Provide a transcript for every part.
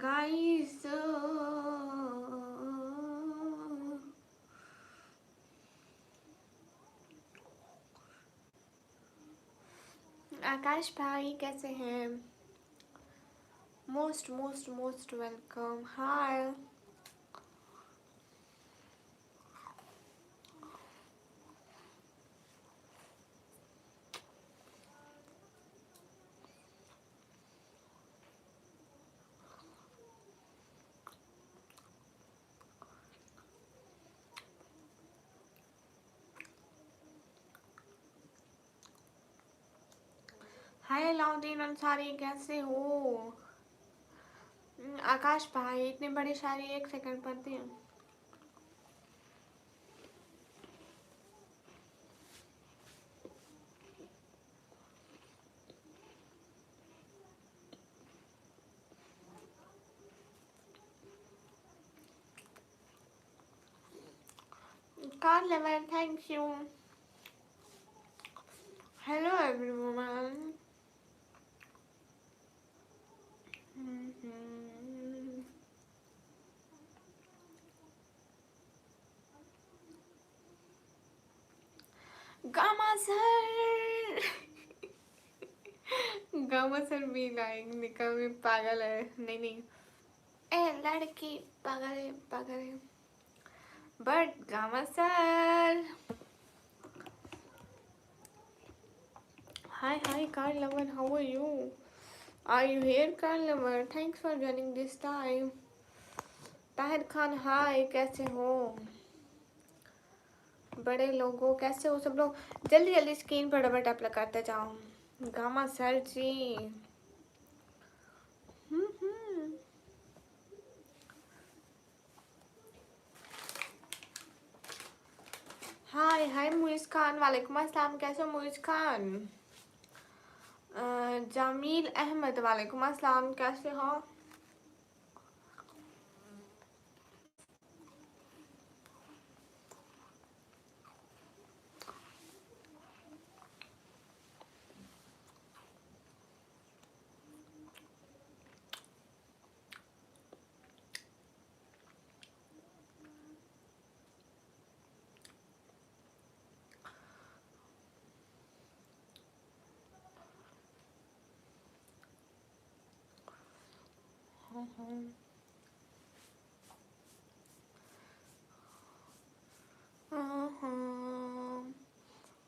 Guys आकाश भाई कैसे हैं? Most most most welcome. Hi hi Alauddin Ansari कैसे हो? आकाश भाई इतनी बड़ी शायरी एक सेकंड पढ़ती हूँ। कार लेवर thank you. Hello everyone. Gama sir Gama sir भी लाइक निकल में पागल है। नहीं नहीं ए लड़की पागल है पागल है but gamma sir. Hi, car lover. How are you? Are you here, car lover? Thanks for joining this time. Tahir Khan hi कैसे हो? बड़े लोगों कैसे हो सब लोग? जल्दी जल्दी स्क्रीन पर डबल टैप लगाते जाओ। गामा सर जी। हाय हाय मुइज़ खान वालेकुम अस्सलाम। कैसे हो मुइज़ खान? जामील अहमद वालेकुम अस्सलाम। कैसे हो?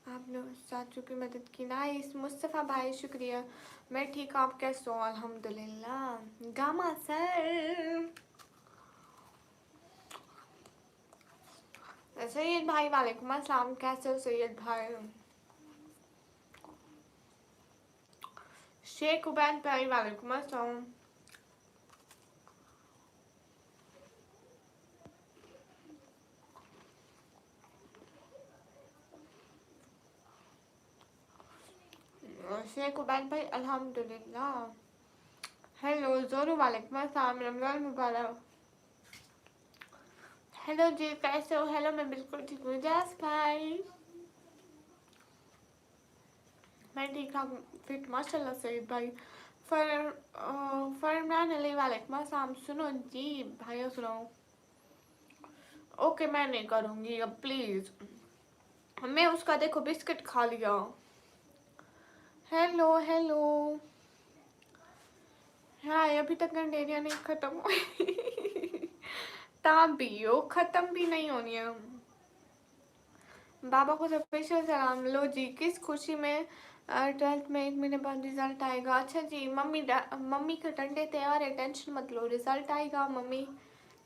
आपने चाचू की मदद की। नाइस मुस्तफ़ा भाई शुक्रिया। मैं ठीक हूँ आप कैसे हो? अल्हम्दुलिल्लाह। Gamma sir. सैयद भाई वालेकुम अस्सलाम। कैसे हो सैयद भाई? शेख उबैद भाई वालेकुम अस्सलाम। शेख उबैद भाई अल्हम्दुलिल्लाह। हेलो जोरू वालेकुम अस्सलाम। रमजान मुबारक। हेलो जी कैसे हो? हेलो मैं बिल्कुल ठीक हूँ। जैस भाई मैं ठीक ठाक फिट माशाल्लाह। सईद भाई फरमान अली वालेकुम अस्सलाम। सुनो जी भाइयों सुनो। ओके मैं नहीं करूँगी अब प्लीज़। मैं उसका देखो बिस्किट खा लिया। Hello hello. हाँ अभी तक गंडेरिया नहीं खत्म हुई। ताबियो खत्म भी नहीं होनी है। बाबा को स्पेशल सलाम। लो जी किस खुशी में 12th में 1 महीने बाद रिजल्ट आएगा? अच्छा जी मम्मी के डंडे तैयार है टेंशन मत लो रिजल्ट आएगा। मम्मी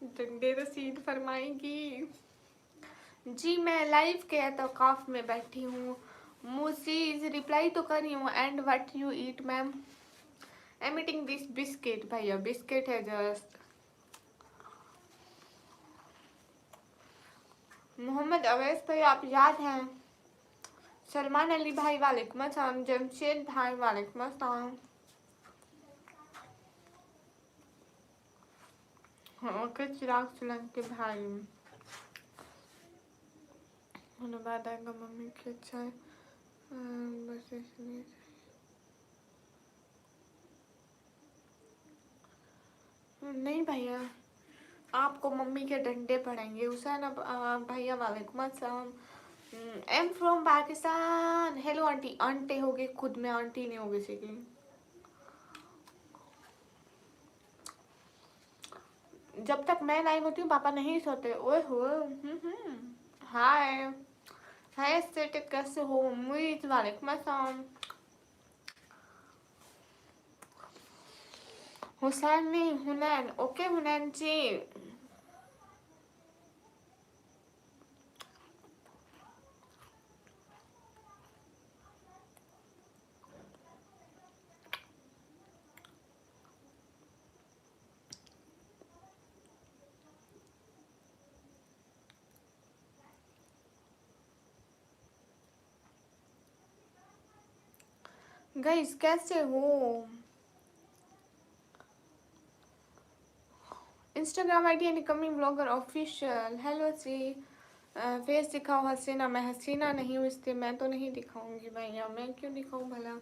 डंडे रसीद फरमाएगी जी। मैं लाइव के एतकाफ में बैठी हूँ। मुझे रिप्लाई तो कर रही हूँ। And what you eat ma'am? I am eating this biscuit. भैया बिस्किट है जस्ट। मोहम्मद अवैस भाई आप याद हैं? सलमान अली भाई वालेकुम अस्सलाम। जमशेद भाई वालेकुम अस्सलाम। हाँ चिराग सोलंकी भाई बाद आएगा मम्मी की। अच्छा है बस इसलिए नहीं भैया, आपको मम्मी के डंडे पड़ेंगे। हुसैन अब भैया वालेकुम अस्सलाम। M from Pakistan. Hello aunty. Aunty हो गई खुद में, आंटी नहीं हो किसी की। जब तक मैं लाइव होती हूँ पापा नहीं सोते। ओए हो। हाय हाय स्टेटिक, कैसे हो? मुझे वालेकुम अस्सलाम। हुसैन नहीं, हुनैन। ओके हुनैन जी। गाइस कैसे हो? इंस्टाग्राम आईडी यानी कमिंग ब्लॉगर ऑफिशियल। हेलो जी। फेस दिखाओ हसीना। मैं हसीना नहीं हूँ इसलिए मैं तो नहीं दिखाऊंगी भैया। मैं क्यों दिखाऊं भला?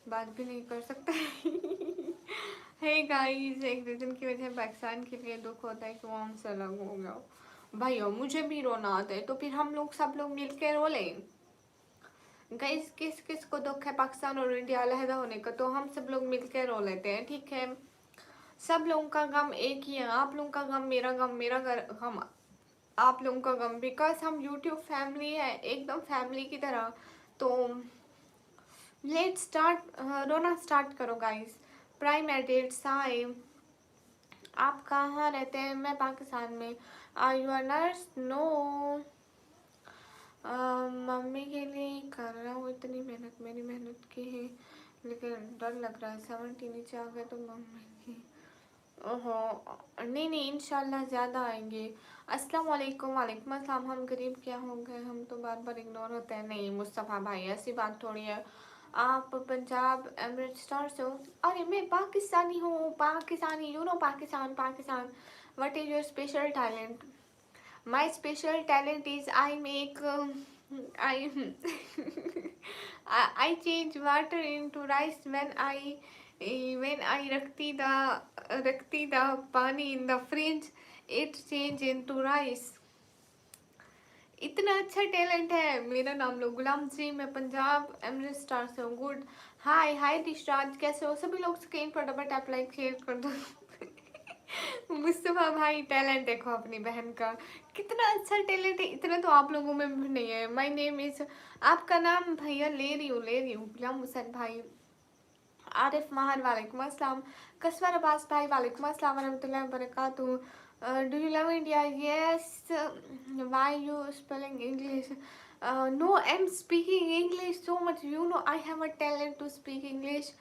बात भी नहीं कर सकता। हे गाइस, एक रीजन की वजह पाकिस्तान के लिए दुख होता है कि वो हमसे अलग हो गया। भैया मुझे भी रोना आता है, तो फिर हम लोग सब लोग मिलकर रो लें। गाइस किस किस को दुख है पाकिस्तान और इंडिया अलहदा होने का, तो हम सब लोग मिलकर रो लेते हैं, ठीक है? सब लोगों का गम एक ही है। आप लोगों का गम मेरा गम, मेरा गम आप लोगों का गम, बिकॉज हम यूट्यूब फैमिली है, एकदम फैमिली की तरह। तो लेट स्टार्ट। रोना स्टार्ट करो गाइस। Prime edit Sai. आप कहाँ रहते हैं? मैं पाकिस्तान में। Are you a nurse? No. Mummy के लिए कर रहा हूँ इतनी मेहनत, मेरी मेहनत की है, लेकिन डर लग रहा है 70 नीचे आ गए तो मम्मी की। ओहो। नहीं नहीं, इंशाल्लाह ज़्यादा आएंगे। अस्सलाम वालेकुम। वालेकुम अस्सलाम। हम गरीब क्या हो गए, हम तो बार बार इग्नोर होते हैं। नहीं मुस्तफ़ा भाई, ऐसी बात थोड़ी है। आप पंजाब अमृतसर से हो? अरे मैं पाकिस्तानी हूँ, Pakistani. You know Pakistan, Pakistan. What is your special talent? My special talent is I make I I change water into rice when I रखती the पानी in the fridge, it change into rice। इतना अच्छा टैलेंट है। मेरा नाम लो गुलाम जी, मैं पंजाब अमृतसर से हूँ। गुड। हाय हाय दिशराज, कैसे हो? सभी लोग स्क्रीन पर डबल टैप लाइक शेयर कर दो। मुस्तफा भाई टैलेंट देखो अपनी बहन का, कितना अच्छा टैलेंट है। इतना तो आप लोगों में भी नहीं है। My name is. आपका नाम भैया ले रही हूँ। गुलाम हुसैन भाई। आरिफ माहर वालेकुम अस्सलाम। कसवर अब्बास भाई वालेकुम अस्सलाम वरहमतुल्लाहि वबरकातुहू। Do you love India? Yes. Why you spelling English? No, I'm speaking English so much. You know, I have a talent to speak English.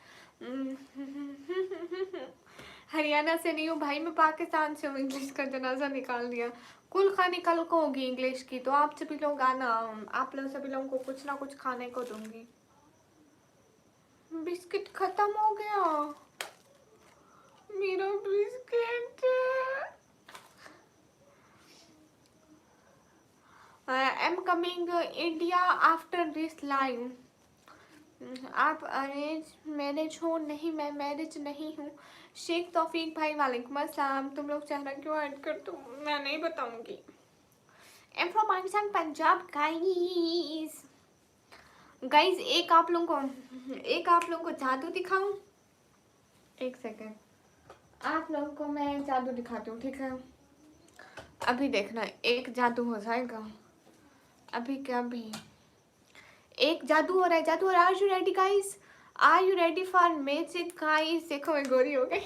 Haryana से नहीं हूँ भाई, मैं पाकिस्तान से हूँ। इंग्लिश का जनाजा निकाल दिया। कुल खाने कल को होगी इंग्लिश की, तो आप सभी लोग आना। आप लोग सभी लोगों को कुछ ना कुछ खाने को दूंगी। बिस्किट खत्म हो गया मेरा biscuit. I am coming India after this line. आप अरेंज मैरिज हो? नहीं मैं मैरिज नहीं हूँ। शेख तौफीक भाई वालेकुम अस्सलाम। तुम लोग चेहरा क्यों ऐड कर दो? मैं नहीं बताऊंगी। M from Pakistan Punjab. Guys guys एक आप लोगों को जादू दिखाऊं? एक सेकेंड, आप लोगों को मैं जादू दिखाती हूँ, ठीक है? अभी देखना एक जादू हो जाएगा। अभी क्या भी एक जादू हो रहा है, जादू हो रहा है। Are you ready guys? Are you ready for magic guys? देखो मैं गोरी हो गई।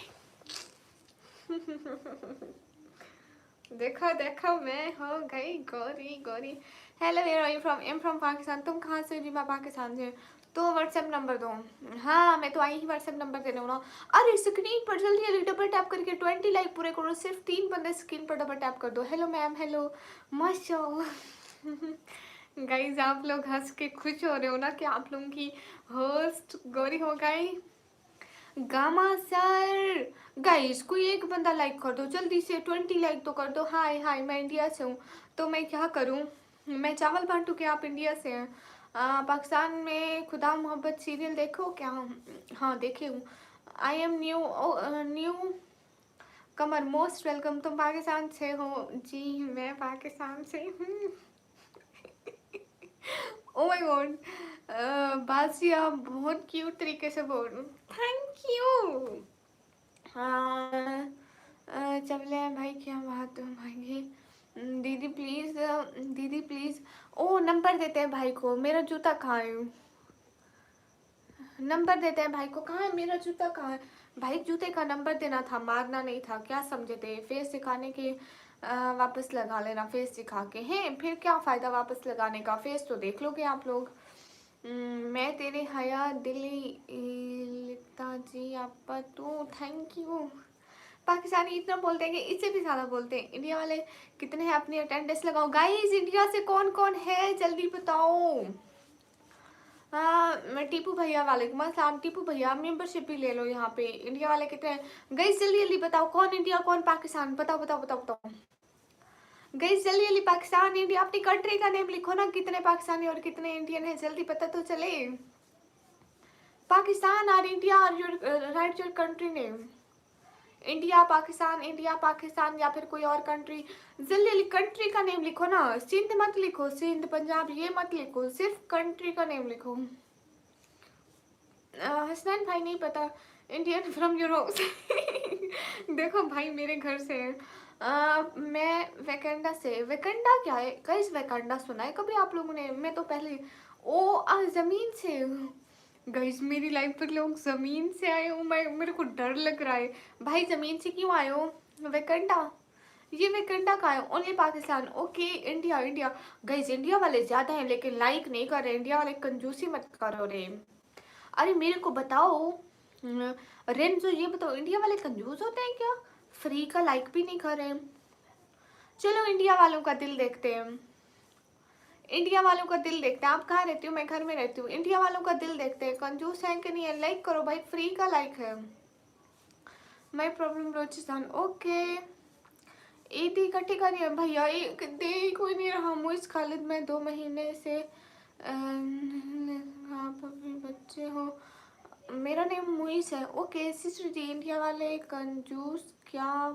देखो देखो मैं हो गई गोरी गोरी। Hello where are you from? Am from Pakistan. तुम कहाँ से? जी मैं पाकिस्तान से। तो व्हाट्सएप नंबर दो। हाँ मैं तो आई ही व्हाट्सएप नंबर देने वाला। अरे स्क्रीन पर जल्दी जल्दी डबल टैप करके 20 लाइक पूरे करो। सिर्फ 3 बंदे स्क्रीन पर डबल टैप कर दो। हेलो मैम, हेलो माशाल्लाह। गाइज आप लोग हंस के खुश हो रहे हो ना कि आप लोगों की होस्ट गोरी हो गई। गामा सर गाइस कोई एक बंदा लाइक कर दो जल्दी से। 20 लाइक तो कर दो। हाय हाय मैं इंडिया से हूँ, तो मैं क्या करूँ? मैं चावल बांटू कि आप इंडिया से हैं? पाकिस्तान में खुदा मोहब्बत सीरियल देखो क्या? हाँ देखे हूँ। I am new new Qamar, most welcome. तुम पाकिस्तान से हो? जी मैं पाकिस्तान से हूँ। ओ माय गॉड, बाजी आप बहुत क्यूट तरीके से बोल रहे हो, थैंक यू। हाँ चले भाई, क्या बात है भाई। दीदी प्लीज, दीदी प्लीज। ओ नंबर देते हैं भाई को, मेरा जूता कहाँ है? नंबर देते हैं भाई को, कहाँ है मेरा जूता, कहाँ है भाई? जूते का नंबर देना था, मारना नहीं था, क्या समझे थे? फेस दिखाने के वापस लगा लेना, फेस दिखा के हैं, फिर क्या फायदा वापस लगाने का? फेस तो देख लोगे आप लोग। मैं तेरे हया दिल्ली लिखता जी आपा तू, थैंक यू। पाकिस्तानी इतना बोलते हैं कि इससे भी ज्यादा बोलते हैं। इंडिया वाले कितने हैं? अपनी अटेंडेंस लगाओ गाइस। इंडिया से कौन कौन है जल्दी बताओ। हाँ मैं टीपू भैया, वालेकुम अस्सलाम। टीपू भैया मेंबरशिप भी ले लो यहाँ पे। इंडिया वाले कितने हैं गाइस? जल्दी जल्दी बताओ, कौन इंडिया कौन पाकिस्तान, बताओ बताओ बताओ बताओ गाइस, जल्दी जल्दी। पाकिस्तान इंडिया, अपनी कंट्री का नेम लिखो ना, कितने पाकिस्तानी और कितने इंडियन है, जल्दी पता तो चले। पाकिस्तान और इंडिया और your right your country name. India Pakistan, India Pakistan, या फिर कोई और कंट्री। जल्दी जल्दी कंट्री का नेम लिखो ना, सिंध मत लिखो, सिंध पंजाब ये मत लिखो, सिर्फ कंट्री का नेम लिखो। हसनैन भाई नहीं पता, इंडियन फ्रॉम योर हाउस। देखो भाई मेरे घर से है। मैं वेकेंडा से। वेकेंडा क्या है गाइस? वेकेंडा सुना है कभी आप लोगों ने? मैं तो पहले जमीन से। गाइस मेरी लाइफ पर लोग जमीन से आए हो, मैं मेरे को डर लग रहा है भाई। जमीन से क्यों आए हो? वेकेंडा, ये वेकेंडा का है? Only Pakistan, okay. India, India guys, India वाले ज्यादा हैं लेकिन लाइक नहीं कर रहे। इंडिया वाले कंजूसी मत करो रे। अरे मेरे को बताओ रेंजो, ये बताओ इंडिया वाले कंजूस होते हैं क्या? फ्री का लाइक भी नहीं कर रहे। चलो इंडिया वालों का दिल देखते हैं, इंडिया वालों का दिल देखते हैं। आप कहाँ रहती हो? मैं घर में रहती हूँ। इंडिया वालों का दिल देखते हैं, कंजूस है कि नहीं है। लाइक करो भाई, फ्री का लाइक है। My problem Balochistan, okay. Eid इकट्ठी करी है भैया, एक दे कोई नहीं रहा। मुइस खालिद, मैं 2 महीने से आप अभी बच्चे हो। मेरा नेम मुइस है, ओके। सिस्टर जी इंडिया वाले कंजूस क्या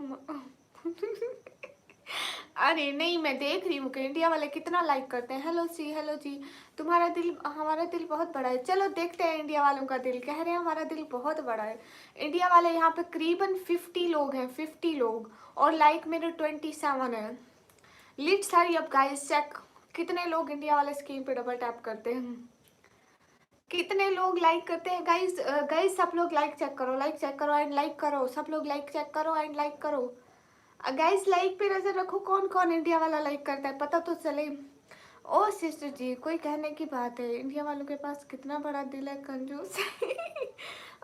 अरे नहीं, मैं देख रही हूँ कि इंडिया वाले कितना लाइक करते हैं। हेलो सी, हेलो जी। तुम्हारा दिल, हमारा दिल बहुत बड़ा है। चलो देखते हैं इंडिया वालों का दिल। कह रहे हैं हमारा दिल बहुत बड़ा है। इंडिया वाले यहाँ पे करीबन 50 लोग हैं, 50 लोग, और लाइक मेरे 27 है। लिट्स हरी अप गाइस, चेक कितने लोग इंडिया वाले स्क्रीन पे डबल टैप करते हैं, कितने लोग लाइक करते हैं गाइस। गाइस सब लोग लाइक चेक करो, लाइक चेक करो एंड लाइक करो। सब लोग लाइक चेक करो एंड लाइक करो गाइस। लाइक पे नजर रखो, कौन कौन इंडिया वाला लाइक करता है, पता तो चले। ओ सिस्टर जी, कोई कहने की बात है, इंडिया वालों के पास कितना बड़ा दिल है, कंजूस।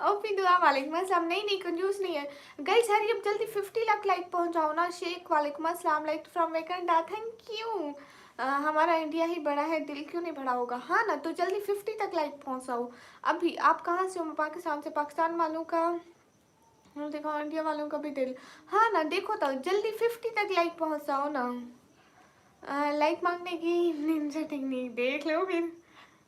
ओपी दुआ वालेकुम अस्सलाम। नहीं नहीं कंजूस नहीं है गाइस। हरी अब जल्दी 50 लाख लाइक पहुंचाओ ना। शेख वालेकुम अस्सलाम, लाइक फ्रॉम वेकेंडा, थैंक यू। हमारा इंडिया ही बड़ा है, दिल क्यों नहीं बड़ा होगा? हाँ ना, तो जल्दी 50 तक लाइक पहुंचाओ अभी। आप कहाँ से हो? मैं पाकिस्तान से। पाकिस्तान वालों का देखो, इंडिया वालों का भी दिल। हाँ ना, देखो तो जल्दी 50 तक लाइक पहुंचाओ ना। लाइक मांगने की निंजा टेक्निक देख लो फिर,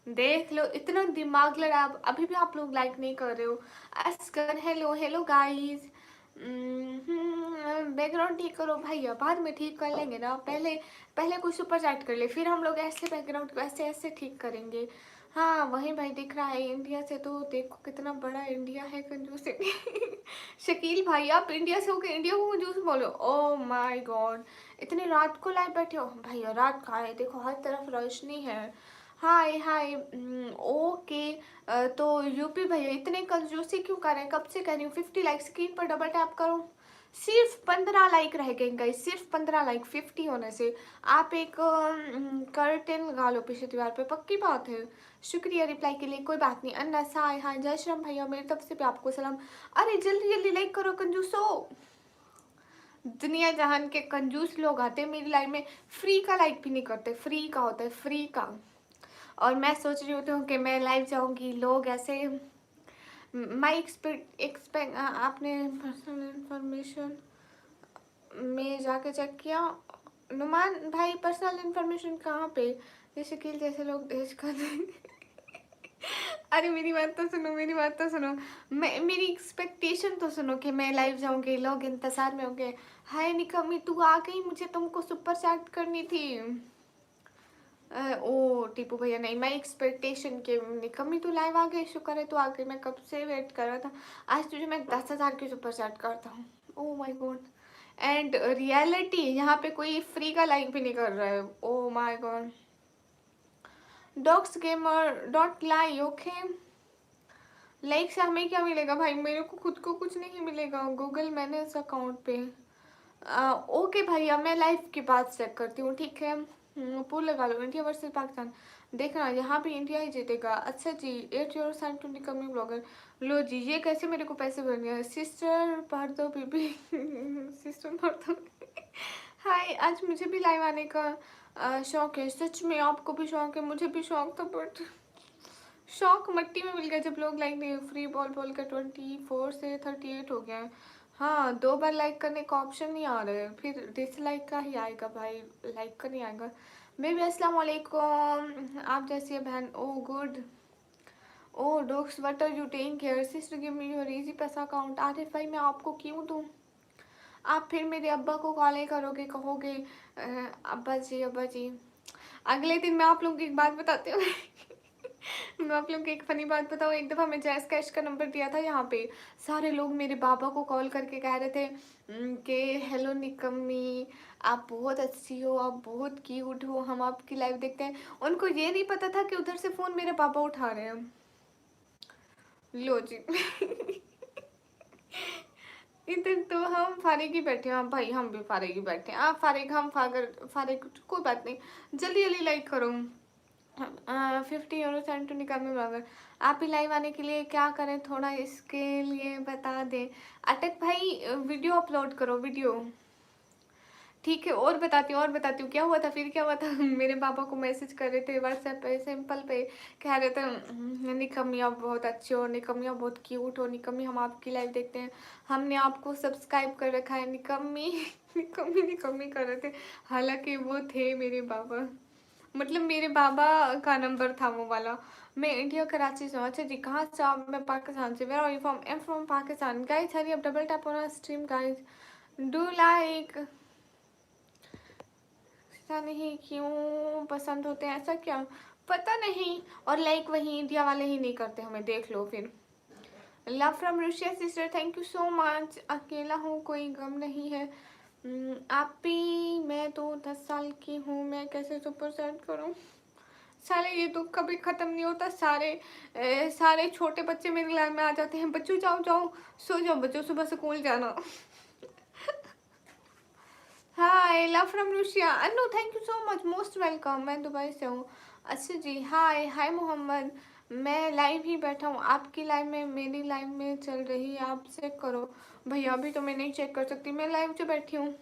देख लो। इतना दिमाग लड़ा, अभी भी आप लोग लाइक नहीं कर रहे हो। Oscar hello, hello guys. Background ठीक करो भैया, बाद में ठीक कर लेंगे ना। पहले पहले कुछ सुपर चैट कर ले, फिर हम लोग ऐसे बैकग्राउंड को ऐसे ऐसे ठीक करेंगे। हाँ वही भाई दिख रहा है। इंडिया से तो देखो कितना बड़ा इंडिया है, कंजूस इंडिया। शकील भाई आप इंडिया से होके इंडिया को कंजूस बोलो? ओ माय गॉड, इतनी रात को लाइव बैठे हो भैया? रात कहाँ है, देखो हर तरफ रोशनी है। हाय हाय, ओके। तो यूपी भैया इतने कंजूसी क्यों कर रहे हैं? कब से कह रही हूँ 50 लाइक, स्क्रीन पर डबल टैप करो। सिर्फ 15 लाइक रह गए गाइस, सिर्फ 15 लाइक 50 होने से। आप एक कर्टेन लगा लो पीछे दीवार पे, पक्की बात है। शुक्रिया रिप्लाई के लिए, कोई बात नहीं। अन्ना साय, हाँ जय श्री राम भैया, मेरी तरफ से भी आपको सलाम। अरे जल्दी जल्दी लाइक करो कंजूसो। दुनिया जहान के कंजूस लोग आते हैं मेरी लाइफ में, फ्री का लाइक भी नहीं करते। फ्री का होता है, फ्री का। और मैं सोच रही होती हूँ कि मैं लाइव जाऊँगी, लोग ऐसे माई एक्सपेक्ट आपने पर्सनल इंफॉर्मेशन में जाके चेक किया? नुमान भाई पर्सनल इंफॉर्मेशन कहाँ पे? जैसे कि जैसे लोग देश का अरे मेरी बात तो सुनो, मेरी बात तो सुनो। मैं मेरी एक्सपेक्टेशन तो सुनो कि मैं लाइव जाऊंगी, लोग इंतजार में होंगे। हाय निकम्मी तू आ गई, मुझे तुमको सुपर चैट करनी थी। ओ टीपू भैया नहीं, मैं एक्सपेक्टेशन के निकम्मी तू लाइव आ गई, शुक्र है तू आ गई, मैं कब से वेट कर रहा था। आज तुझे मैं 10,000 की सुपर चैट करता हूँ। Oh my God. And reality यहाँ पे कोई फ्री का लाइक भी नहीं कर रहा है। Oh my God. Dogs gamer dot lie okay. Like से हमें क्या मिलेगा भाई, मेरे को खुद को कुछ नहीं मिलेगा गूगल मैनेज अकाउंट पे। ओके भैया मैं लाइव की बात चेक करती हूँ, ठीक है। पूल लगा लो, इंडिया वर्सेस पाकिस्तान। देखना यहाँ भी इंडिया ही जीतेगा। अच्छा जी, 8 टू निकमी ब्लॉगर। लो जी, ये कैसे मेरे को पैसे भरने हैं? सिस्टर भर दो बीबी। सिस्टर भर दो। हाय, आज मुझे भी लाइव आने का शौक है। सच में आपको भी शौक है? मुझे भी शौक था, बट शौक मट्टी में मिल गया जब लोग लाइक नहीं। फ्री बॉल बोल कर 24 से 38 हो गया है। हाँ, 2 बार लाइक करने का ऑप्शन नहीं आ रहा है, फिर डिसलाइक का ही आएगा भाई, लाइक का नहीं आएगा। बेबी अस्सलाम वालेकुम, आप जैसी है बहन। Oh good. Oh dogs what are you taking care? Sister give me your easy पैसा अकाउंट। आरिफ भाई मैं आपको क्यों दूँ? आप फिर मेरे अब्बा को कॉल करोगे, कहोगे अब्बा जी अब्बा जी। अगले दिन मैं आप लोगों की एक बात बताती हूँ। मैं आप लोगों को एक फनी बात बताऊँ। एक दफ़ा मैं जैस कैश का नंबर दिया था यहाँ पे, सारे लोग मेरे पापा को कॉल करके कह रहे थे कि हेलो निकम्मी, आप बहुत अच्छी हो, आप बहुत क्यूट हो, हम आपकी लाइव देखते हैं। उनको ये नहीं पता था कि उधर से फ़ोन मेरे पापा उठा रहे हैं। लो जी। इधर तो हम फारिग ही बैठे हैं। हाँ भाई, हम भी फारिग ही बैठे हैं। आप फारिग, हम फागर फारिग, कोई बात नहीं। जल्दी जल्दी लाइक करो। 50 € सेंड टू निकाल में बराबर। आप ही लाइव आने के लिए क्या करें, थोड़ा इसके लिए बता दें। अटक भाई वीडियो अपलोड करो, वीडियो। ठीक है, और बताती हूँ, और बताती हूँ क्या हुआ था, फिर क्या हुआ था। मेरे पापा को मैसेज कर रहे थे व्हाट्सएप पे, सिंपल पे, कह रहे थे निकम्मी आप बहुत अच्छे हो, निकम्मी आप बहुत क्यूट हो, निकम्मी हम आपकी लाइव देखते हैं, हमने आपको सब्सक्राइब कर रखा है निकम्मी। निकम्मी निकम्मी कर रहे थे। हालांकि वो थे मेरे पापा, मतलब मेरे बाबा का नंबर था वो वाला। मैं इंडिया कराची से हूँ। अच्छा जी, कहाँ से आप? मैं पाकिस्तान से। Where are you from? I am from Pakistan. Guys hurry अब double tap on stream guys, do like. पता नहीं क्यों पसंद होते हैं, ऐसा क्या पता नहीं। और लाइक वही इंडिया वाले ही नहीं करते हमें, देख लो फिर। Love from Russia sister, thank you so much. अकेला हूँ, कोई गम नहीं है। आप भी, मैं तो 10 साल की हूँ, मैं कैसे सुपर सेट करूँ? सारे ये तो कभी ख़त्म नहीं होता। सारे छोटे बच्चे मेरे लाइन में आ जाते हैं। बच्चों जाओ जाओ, सो जाओ बच्चों, सुबह स्कूल जाना। Hi, love from Russia. Anu thank you so much, most welcome. मैं दुबई से हूँ। अच्छा जी, हाय हाय मोहम्मद, मैं लाइव ही बैठा हूँ। आपकी लाइव में मेरी लाइव में चल रही है, आप चेक करो। भैया अभी तो मैं नहीं चेक कर सकती, मैं लाइव से बैठी हूँ।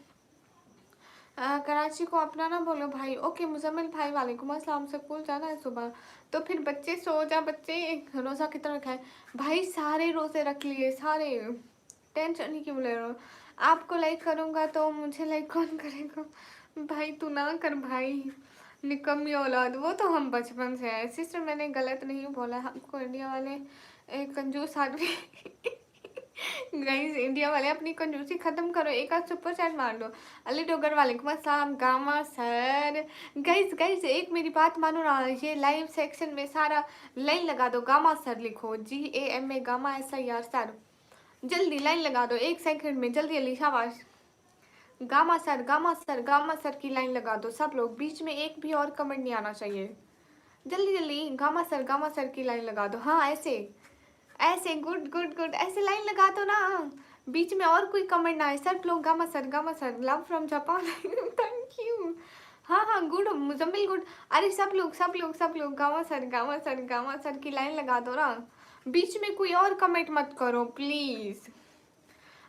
कराची को अपना ना बोलो भाई। ओके मुजम्मिल भाई, वालेकुम अस्सलाम। स्कूल जाना है सुबह, तो फिर बच्चे सो जा। बच्चे एक रोज़ा कितना रखा है भाई? सारे रोज़े रख लिए सारे, टेंशन ही क्यों ले रहे हो? आपको लाइक करूँगा तो मुझे लाइक कौन करेगा? भाई तू ना कर भाई, निकम्मी औलाद। वो तो हम बचपन से है सिस्टर, मैंने गलत नहीं बोला। हमको इंडिया वाले एक कंजूस आदमी। गाइस इंडिया वाले अपनी कंजूसी खत्म करो, एक आध सुपर चैट मार लो। अली डोगर वालेकुम अस्सलाम। गामा सर, गाइस गाइस एक मेरी बात मानो ना, ये लाइव सेक्शन में सारा लाइन लगा दो, गामा सर लिखो, GAM में गामा SIR सर। जल्दी लाइन लगा दो 1 सेकंड में, जल्दी जल्दी, शाबाश। Gamma sir Gama sir Gama sir की लाइन लगा दो सब लोग, बीच में एक भी और कमेंट नहीं आना चाहिए। जल्दी जल्दी गामा सर की लाइन लगा दो। हाँ ऐसे ऐसे, गुड गुड गुड, ऐसे लाइन लगा दो ना, बीच में और कोई कमेंट ना आए। सब लोग gamma sir, love from Japan. Thank you. हाँ हाँ गुड मुजम्मिल गुड। अरे सब लोग सब लोग सब लोग गामा सर की लाइन लगा दो ना, बीच में कोई और कमेंट मत करो प्लीज़।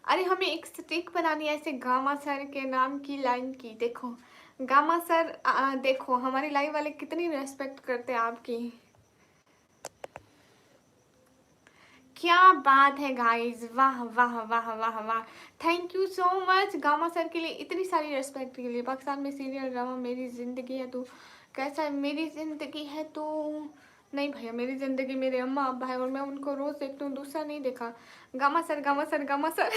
अरे हमें एक स्टिक बनानी है ऐसे गामा सर के नाम की लाइन की। देखो गामा सर, देखो हमारी लाइव वाले कितनी रेस्पेक्ट करते हैं आपकी। क्या बात है गाइस, वाह वाह वाह वाह वाह। Thank you so much gamma sir के लिए, इतनी सारी रेस्पेक्ट के लिए। पाकिस्तान में सीरियल ड्रामा मेरी ज़िंदगी है तू, कैसा है? मेरी ज़िंदगी है तू, नहीं भैया, मेरी ज़िंदगी मेरे अम्मा अब्बा है और मैं उनको रोज़ देखती हूँ, दूसरा नहीं देखा। Gamma sir, Gama sir, Gama sir.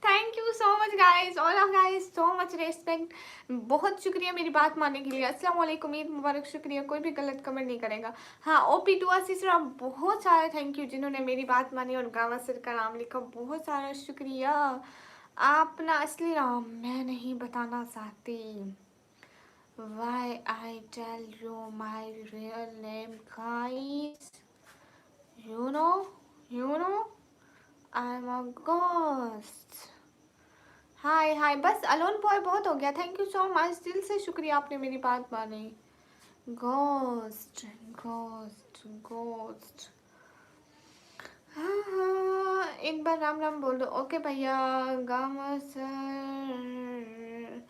Thank you so much guys, all of guys, so much respect. बहुत शुक्रिया मेरी बात मानने के लिए। अस्सलाम वालेकुम, ईद मुबारक, शुक्रिया। कोई भी गलत कमेंट नहीं करेगा। हाँ, ओपी टू सिस्टर, बहुत सारा थैंक यू जिन्होंने मेरी बात मानी और गामा सर का नाम लिखा, बहुत सारा शुक्रिया। आप ना असली नाम मैं नहीं बताना चाहती। Why I tell you my real name, guys? You know, I'm a ghost. हाय बस अलोन बॉय बहुत हो गया। थैंक यू सो मच, दिल से शुक्रिया, आपने मेरी बात मानी। Ghost ghost ghost. हाँ हाँ, एक बार राम राम बोल दो। ओके भैया। Gama sir,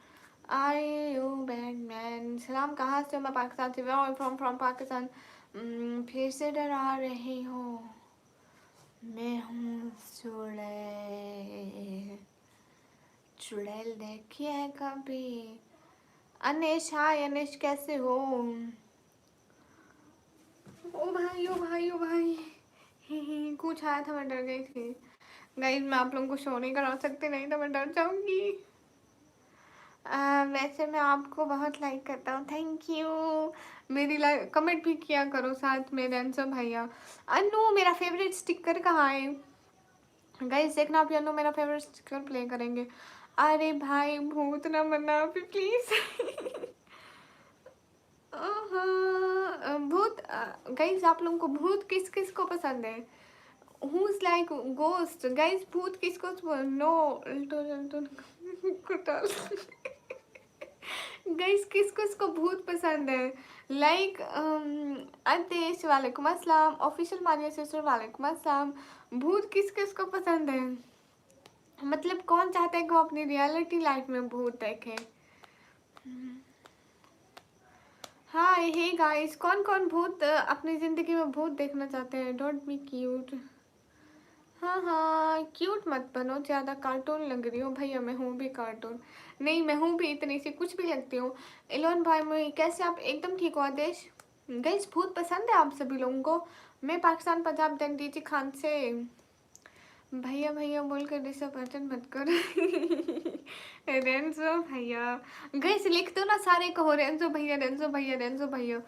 are you Batman? सलाम, कहाँ से हो? मैं पाकिस्तान से। Where from Pakistan. फिर से डरा रही हो? मैं हूँ चुड़ैल। चुड़ैल देखी है कभी? अनिश, हाय अनिश, कैसे हो? ओ भाई ओ भाई ओ भाई, कुछ आया था, मैं डर गई थी। गाइस मैं आप लोगों को शो नहीं करा सकती, नहीं तो मैं डर जाऊंगी। वैसे मैं आपको बहुत लाइक करता हूँ, थैंक यू। मेरी लाइक कमेंट भी किया करो साथ में। रैंसम भैया, अनु मेरा फेवरेट स्टिकर कहाँ है? गाइस देखना, आप अनु मेरा फेवरेट स्टिकर प्ले करेंगे। अरे भाई भूत ना बनना अभी प्लीज। भूत, गाइस आप लोगों को भूत किस किस को पसंद है? Who's like ghost? Guys, भूत किसको? नो कुटाल। गाइस किस किसको भूत पसंद है? लाइक अदेश, वालेकुम अस्सलाम। ऑफिशियल मारिया सिस्टर, वालेकुम अस्सलाम। भूत किस किसको पसंद है? मतलब कौन चाहता है कि वो अपनी रियलिटी लाइफ में भूत देखे? हाँ हे गाइस, कौन कौन भूत अपनी जिंदगी में भूत देखना चाहते हैं? Don't be cute. हाँ हाँ, क्यूट मत बनो, ज़्यादा कार्टून लग रही हो भैया। मैं हूँ भी कार्टून नहीं, मैं हूँ भी इतनी सी कुछ भी लगती हूँ। इलोन भाई मैं कैसे? आप एकदम ठीक हो आदेश? गाइस भूत पसंद है आप सभी लोगों को? मैं पाकिस्तान पंजाब डीजी खान से। भैया भैया बोल कर डिसअपॉइंट मत करो। रेंजो भैया, गाइस लिख दो ना, सारे कहो रेंजो भैया, रेंजो भैया, रेंजो भैया।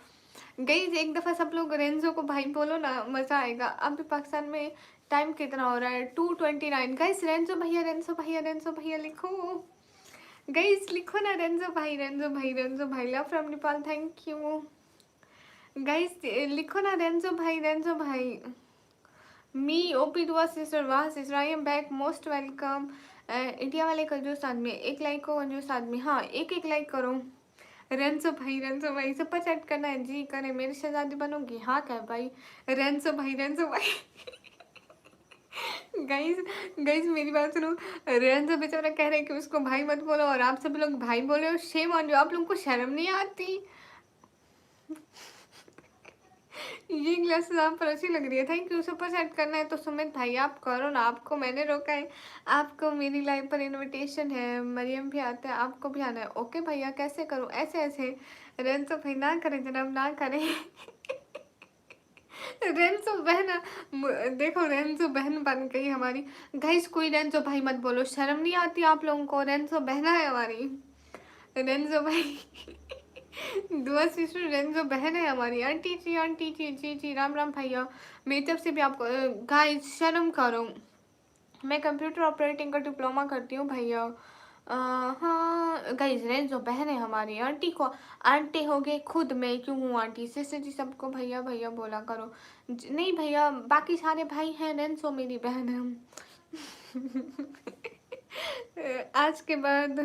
गाइस एक दफ़ा सब लोग रेंजो को भाई बोलो ना, मज़ा आएगा। अभी पाकिस्तान में टाइम कितना हो रहा है? 2:29। गाइस रेंजो भैया, रेंजो भैया, रेंजो भैया लिखो। गाइस लिखो ना, रेंजो भाई, रेंजो भाई, रेंजो भाई। Love from Nepal, thank you. Guys लिखो ना, रेंजो भाई, रेंजो भाई। मी ओपी दुआ सिस्टर, वाह sister, I am back, most welcome. India वाले कंजूस आदमी, एक लाइक को कंजूस आदमी। हाँ एक एक लाइक करो। रेंसो भाई सुपर चैट करना है जी, करे। मेरी शहजादी बनोगी? हाँ क्या भाई? रेंसो भाई, रेंसो भाई। गाइस गाइस मेरी बात सुनो। रेंसो बेचारा कह रहे हैं कि उसको भाई मत बोलो और आप सभी लोग भाई बोले हो। शेम ऑन यू, आप लोगों को शर्म नहीं आती? ये ग्लासेस आप पर अच्छी लग रही है, थैंक यू। सुपर सेट करना है तो सुमित भाई आप करो ना, आपको मैंने रोका है? आपको मेरी लाइफ पर इनविटेशन है, मरियम भी आता है, आपको भी आना है। ओके भैया, कैसे करूँ? ऐसे ऐसे। रेंसो भाई ना करें जनाब, ना करें। रेंसो बहन, देखो रेंसो बहन बन गई हमारी। गाइस कोई रेंसो भाई मत बोलो, शर्म नहीं आती आप लोगों को? रेंसो बहना है हमारी। रेंसो भाई। दुआ सिस्टर, रेंजो बहन है हमारी। आंटी जी, आंटी जी, जी जी, राम राम भैया। मेरी तरफ से भी आपको। गाइस शर्म करो, मैं कंप्यूटर ऑपरेटिंग का डिप्लोमा करती हूँ भैया। हाँ गाइस, रेंजो बहन है हमारी। आंटी को आंटी हो गए खुद, मैं क्यों हूँ आंटी? सिस्टर जी सबको भैया भैया बोला करो। नहीं भैया, बाकी सारे भाई हैं, रेंजो मेरी बहन है। आज के बाद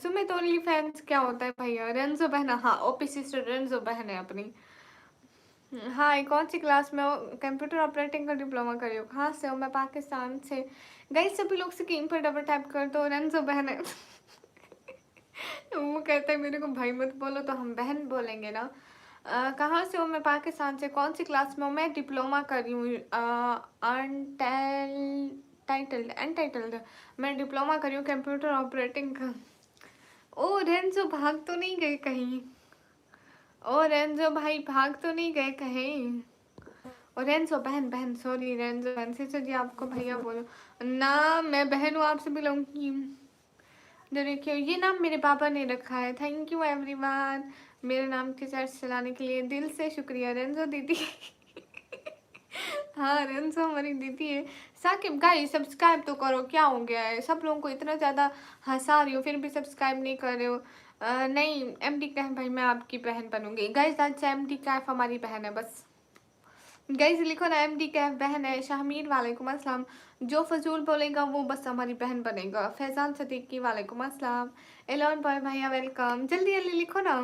सुमित ओनली फैंस क्या होता है भैया? रेंजो बहना, हाँ ओपी सिस्टर रेंजो बहन है अपनी। हाँ कौन सी क्लास में हो? कंप्यूटर ऑपरेटिंग का डिप्लोमा कर रही हो? कहाँ से हो? मैं पाकिस्तान से। गई सभी लोग स्क्रीन पर डबल टैप कर दो, रेंजो बहन है। वो कहते हैं मेरे को भाई मत बोलो, तो हम बहन बोलेंगे ना। कहाँ से हो? मैं पाकिस्तान से। कौन सी क्लास में हो? मैं डिप्लोमा कर रही हूँ। टाइटल्ड अनटाइटल्ड, मैं डिप्लोमा कर रही हूँ कंप्यूटर ऑपरेटिंग का। ओ रेंजो भाग तो नहीं गई कहीं? और रेंजो भाई भाग तो नहीं गए कहीं? और रेंजो बहन बहन, सॉरी रेंजो बहन से जी आपको भैया बोलो ना, मैं बहन हूँ, आपसे बिलोंग की। देखिए ये नाम मेरे पापा ने रखा है। थैंक यू एवरीवन, मेरे नाम के चर्च चलाने के लिए दिल से शुक्रिया रेंजो दीदी। हाँ रेंजो हमारी दीदी है। साकिब गाइस सब्सक्राइब तो करो, क्या हो गया है? सब लोगों को इतना ज़्यादा हंसा रही हो फिर भी सब्सक्राइब नहीं कर रहे हो। नहीं एमडी कैफ भाई मैं आपकी बहन बनूंगी गाइस, आज से एमडी कैफ हमारी बहन है बस। गाइस लिखो ना एमडी कैफ बहन है। शाहमीर वालेकुम अस्सलाम। जो फजूल बोलेगा वो बस हमारी बहन बनेगा। फैजान सदीकी वालेकुम अस्सलाम। एलोन बॉय भैया वेलकम, जल्दी जल्दी लिखो ना,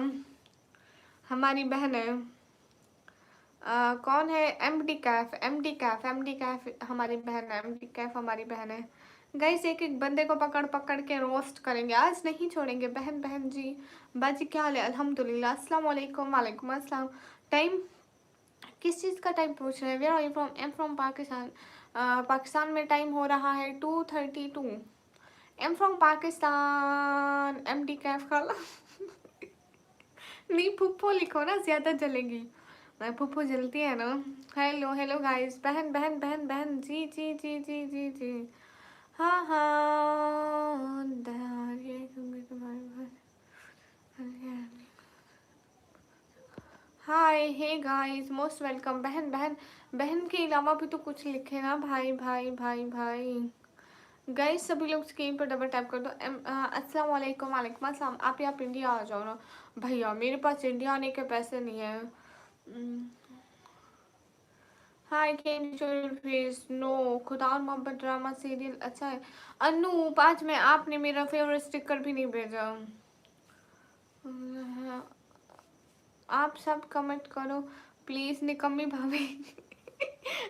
हमारी बहन है। कौन है? MD Kaif, MD Kaif, MD Kaif हमारी बहन है, एमडी कैफ हमारी बहन है। गाइस एक एक बंदे को पकड़ पकड़ के रोस्ट करेंगे, आज नहीं छोड़ेंगे। बहन बहन जी बाजी क्या हाल है? अल्हम्दुलिल्लाह। अस्सलाम वालेकुम। वालेकुम अस्सलाम। टाइम किस चीज़ का टाइम पूछ रहे हैं? Where are you from? Am from Pakistan. Pakistan में टाइम हो रहा है 2:32। Am from Pakistan. MD Kaif खाला। नहीं फुप्पो लिखो ना, ज़्यादा जलेगी। फुप्पो जलती है ना। हेलो हेलो गाइस, बहन बहन बहन बहन जी जी जी जी जी जी। हाँ हाँ हाय हे गाइस मोस्ट वेलकम। बहन बहन बहन के अलावा भी तो कुछ लिखे ना भाई भाई भाई भाई। गाइस सभी लोग स्क्रीन पर डबल टैप कर दो। अस्सलाम वालेकुम। वालेकुम अस्सलाम। आप इंडिया आ जाओ ना भैया, मेरे पास इंडिया आने के पैसे नहीं है। Hi can face no. खुदा और मोहब्बत ड्रामा सीरियल अच्छा है। अनूप आज में आपने मेरा फेवरेट स्टिकर भी नहीं भेजा। आप सब कमेंट करो प्लीज। निकम्मी भाभी।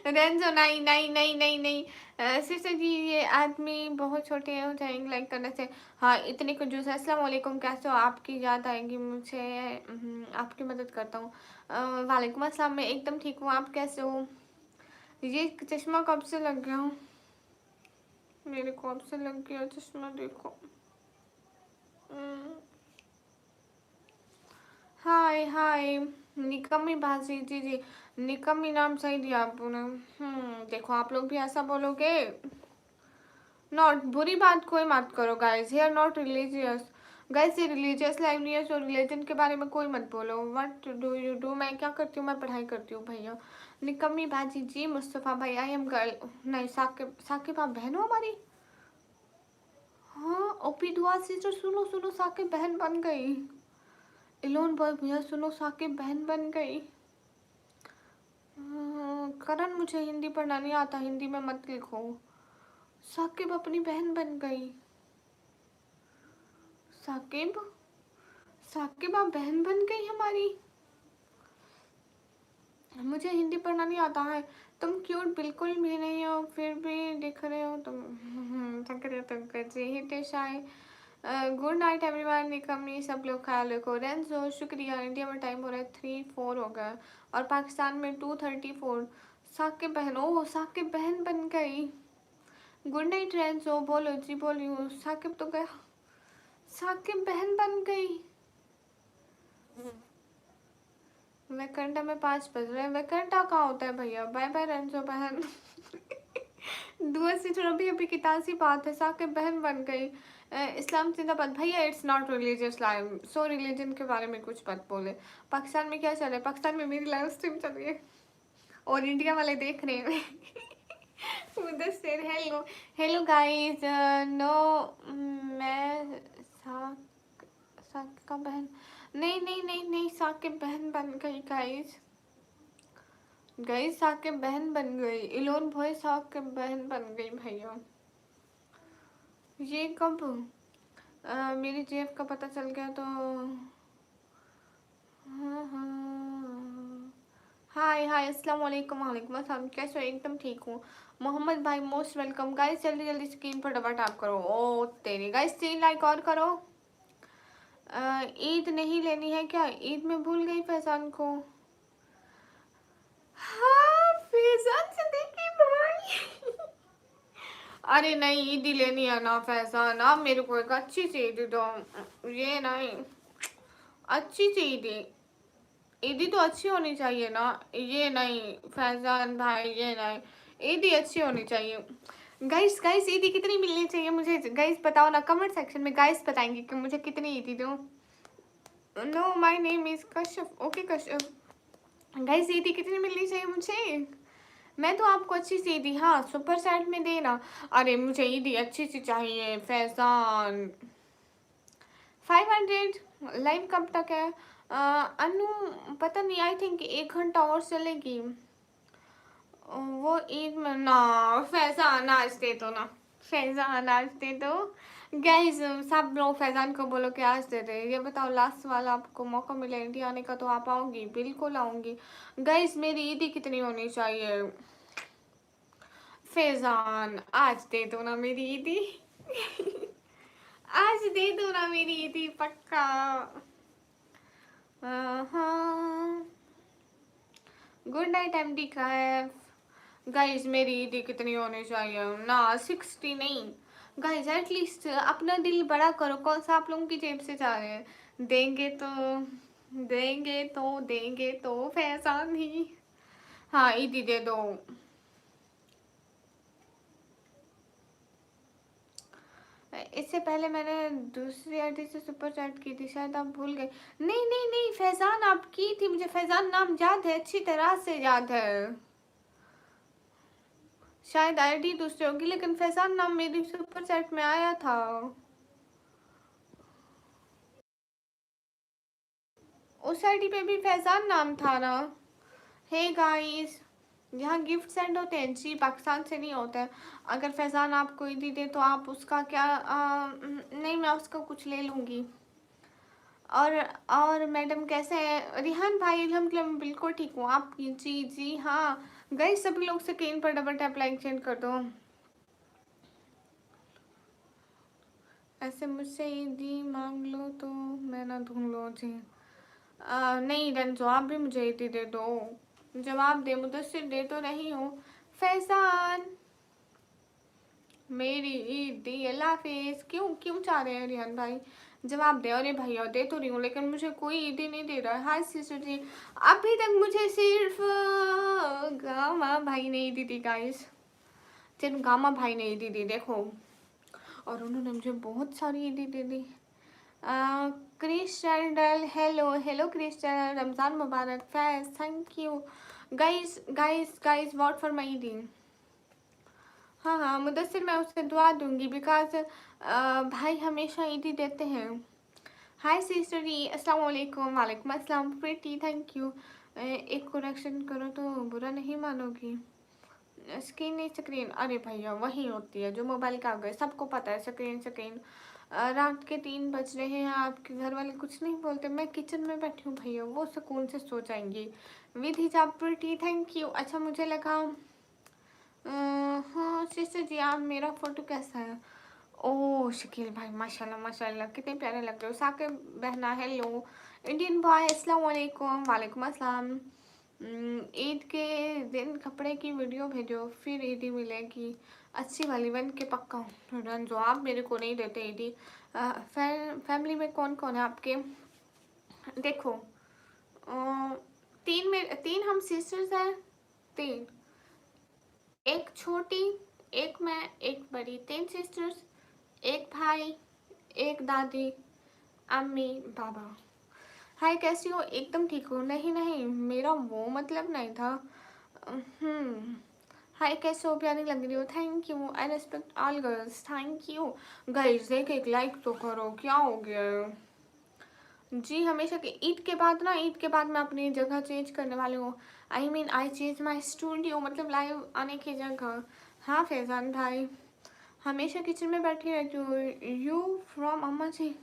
रेंजो नहीं नहीं नहीं नहीं नहीं सिस्टर जी ये आदमी बहुत छोटे हो जाएंगे, लाइक करने से। हाँ इतने कंजूस है। अस्सलाम वालेकुम, कैसे हो? आपकी याद आएगी मुझे, आपकी मदद करता हूँ। वालेकुम अस्सलाम, मैं एकदम ठीक हूँ, आप कैसे हो? ये चश्मा कब से लग गया हूँ? मेरे को अब से लग गया चश्मा, देखो। हाय हाय निकम्मी बाजी जी जी, निकम्मी नाम सही दिया आपने। देखो आप लोग भी ऐसा बोलोगे। नॉट बुरी बात कोई मत करो guys, here not religious. Guys ये रिलीजियस लाइवलीनेस और रिलीजन के बारे में कोई मत बोलो। What do you do? मैं क्या करती हूँ? मैं पढ़ाई करती हूँ भैया। निकम्मी बाजी जी। मुस्तफ़ा भाई आई एम गर्ल। नहीं साकिब, साकिब आप बहन हो हमारी। हाँ ओपी दुआ सिस्टर, सुनो सुनो साकिब बहन बन गई। इलोन बॉय भैया सुनो साकिब बहन बन गई। करण मुझे हिंदी पढ़ना नहीं आता, हिंदी में मत लिखो। साकिब अपनी बहन बन गई। साकिब, साकिब आप बहन बन गई हमारी। मुझे हिंदी पढ़ना नहीं आता है। तुम क्यूट बिल्कुल भी नहीं हो, फिर भी दिख रहे हो तुम। Good night everyone. निकम्मी सब लोग ख्याल रखो। रेंजो शुक्रिया। इंडिया में टाइम हो रहा है 3:04 हो गया और पाकिस्तान में 2:34। साकिब बहन, ओ साकिब बहन बन गई। Good night Renzo. बोलो जी बोली हूँ। साकिब तो गया, साकिब बहन बन गई। वैकेंडा में 5 बज रहे हैं। वैकेंडा कहाँ होता है भैया? बाय बाय रेंजो बहन। दुआ से थोड़ा भी अभी की ताज़ी बात है, साकिब बहन बन गई। इस्लाम जिंदाबाद भैया। It's not religious live, so religion के बारे में कुछ मत बोले। पाकिस्तान में क्या चल रहा है? पाकिस्तान में मेरी लाइव स्ट्रीम चल रही है और इंडिया वाले देख रहे हैं। Mudassir hello hello guys. No मैं साकिब का बहन नहीं नहीं नहीं नहीं, साकिब बहन बन गई गाइस। गाइस साकिब बहन बन गई। इलोन भाई साकिब बहन बन गई भैया। ये कब मेरी जेब का पता चल गया तो। हाँ हाँ हाय हाय अस्सलाम वालेकुम। वालेकुम अस्सलाम, कैसे हो? एकदम ठीक हूँ। मोहम्मद भाई मोस्ट वेलकम। गाइस जल्दी जल्दी स्क्रीन पर डबल टैप करो। ओ तेरी गाइस 3 लाइक और करो। ईद नहीं लेनी है क्या? ईद में भूल गई फैजान को। हाँ फैजान सिद्दीकी भाई। अरे नहीं ईद ही लेनी है ना फैजान, आप मेरे को एक अच्छी सी ईद दो। ये नहीं अच्छी सी ईद। ईदी तो अच्छी होनी चाहिए ना, ये नहीं फैजान भाई, ये नहीं, ईदी अच्छी होनी चाहिए। गाइस गाइस ईदी कितनी मिलनी चाहिए मुझे, गाइस बताओ ना कमेंट सेक्शन में, गाइस बताएंगे कि मुझे कितनी ईदी दूँ। No my name is Kashyap, okay Kashyap. Guys ईदी कितनी मिलनी चाहिए मुझे, मैं तो आपको अच्छी सी ईदी, हाँ सुपर सेट में देना। अरे मुझे ईदी अच्छी सी चाहिए फैजान। 500 लाइव कब तक है? अनु पता नहीं, आई थिंक 1 घंटा और चलेगी वो ईद में ना। फैजान आज दे दो ना, फैजान आज दे दो। गाइस सब लोग फैजान को बोलो कि आज दे दे। ये बताओ लास्ट वाला आपको मौका मिले इंडिया आने का तो आप आओगी? बिल्कुल आऊंगी। गाइस मेरी ईदी कितनी होनी चाहिए? फैजान आज दे दो ना मेरी ईदी आज दे दो ना मेरी ईदी पक्का। हाँ गुड नाइट एमडी क्राइफ। गाइज मेरी ईदी कितनी होनी चाहिए ना? 60 नहीं गाइज, एटलीस्ट अपना दिल बड़ा करो, कौन सा आप लोगों की जेब से जा रहे हैं? देंगे तो देंगे तो देंगे तो फैजान ही। हाँ ईदी दे दो। इससे पहले मैंने दूसरी आईडी से सुपर चैट की थी, शायद आप भूल गए। नहीं नहीं नहीं फैजान आप की थी, मुझे फैजान नाम याद है, अच्छी तरह से याद है। शायद आईडी दूसरी होगी लेकिन फैजान नाम मेरी सुपर चैट में आया था। उस आईडी पे भी फैजान नाम था ना। हे गाइस यहाँ गिफ्ट सेंड होते हैं जी, पाकिस्तान से नहीं होते हैं। अगर फैजान आपको ईदी दे तो आप उसका क्या नहीं मैं उसका कुछ ले लूँगी। और मैडम कैसे हैं? रिहान भाई अल्हम्दुलिल्लाह मैं बिल्कुल ठीक हूँ। आप जी जी हाँ गाइस सभी लोग स्क्रीन पर डबल टैप लाइक चेंज कर दो। ऐसे मुझसे ईदी मांग लो तो मैं ना ढूंढ लो जी। नहीं रंजो आप भी मुझे ईदी दे दो, जवाब दे, मुदस्सिर दे तो रही हूँ। फैजान मेरी ईदी अल्लाह हाफिज। क्यों क्यों चाह रहे हैं रिहान भाई, जवाब दे। अरे भैया दे तो रही हूँ लेकिन मुझे कोई ईदी नहीं दे रहा है। हाय सिस्टर जी अभी तक मुझे सिर्फ गामा भाई ने ईदी दी गाइस, सिर्फ गामा भाई ने ईदी दी देखो, और उन्होंने मुझे बहुत सारी ईदी दे दी। Crystal hello hello Crystal, Ramzan मुबारक। Faiz thank you. Guys guys guys what for my ईदी। हाँ हाँ मुदस्सिर मैं उससे दुआ दूंगी बिकॉज भाई हमेशा ईदी देते हैं। हाय सिस्टर जी अस्सलाम वालेकुम। वालेकुम अस्सलाम प्रीति थैंक यू। एक करेक्शन करो तो बुरा नहीं मानोगी। स्क्रीन नहीं स्क्रीन, अरे भैया वही होती है जो मोबाइल का आ गए, सबको पता है स्क्रीन स्क्रीन। रात के 3 बज रहे हैं, आपके घर वाले कुछ नहीं बोलते, मैं किचन में बैठी हूँ भैया, वो सुकून से सो जाएंगी। विधि प्रॉपर्टी थैंक यू। अच्छा मुझे लगा हाँ सिस्टर जी आप मेरा फ़ोटो कैसा है? ओह शकील भाई माशाल्लाह माशाल्लाह कितने प्यारे लग रहे हो। साकिब बहना हेलो। इंडियन बॉय अस्सलाम वालेकुम। वालेकुम अस्सलाम। ईद के दिन कपड़े की वीडियो भेजो फिर ईदी मिलेगी अच्छी वाली बन के पक्का। रंजो आप मेरे को नहीं देते ईदी। फैमिली में कौन कौन है आपके? देखो 3 हम सिस्टर्स हैं, 3, एक छोटी, एक मैं, एक बड़ी, 3 सिस्टर्स, एक भाई, एक दादी, अम्मी, बाबा। हाय कैसी हो? एकदम ठीक हो? नहीं नहीं मेरा वो मतलब नहीं था। हाय कैसे हो? प्यारी लग रही हो। Thank you I respect all girls. Thank you guys. एक लाइक तो करो, क्या हो गया है? जी हमेशा के ईद के बाद ना, ईद के बाद मैं अपनी जगह चेंज करने वाली हूँ। I mean I change my studio, मतलब लाइव आने की जगह। हाँ फैजान भाई हमेशा किचन में बैठी रहती हूँ। यू फ्रॉम अम्मा जी।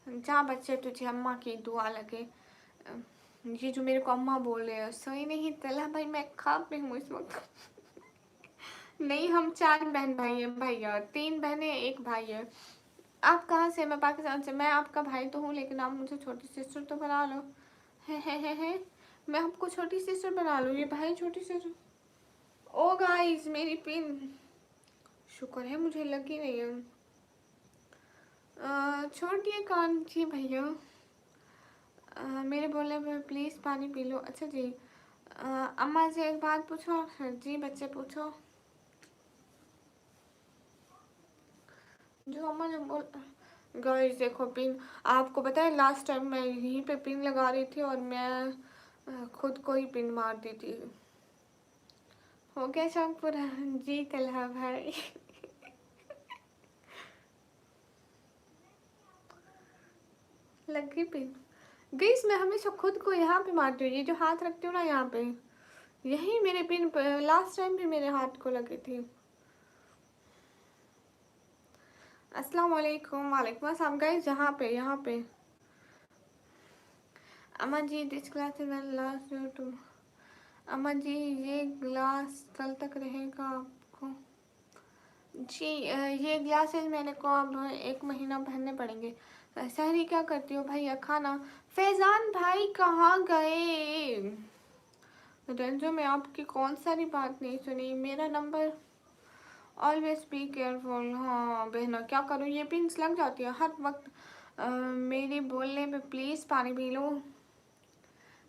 जा बच्चे तुझे अम्मा की दुआ लगे। ये जो मेरे को अम्मा बोल रहे हैं सही नहीं तला भाई, मैं खा पे हूँ इस वक्त नहीं हम 4 बहन भाई हैं भैया, 3 बहनें 1 भाई है। आप कहाँ से? मैं पाकिस्तान से। मैं आपका भाई तो हूँ लेकिन आप मुझे छोटी सिस्टर तो बना लो। है मैं आपको छोटी सिस्टर बना लूँ, ये भाई छोटी सिस्टर। ओ गाइस मेरी पिन शुक्र है मुझे लगी नहीं है। छोड़िए कान जी भैया। मेरे बोलने पे प्लीज़ पानी पी लो। अच्छा जी। अम्मा से एक बात पूछो। जी बच्चे पूछो। जो अम्मा ने बोल। गाइस देखो पिन, आपको पता है लास्ट टाइम मैं यहीं पे पिन लगा रही थी और मैं खुद को ही पिन मार दी थी। हो गया शौक पूरा। जी तलहा भाई। लग गई पिन। गाइस मैं हमेशा खुद को यहाँ पे मारती हूँ, ये जो हाथ रखती हूँ ना यहाँ पे, यही मेरे पिन लास्ट टाइम भी मेरे हाथ को लगी थी। अस्सलाम वालेकुम। वालेकुम अस्सलाम। गाइस यहाँ पे अम्मा जी this class is last too. अम्मा जी ये ग्लास कल तक रहेगा आपको। जी ये ग्लासेस मेरे को अब 1 महीना पहनने पड़ेंगे। सहरी क्या करती हो भैया खाना। फैजान भाई कहाँ गए। रंजो में आपकी कौन सारी बात नहीं सुनी। मेरा नंबर ऑलवेज बी केयरफुल। हाँ बहना क्या करूँ, ये पिंस लग जाती है हर वक्त। मेरी बोलने पे प्लीज़ पानी पी लो।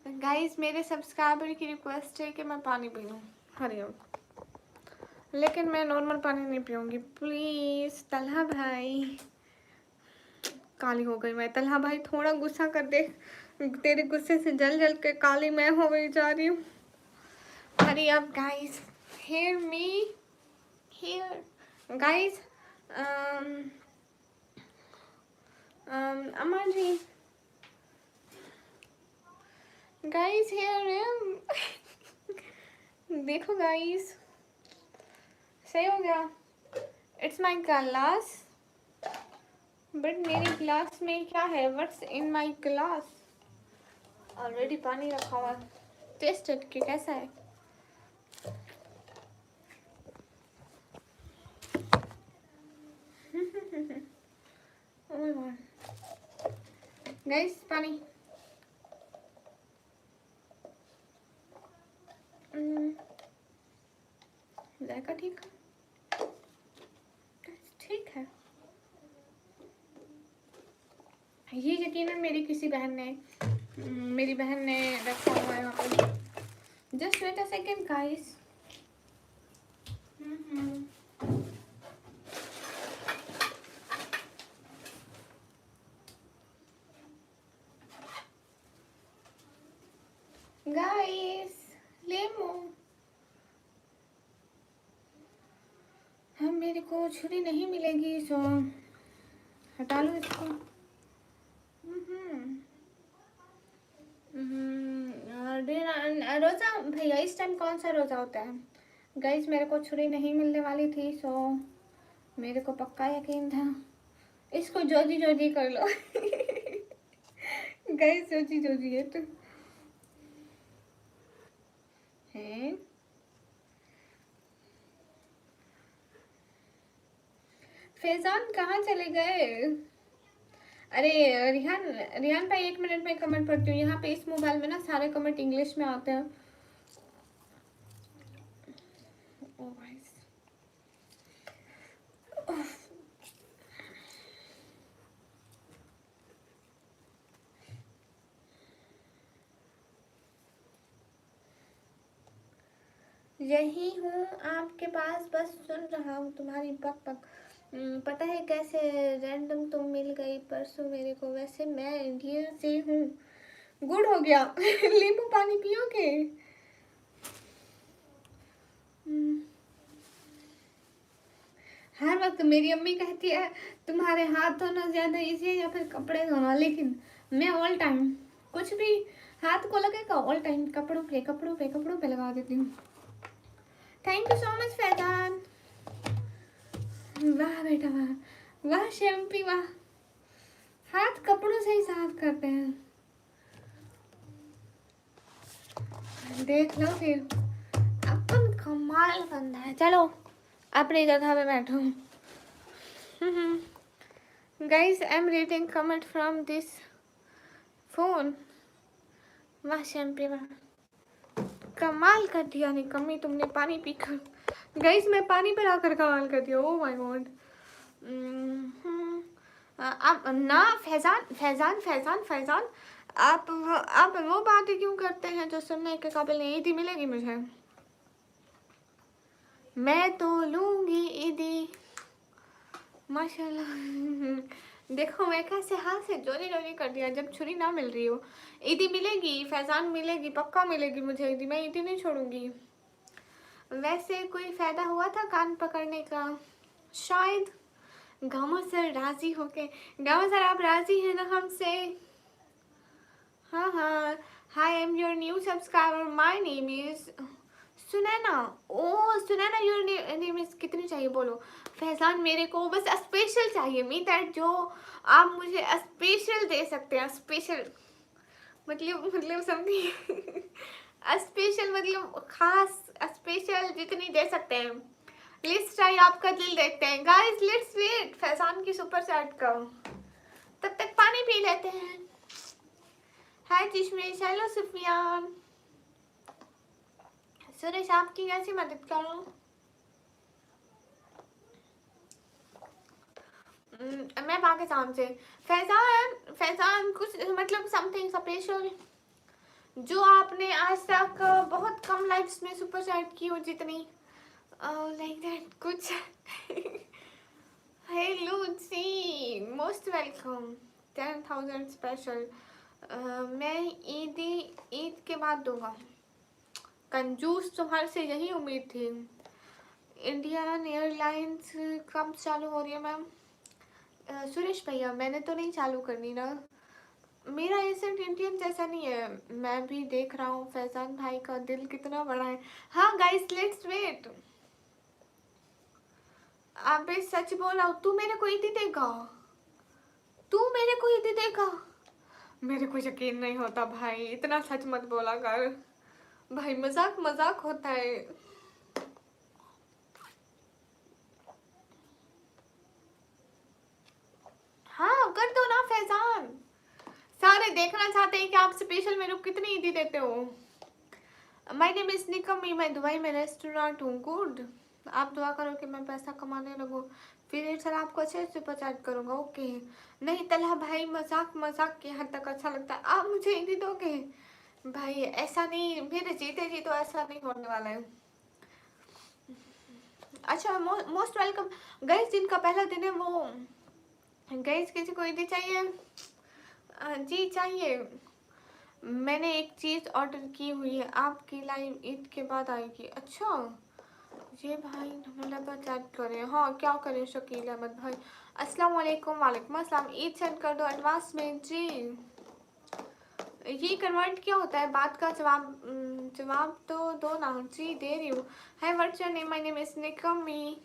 गाइस मेरे सब्सक्राइबर की रिक्वेस्ट है कि मैं पानी पी लूँ। हरिओम। लेकिन मैं नॉर्मल पानी नहीं पीऊँगी प्लीज़। तलहा भाई काली हो गई मैं। तलहा भाई थोड़ा गुस्सा कर दे, तेरे गुस्से से जल जल के काली मैं हो गई जा रही हूँ। Hurry up guys, hear me here guys। अम्मा जी गाइस here am। देखो गाइस सही हो गया। इट्स माई ग्लास बट मेरी ग्लास में क्या है, what's in my glass. Already पानी रखा हुआ, टेस्टेड कि कैसा है। oh my god गाइस पानी। जायका ठीक ठीक है। ये यकीनन मेरी बहन ने रखा हुआ है यहाँ पे। Just wait a second guys. Guys लेमो, हम मेरे को छुरी नहीं मिलेगी सो हटा लो इसको। रोज़ा भैया इस टाइम कौन सा रोज़ा होता है। गाइस मेरे को छुरी नहीं मिलने वाली थी सो मेरे को पक्का यकीन था। इसको जोजी जोजी कर लो। गाइस जोजी जोजी है तो है। फैजान कहाँ चले गए। अरे रिहान भाई 1 मिनट में कमेंट पढ़ती हूँ। यहाँ पे इस मोबाइल में ना सारे कमेंट इंग्लिश में आते हैं। ओ भाई यही हूँ आपके पास, बस सुन रहा हूँ तुम्हारी बक बक। पता है कैसे रैंडम तुम मिल गई परसों मेरे को। वैसे मैं इंडिया से हूँ। गुड हो गया। नींबू पानी पियोगे। हर वक्त मेरी अम्मी कहती है तुम्हारे हाथ धोना ज़्यादा इजी है या फिर कपड़े धोना, लेकिन मैं ऑल टाइम कुछ भी हाथ को लगेगा ऑल टाइम कपड़ों पे लगा देती हूँ। Thank you so much Faizan. वाह बेटा वाह, वाह शैम्पी वाह। हाथ कपड़ों से ही साफ करते हैं, देख लो फिर अपन कमाल बंदा है। चलो अपनी जगह पे बैठो। Guys I am reading comment from this phone. वाह शैम्पी वाह, कमाल कर दिया निकम्मी तुमने पानी पीकर। गाइस मैं पानी पर आकर कमाल कर दिया। Oh my God. अब ना फैजान फैजान फैजान फैजान आप वो बातें क्यों करते हैं जो सुनने के काबिल नहीं? ईदी मिलेगी मुझे, मैं तो लूंगी ईदी माशाल्लाह। देखो मैं कैसे हाथ से जोरी जोरी कर दिया जब छुरी ना मिल रही हो। ईदी मिलेगी फैजान, मिलेगी, पक्का मिलेगी मुझे ईदी, मैं ईदी नहीं छोड़ूंगी। वैसे कोई फायदा हुआ था कान पकड़ने का? शायद। गामो सर राजी होके, गामो सर आप राजी हैं ना हमसे? हाँ हाँ। Hi I am your new subscriber, my name is Sunaina. Oh Sunaina, your name is कितनी चाहिए बोलो? फैजान मेरे को बस स्पेशल चाहिए, मी दैट जो आप मुझे स्पेशल दे सकते हैं। स्पेशल मतलब समझिए स्पेशल मतलब खास, स्पेशल जितनी दे सकते हैं। लेट्स ट्राई, आपका दिल देखते हैं गाइस, लेट्स वेट फैजान की सुपर चैट का। तब तक पानी पी लेते हैं। हाय जिश्मेश, हेलो सुफियान। सुरेश आपकी कैसी मदद करूं? मैं पाकिस्तान से। फैजान, फैजान कुछ मतलब समथिंग स्पेशल जो आपने आज तक बहुत कम लाइफ्स में सुपर चैट की हो जितनी, लाइक दैट कुछ हेलो जी, मोस्ट वेलकम। 10,000 स्पेशल। मैं ईद के बाद दूंगा। कंजूस, तुम्हारे से यही उम्मीद थी। इंडियन एयरलाइंस कब चालू हो रही है मैम? सुरेश भैया मैंने तो नहीं चालू करनी ना, मेरा एसेंट इंडियन जैसा नहीं है। मैं भी देख रहा हूँ फैजान भाई का दिल कितना बड़ा है। हाँ गाइस लेट्स वेट। अबे सच बोला, तू मेरे को इतनी देगा? तू मेरे को इतनी देगा? मेरे को यकीन नहीं होता भाई, इतना सच मत बोला कर भाई, मजाक मजाक होता है। हाँ कर दो ना फैजान, सारे देखना चाहते हैं कि आप स्पेशल मेरे को कितनी ईदी देते हो। माय नेम इज निकमी, मैं दुबई में रेस्टोरेंट हूँ। गुड, आप दुआ करो कि मैं पैसा कमाने लगूँ, फिर सर आपको अच्छे से प्रचार करूँगा। ओके नहीं तलहा भाई, मजाक मजाक की हद तक अच्छा लगता है। आप मुझे ईदी दोगे भाई? ऐसा नहीं, मेरे जीते जी तो ऐसा नहीं होने वाला है। अच्छा मोस्ट वेलकम गाइस, जिनका पहला दिन है वो गाइस, किसी को ईदी चाहिए? जी चाहिए। मैंने एक चीज़ ऑर्डर की हुई है, आपकी लाइव ईद के बाद आएगी। अच्छा ये भाई मतलब चैट करें, हाँ क्या करें शकील अहमद भाई। अस्सलाम वालेकुम। वालेकुम अस्सलाम। ईद सेंड कर दो एडवांस में जी। ये कन्वर्ट क्या होता है? बात का जवाब तो दो ना जी। दे रही हूँ। Hi what's your name? My name is निकमी।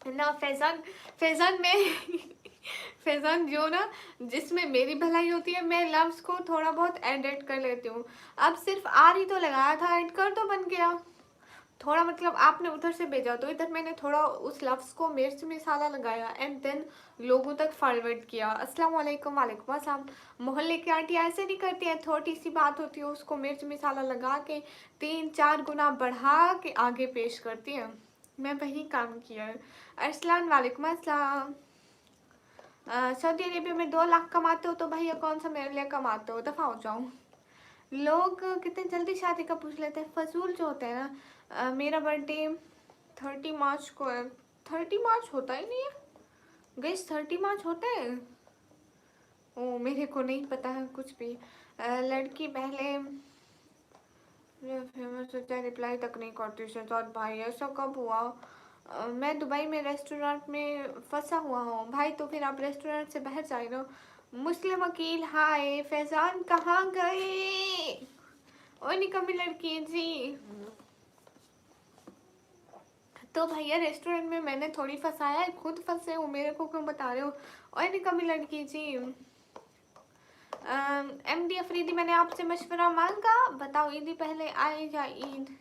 ना फैजान, फैजान में फैजान जो ना जिसमें मेरी भलाई होती है, मैं लफ्ज़ को थोड़ा बहुत एडिट कर लेती हूँ। अब सिर्फ आर ही तो लगाया था, ऐड कर तो बन गया। थोड़ा मतलब आपने उधर से भेजा तो इधर मैंने थोड़ा उस लफ्ज़ को मिर्च मसाला लगाया एंड देन लोगों तक फॉरवर्ड किया। अस्सलाम वालेकुम। वालेकुम अस्सलाम। मोहल्ले की आंटी ऐसे नहीं करती है, थोड़ी सी बात होती है उसको मिर्च मसाला लगा के 3-4 गुना बढ़ा के आगे पेश करती है। मैं वही काम किया है। अरसलान वालेकुम अस्सलाम। सऊदी अरेबिया में 2 लाख कमाते हो तो भैया कौन सा मेरे लिए कमाते हो? दफ़ा हो जाओ। लोग कितने जल्दी शादी का पूछ लेते हैं, फजूल जो होते हैं ना। मेरा बर्थडे 30 मार्च को है। 30 मार्च होता ही नहीं है गैस, 30 मार्च होता है? ओ मेरे को नहीं पता है कुछ भी। लड़की पहले फिर मैं सोचा रिप्लाई तक नहीं करती शहजाद भाई, ऐसा कब हुआ? मैं दुबई में रेस्टोरेंट में फंसा हुआ हूँ भाई, तो फिर आप रेस्टोरेंट से बाहर जाए ना। मुस्लिम वकील हाय, फैजान कहाँ गए? ओ निकम्मी लड़की जी। तो भैया रेस्टोरेंट में मैंने थोड़ी फंसाया है, खुद फंसे हो, मेरे को क्यों बता रहे हो? और निकम्मी लड़की जी। एमडी अफरीदी, मैंने आपसे मशवरा मांगा, बताओ ईदी पहले आए या ईद?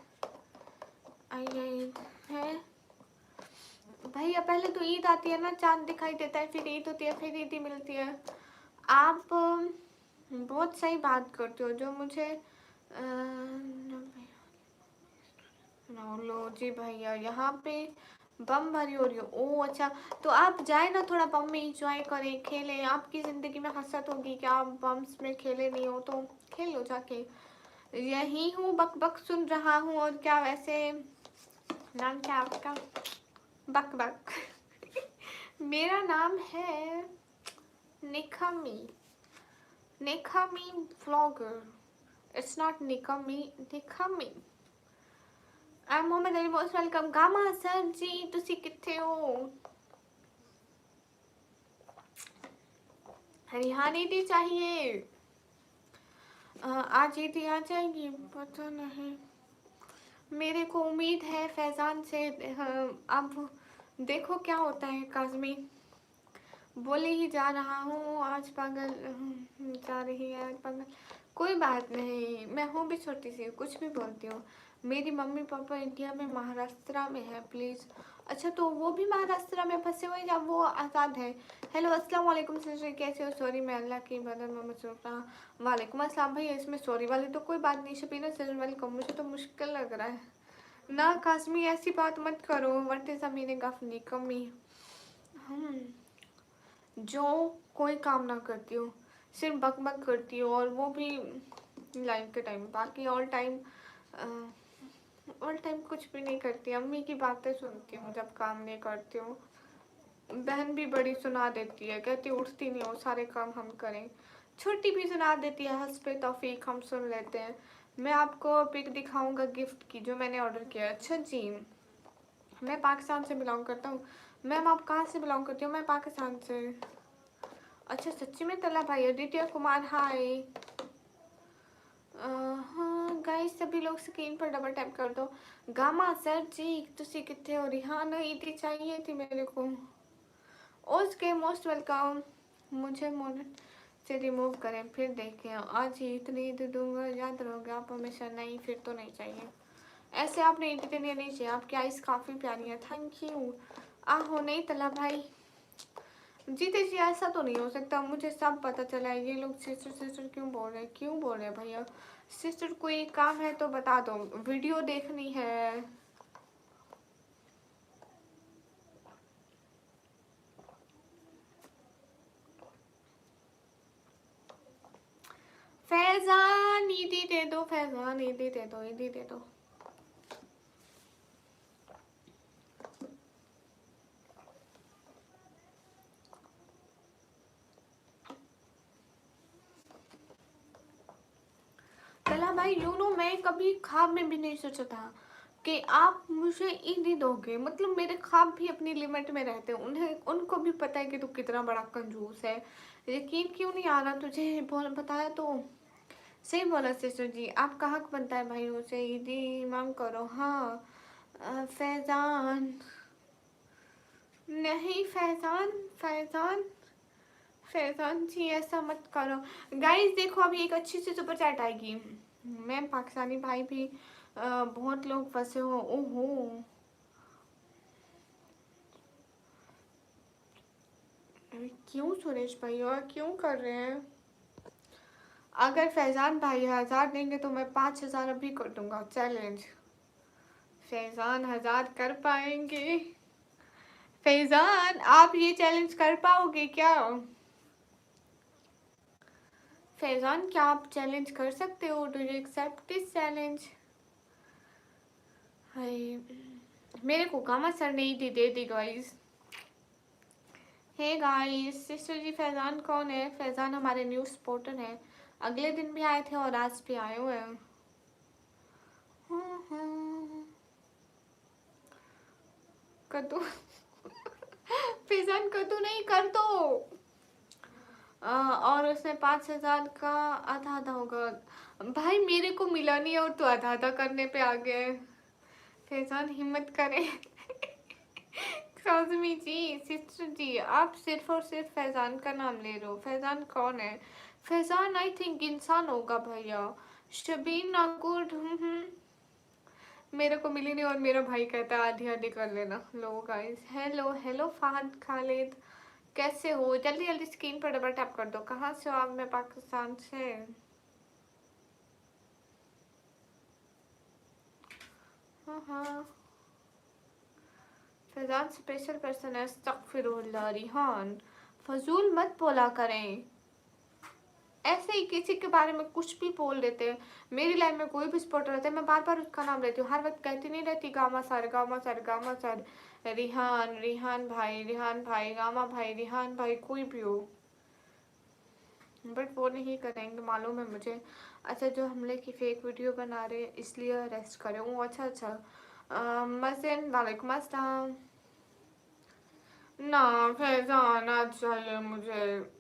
आई ईद है भैया, पहले तो ईद आती है ना, चांद दिखाई देता है, फिर ईद होती है, फिर ईदी मिलती है। आप बहुत सही बात करते हो, जो मुझे लो जी भैया यहाँ पे बम भरी हो रही हो, ओह अच्छा। तो आप जाए ना, थोड़ा बम में इंजॉय करें, खेलें। आपकी ज़िंदगी में हसरत होगी कि आप बम्स में खेले नहीं हो, तो खेल लो जाके। यही हूँ, बक बक सुन रहा हूँ। और क्या वैसे नाम क्या आपका? बक बक मेरा नाम है निकमी, निकमी व्लॉगर। इट्स नॉट निकमी, निकमी। I am Mohammad Ali, most welcome. Gama sir ji तुसी किथे हो? रिहानी दी चाहिए। आज ईदी आ जाएगी, पता नहीं। मेरे को उम्मीद है फैजान से। अब देखो क्या होता है। काज़मी बोले ही जा रहा हूँ आज पागल, जा रही है आज पागल। कोई बात नहीं, मैं हूँ भी छोटी सी, कुछ भी बोलती हूँ। मेरी मम्मी पापा इंडिया में महाराष्ट्र में है, प्लीज़। अच्छा, तो वो भी महाराष्ट्र में फंसे हुए या वो आज़ाद है? हेलो अस्सलाम वालेकुम सिस्टर, कैसे हो? सॉरी मैं अल्लाह की इबादत में मसरूफ़ रहा। वालेकुम अस्सलाम भैया, इसमें सॉरी वाली तो कोई बात नहीं। Shabina sister welcome. मुझे तो मुश्किल लग रहा है ना। काज़मी ऐसी बात मत करो। What is the meaning of निकम्मी? जो कोई काम ना करती हो, सिर्फ बक बक करती हो, और वो भी लाइफ के टाइम। बाकी ऑल टाइम कुछ भी नहीं करती। अम्मी की बातें सुनती हूँ जब काम नहीं करती हूँ। बहन भी बड़ी सुना देती है, कहती उठती नहीं हो, सारे काम हम करें। छोटी भी सुना देती है, हंस पे तौफीक, हम सुन लेते हैं। मैं आपको पिक दिखाऊंगा गिफ्ट की जो मैंने ऑर्डर किया। अच्छा जी, मैं पाकिस्तान से बिलोंग करता हूँ। मैम आप कहाँ से बिलोंग करती हो? मैं पाकिस्तान से। अच्छा सच्ची में तला भाई। आदित्य कुमार हाय। हाँ गाइस, सभी लोग स्क्रीन पर डबल टैप कर दो। गामा सर जी तुसी किथे हो? रिहाना ईदी चाहिए थी मेरे को। Okay most welcome. मुझे मोनेट से रिमूव करें फिर देखें। आज ही इतनी ईद दूंगा, याद रहोगे आप हमेशा। नहीं फिर तो नहीं चाहिए। ऐसे आपने ईद देनी नहीं चाहिए। आपकी आइस काफ़ी प्यारी है, थैंक यू। आहो नहीं तला भाई। जीते जी ऐसा तो नहीं हो सकता, मुझे सब पता चला है। ये लोग सिस्टर सिस्टर क्यों बोल रहे हैं? क्यों बोल रहे हैं भैया? सिस्टर कोई काम है तो बता दो, वीडियो देखनी है। फैजान ईदी दे दो, फैजान ईदी दे दो, ईदी दे दो। तला भाई यू नो, मैं कभी ख्वाब में भी नहीं सोचा था कि आप मुझे ईदी दोगे। मतलब मेरे ख्वाब भी अपनी लिमिट में रहते हैं। उन्हें उनको भी पता है कि तू कितना बड़ा कंजूस है। यकीन क्यों नहीं आ रहा तुझे? बोल बताया तो सही बोला सिस्टर जी। आपका हक बनता है भाइयों से, ईदी मांग करो। हाँ फैजान नहीं, फैजान फैजान फैजान जी ऐसा मत करो। गाइस देखो अभी एक अच्छी सी सुपर चैट आएगी। मैम पाकिस्तानी भाई भी बहुत लोग फंसे हो। ओहो क्यों सुरेश भाई, और क्यों कर रहे हैं? अगर फैजान भाई 1000 देंगे तो मैं 5000 अभी कर दूंगा चैलेंज। फैजान 1000 कर पाएंगे? फैजान आप ये चैलेंज कर पाओगे क्या? फैजान क्या आप चैलेंज कर सकते हो? Do you accept this challenge? Hi मेरे को कामा सर नहीं दे दी गाइस। हे गाइस सिस्टर जी, फैजान कौन है? फैजान हमारे न्यू सपोर्टर हैं। अगले दिन भी आए थे और आज भी आए हुए हैं। कद्दू फैजान कद्दू नहीं कर दो। और उसने 5000 का आधा आधा होगा। भाई मेरे को मिला नहीं और तो आधा आधा करने पे आ गए। फैजान हिम्मत करें काज़मी जी, सिस्टर जी आप सिर्फ और सिर्फ फैजान का नाम ले रहे हो। फैजान कौन है? फैजान आई थिंक इंसान होगा भैया। शबीन नागुड। मेरे को मिली नहीं और मेरा भाई कहता है आधी आधी कर लेना। लो guys, hello hello Fahad Khalid, कैसे हो? जल्दी जल्दी स्क्रीन पर डबल टैप कर दो। कहाँ से हो आप? मैं पाकिस्तान से। हाँ हाँ फैजान स्पेशल पर्सन है। अस्तगफिरुल्लाह रिहान, फजूल मत बोला करें, ऐसे ही किसी के बारे में कुछ भी बोल देते हैं। मेरी लाइफ में कोई भी स्पॉट रहता है, मैं बार बार उसका नाम लेती हूँ, हर वक्त कहती नहीं रहती gamma sir Gama sir Gama sir, Rihan Rihan भाई, रिहान भाई, गामा भाई, रिहान भाई, कोई भी हो, बट वो नहीं करेंगे, मालूम है मुझे। अच्छा, जो हमले की फेक वीडियो बना रहे हैं इसलिए अरेस्ट करें। वो अच्छा मसन, वालेकुम अस्सलाम। ना फैजान आज चाहिए मुझे,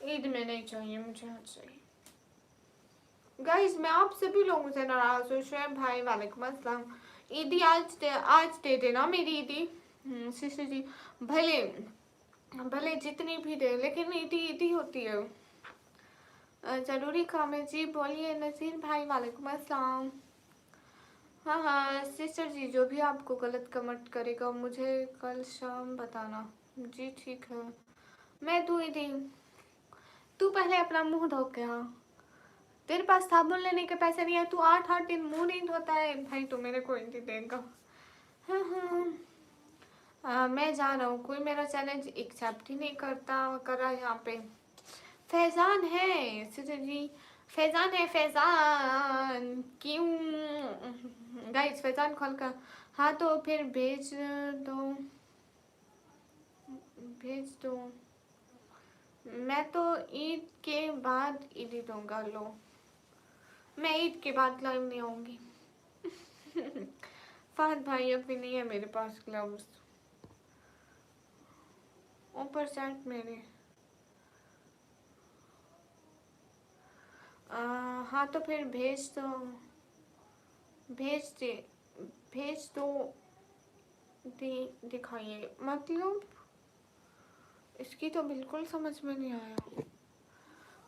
ईद में नहीं चाहिए मुझे, आज चाहिए। गाइस मैं आप सभी लोगों से नाराज हूँ। शुएब भाई वालेकुम अस्सलाम। ईदी आज दे देना मेरी ईदी। सिस्टर जी, भले भले जितनी भी दे, लेकिन ईदी ईदी होती है। जरूरी काम है जी, बोलिए नज़ीर भाई वालेकुम अस्सलाम। हाँ हाँ सिस्टर जी, जो भी आपको गलत कमेंट करेगा मुझे कल शाम बताना। जी ठीक है, मैं दूँ ईदी। तू पहले अपना मुंह धो के आ, तेरे पास साबुन लेने के पैसे नहीं है, तू 8-8 दिन मुंह नहीं धोता है भाई, तू मेरे को ईदी देगा। हाँ हाँ मैं जा रहा हूँ, कोई मेरा चैलेंज एक्सेप्ट ही नहीं करा यहाँ पे। फैजान है सिस्टर जी, फैजान है, फैजान क्यों? गाइस फैजान खोल कर, हाँ तो फिर दो भेज दो। मैं तो ईद के बाद ईदी दूंगा। लो, मैं ईद के बाद लाइव नहीं आऊंगी। फहद भाई अभी नहीं है मेरे पास ग्लव्स, ऊपर सेट मेरे। हाँ तो फिर भेज दे भेज दो। दिखाइए मतलब, इसकी तो बिल्कुल समझ में नहीं आया।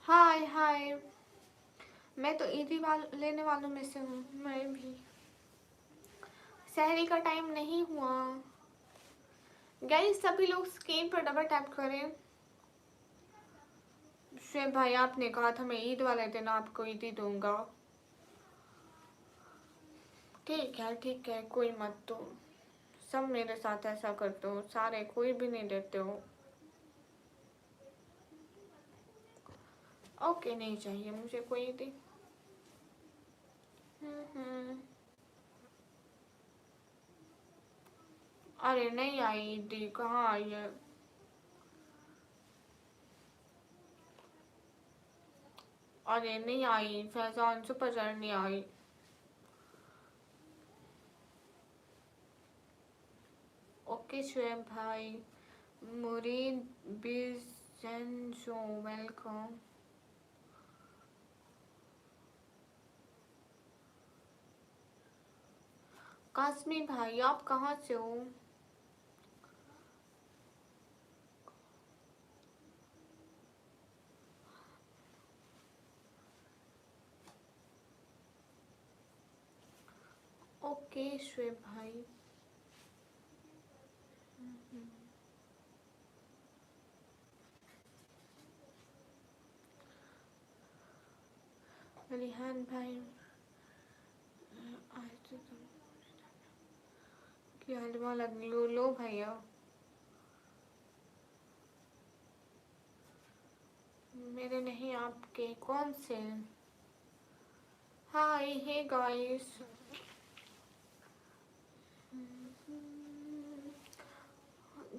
हाय हाय, मैं तो ईदी लेने वालों में से हूँ। मैं भी, सहरी का टाइम नहीं हुआ। गाइस सभी लोग स्क्रीन पर डबल टैप करें। शुएब भाई आपने कहा था मैं ईद वाले दिन आपको ईदी दूंगा। ठीक है कोई मत दो, सब मेरे साथ ऐसा करते हो सारे, कोई भी नहीं देते हो। ओके नहीं चाहिए मुझे कोई ईदी। अरे नहीं आई ईदी, कहाँ आई है? अरे नहीं आई फैजान, सुपर चैट नहीं आई। ओके शुएब भाई, मुरीद बिजन शो वेलकम। कासमी भाई आप कहाँ से हो? ओके शुएब भाई, रिहान भाई आज तो तुम की हलवा लग लो भैया। मेरे नहीं आपके, कौन से? हाय हे गाइस,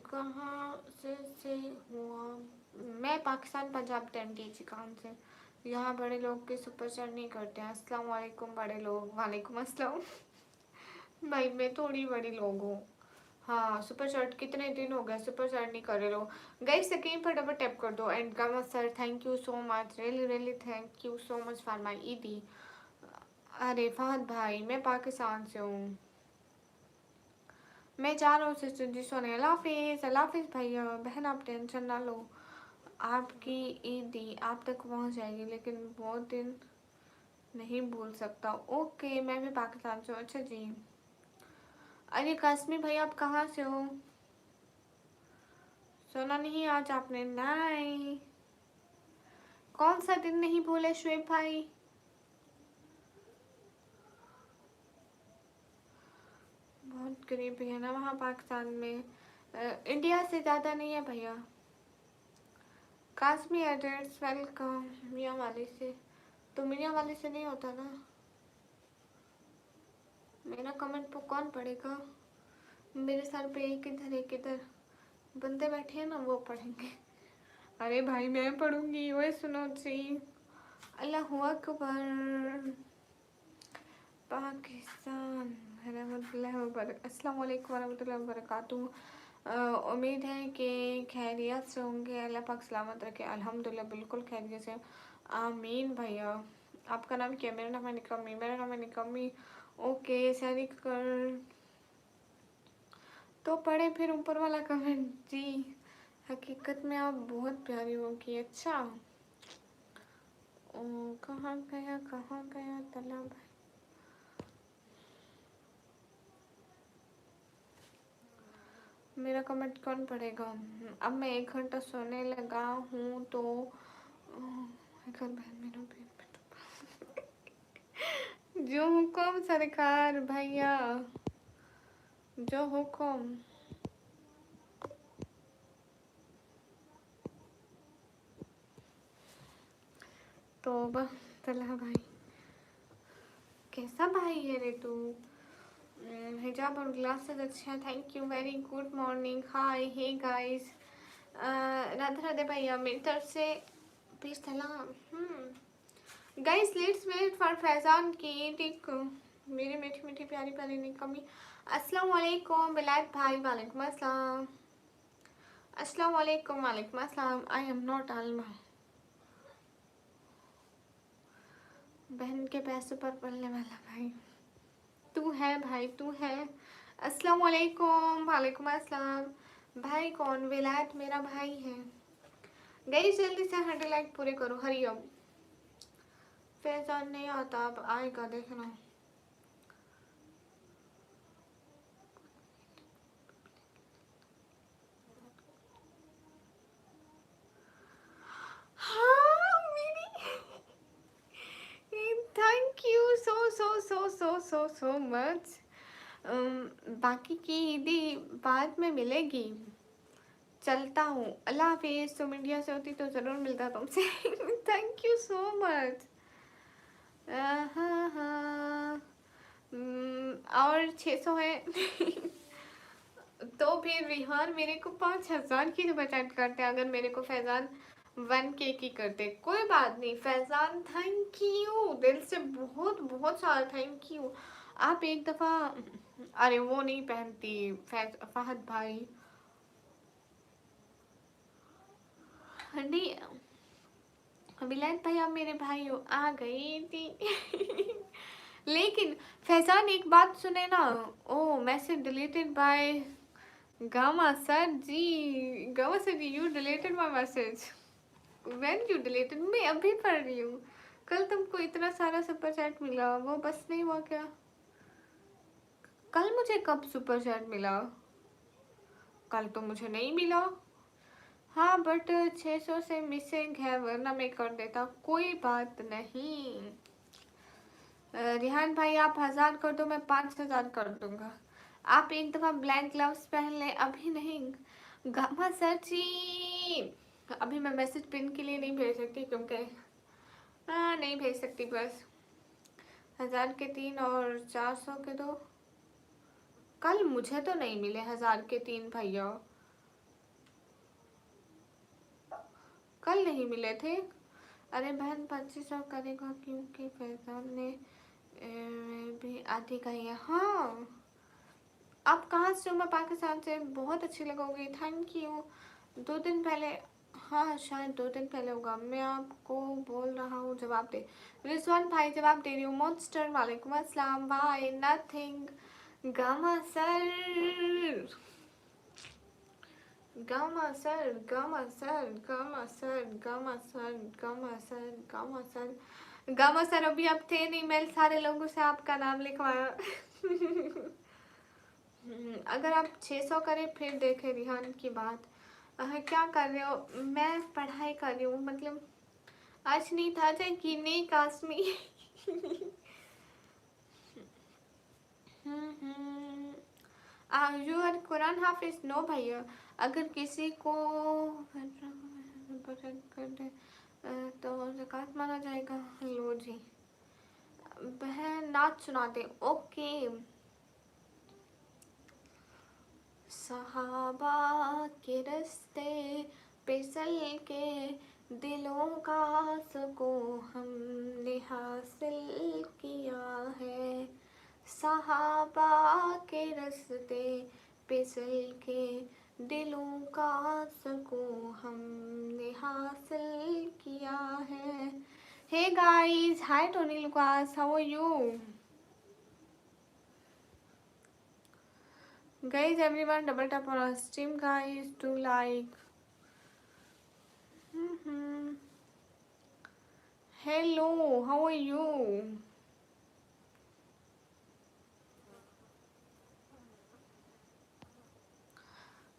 कहाँ से हुआ? मैं पाकिस्तान पंजाब टेंटी चिकान से। यहाँ बड़े लोग के सुपर चैट नहीं करते हैं। अस्सलाम वालेकुम बड़े लोग। वालेकुम अस्सलाम। भाई मैं थोड़ी बड़ी लोग हूँ। हाँ सुपर चैट कितने दिन हो गए सुपर चैट नहीं कर रहे लोग। गाइस स्क्रीन पर डबल टैप कर दो। And gamma sir thank you so much, really really thank you so much for my ईदी। अरे फहद भाई मैं पाकिस्तान से हूँ, मैं जा रहा हूँ सिस्टर जी सोने। अल्लाह हाफिज़, अल्लाह हाफिज़ भैया बहन, आप टेंशन ना लो, आपकी ईदी आप तक पहुँच जाएगी, लेकिन बहुत दिन नहीं भूल सकता। ओके मैं भी पाकिस्तान से हूँ। अच्छा जी, अरे कासमी भाई आप कहाँ से हो? सोना नहीं आज आपने? नहीं, कौन सा दिन नहीं भूले शुएब भाई? बहुत गरीबी है ना वहाँ पाकिस्तान में। इंडिया से ज़्यादा नहीं है भैया। काश्मीर एड्रेस वेलकम मियाँ वाले से, तो मियाँ वाले से नहीं होता ना। मेरा कमेंट पर कौन पढ़ेगा? मेरे सर पे एक इधर बंदे बैठे हैं ना, वो पढ़ेंगे। अरे भाई मैं पढ़ूंगी, वो सुनो जी। अल्लाहु अकबर। पाकिस्तान। अस्सलाम वालेकुम वरहमतुल्लाहि वबरकातुहू। उम्मीद है कि खैरियत से होंगे, अल्लाह पाक सलामत रखे। अल्हम्दुलिल्लाह बिल्कुल खैरियत से, आमीन भैया। आपका नाम क्या है? मेरा नाम है निकम्मी। मेरा नाम है निकम्मी। ओके सैरी कर तो पढ़े फिर ऊपर वाला कमेंट जी। हकीकत में आप बहुत प्यारी होगी। अच्छा कहाँ गया तालाब? मेरा कमेंट कौन पढ़ेगा? अब मैं 1 घंटा सोने लगा हूँ तो घर बहन मेरा पेट में जो हुक्म सरकार भैया, जो हुक्म। तो बस चला भाई। कैसा भाई है रे तू? हिजाब और ग्लासेस अच्छा, thank you, very good morning, hi, hey guys. Radhe Radhe भैया मेरी तरफ से प्लीज सलाम। Guys let's wait for Faizan की टिक। मेरी मीठी मीठी प्यारी प्यारी निकम्मी। अस्सलाम वालेकुम बिलायत भाई। वालेकुम अस्सलाम। अस्सलाम वालेकुम। वालेकुम अस्सलाम। I am not Alma. बहन के पैसों पर पलने वाला भाई तू है भाई, तू है। अस्सलाम वालेकुम। वालेकुम अस्सलाम। भाई कौन? विलायत मेरा भाई है। गाइस जल्दी से 100 लाइक पूरे करो, हरी अब। फैजान नहीं आता, अब आएगा देखना। हाँ मेरी thank you so so so so so so much. बाकी की ईदी बाद में मिलेगी। चलता हूँ, अल्लाह हाफिज। तुम इंडिया से होती तो ज़रूर मिलता तुमसे। Thank you so much. हाँ और 600 है। तो फिर रिहान मेरे को 5000 की बचत करते अगर मेरे को फैजान 1K की करते। कोई बात नहीं फैजान, थैंक यू दिल से, बहुत बहुत सारा थैंक यू। आप एक दफ़ा, अरे वो नहीं पहनती फहद भाई। नहीं विलायत भाई आप मेरे भाई हो, आ गई थी। लेकिन फैजान एक बात सुने ना। Oh message deleted by Gama sir ji. Gama sir ji you deleted my message. When you deleted? मैं अभी पढ़ रही हूँ। कल तुमको इतना सारा सुपर चैट मिला, वो बस नहीं हुआ क्या? कल मुझे कब सुपर चैट मिला? कल तो मुझे नहीं मिला। हाँ बट 600 से मिसिंग है, वरना मैं कर देता। कोई बात नहीं। रिहान भाई आप 1000 कर दो, मैं 5000 कर दूंगा। आप एक दफ़ा ब्लैक ग्लव्स पहन ले। अभी नहीं गामा सर जी, अभी मैं मैसेज पिन के लिए नहीं भेज सकती क्योंकि हाँ नहीं भेज सकती। बस 1000 के 3 और 400 के 2। कल मुझे तो नहीं मिले 1000 के 3 भैया, कल नहीं मिले थे। अरे बहन 2500 करेगा क्योंकि फैजान ने भी आधी कही है। हाँ आप कहाँ से हो? मैं पाकिस्तान से। बहुत अच्छी लगोगी, थैंक यू। 2 दिन पहले, हाँ शायद 2 दिन पहले होगा। मैं आपको बोल रहा हूँ जवाब दे। रिजवान भाई जवाब दे रही हूँ। मॉन्स्टर वालेकुम अस्सलाम। Bye nothing. Gama sir, Gama sir, Gama sir, Gama sir, Gama sir, Gama sir, Gama sir, Gama sir. अभी आप थे नहीं, मैं सारे लोगों से आपका नाम लिखवाया। अगर आप 600 करें फिर देखें रिहान की बात। क्या कर रहे हो? मैं पढ़ाई कर रही हूँ, मतलब आज नहीं था चाहे कि नहीं कास्मी। यू आर कुरान हाफिज? नो भैया, अगर किसी को कर दे तो ज़कात माना जाएगा। लो जी, बहन नाच सुना दे। ओके। सहाबा के रस्ते पे चल के दिलों का सुकून हमने हासिल किया है। सहाबा के रस्ते पे चल के दिलों का सुकून हमने हासिल किया है। Hey guys, hi Tony Lucas, how are you? Guys, everyone double tap on our stream guys to like. Hello, how are you?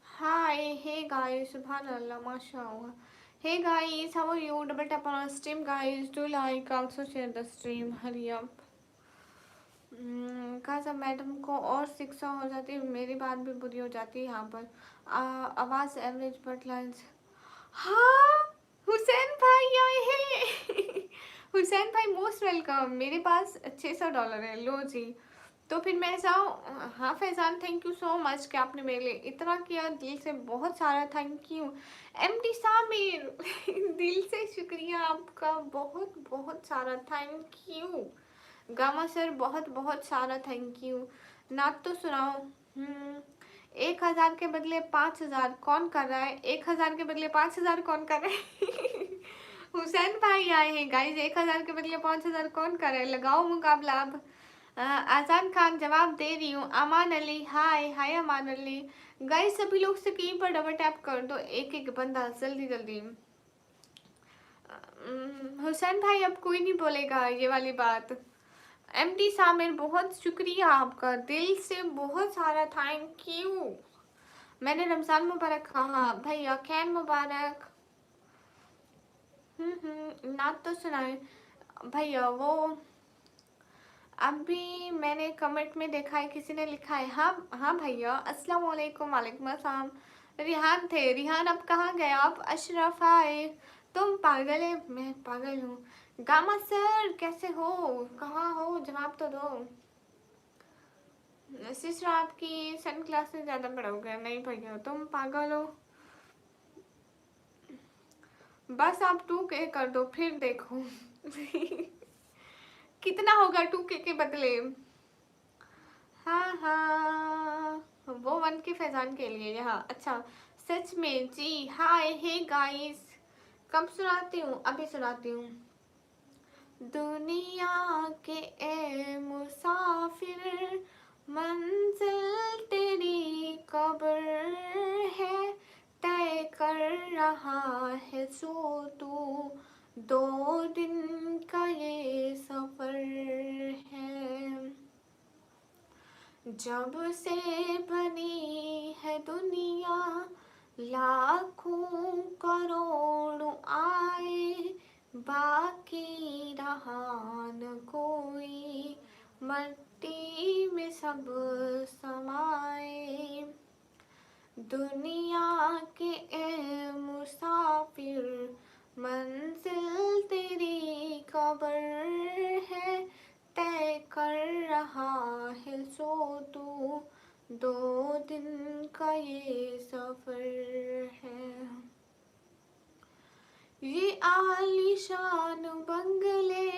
Hi, hey guys, subhanallah, mashallah. Hey guys, how are you? Double tap on our stream guys to like, also share the stream, hurry up. Kaza madam को और शिक्षा हो जाती है, मेरी बात भी बुरी हो जाती है यहाँ पर। आवाज़ एवरेज बट लाइन्स। हाँ, हुसैन भाई आए हैं। हुसैन भाई मोस्ट वेलकम। मेरे पास $600 है। लो जी, तो फिर मैं जाऊँ? हाँ Faizan, thank you so much कि आपने मेरे लिए इतना किया, दिल से बहुत सारा थैंक यू। एमडी सामिर, दिल से शुक्रिया आपका, बहुत बहुत सारा थैंक यू। गामा सर, बहुत बहुत सारा थैंक यू। नात तो सुनाओ। 1,000 के बदले 5,000 कौन कर रहा है? 1,000 के बदले 5,000 कौन कर रहा है? हुसैन भाई आए हैं गाइस। 1,000 के बदले 5,000 कौन कर रहा है? लगाओ मुकाबला अब। आजान खान जवाब दे रही हूँ। अमान अली, हाय हाय अमान अली। गाइस सभी लोग स्क्रीन पर डबल टैप कर दो, एक एक बंदा, जल्दी जल्दी। हुसैन भाई अब कोई नहीं बोलेगा ये वाली बात। एमडी सामिर, बहुत शुक्रिया आपका, दिल से बहुत सारा थैंक यू। मैंने रमज़ान मुबारक कहा भैया, खैर मुबारक। नात तो सुनाए भैया। वो अभी मैंने कमेंट में देखा है, किसी ने लिखा है। हाँ हाँ भैया, अस्सलाम वालेकुम। वालेकुम अस्सलाम। रिहान थे, रिहान अब कहाँ गए आप? अशरफ आए। तुम पागल है? मैं पागल हूँ। गामा सर कैसे हो? कहाँ हो? जवाब तो दो। सिस्टर आपकी सन क्लास से ज़्यादा बड़ा हो गया। नहीं भैया, तुम पागल हो। बस आप 2K कर दो, फिर देखो। कितना होगा 2K के बदले? हाँ हाँ, वो 1K फैजान के लिए। यहाँ अच्छा, सच में जी। हाय हे गाइस, कब सुनाती हूँ? अभी सुनाती हूँ। दुनिया के ए मुसाफिर, मंजिल तेरी कब्र है, तय कर रहा है सो तू, 2 दिन का ये सफर है। जब से बनी है दुनिया, लाखों करोड़ों आए, बाकी रहा न कोई, मट्टी में सब समाए। दुनिया के ए मुसाफिर, मंजिल तेरी कब्र है, तय कर रहा है सो तू, 2 दिन का ये सफर है। ये आलीशान बंगले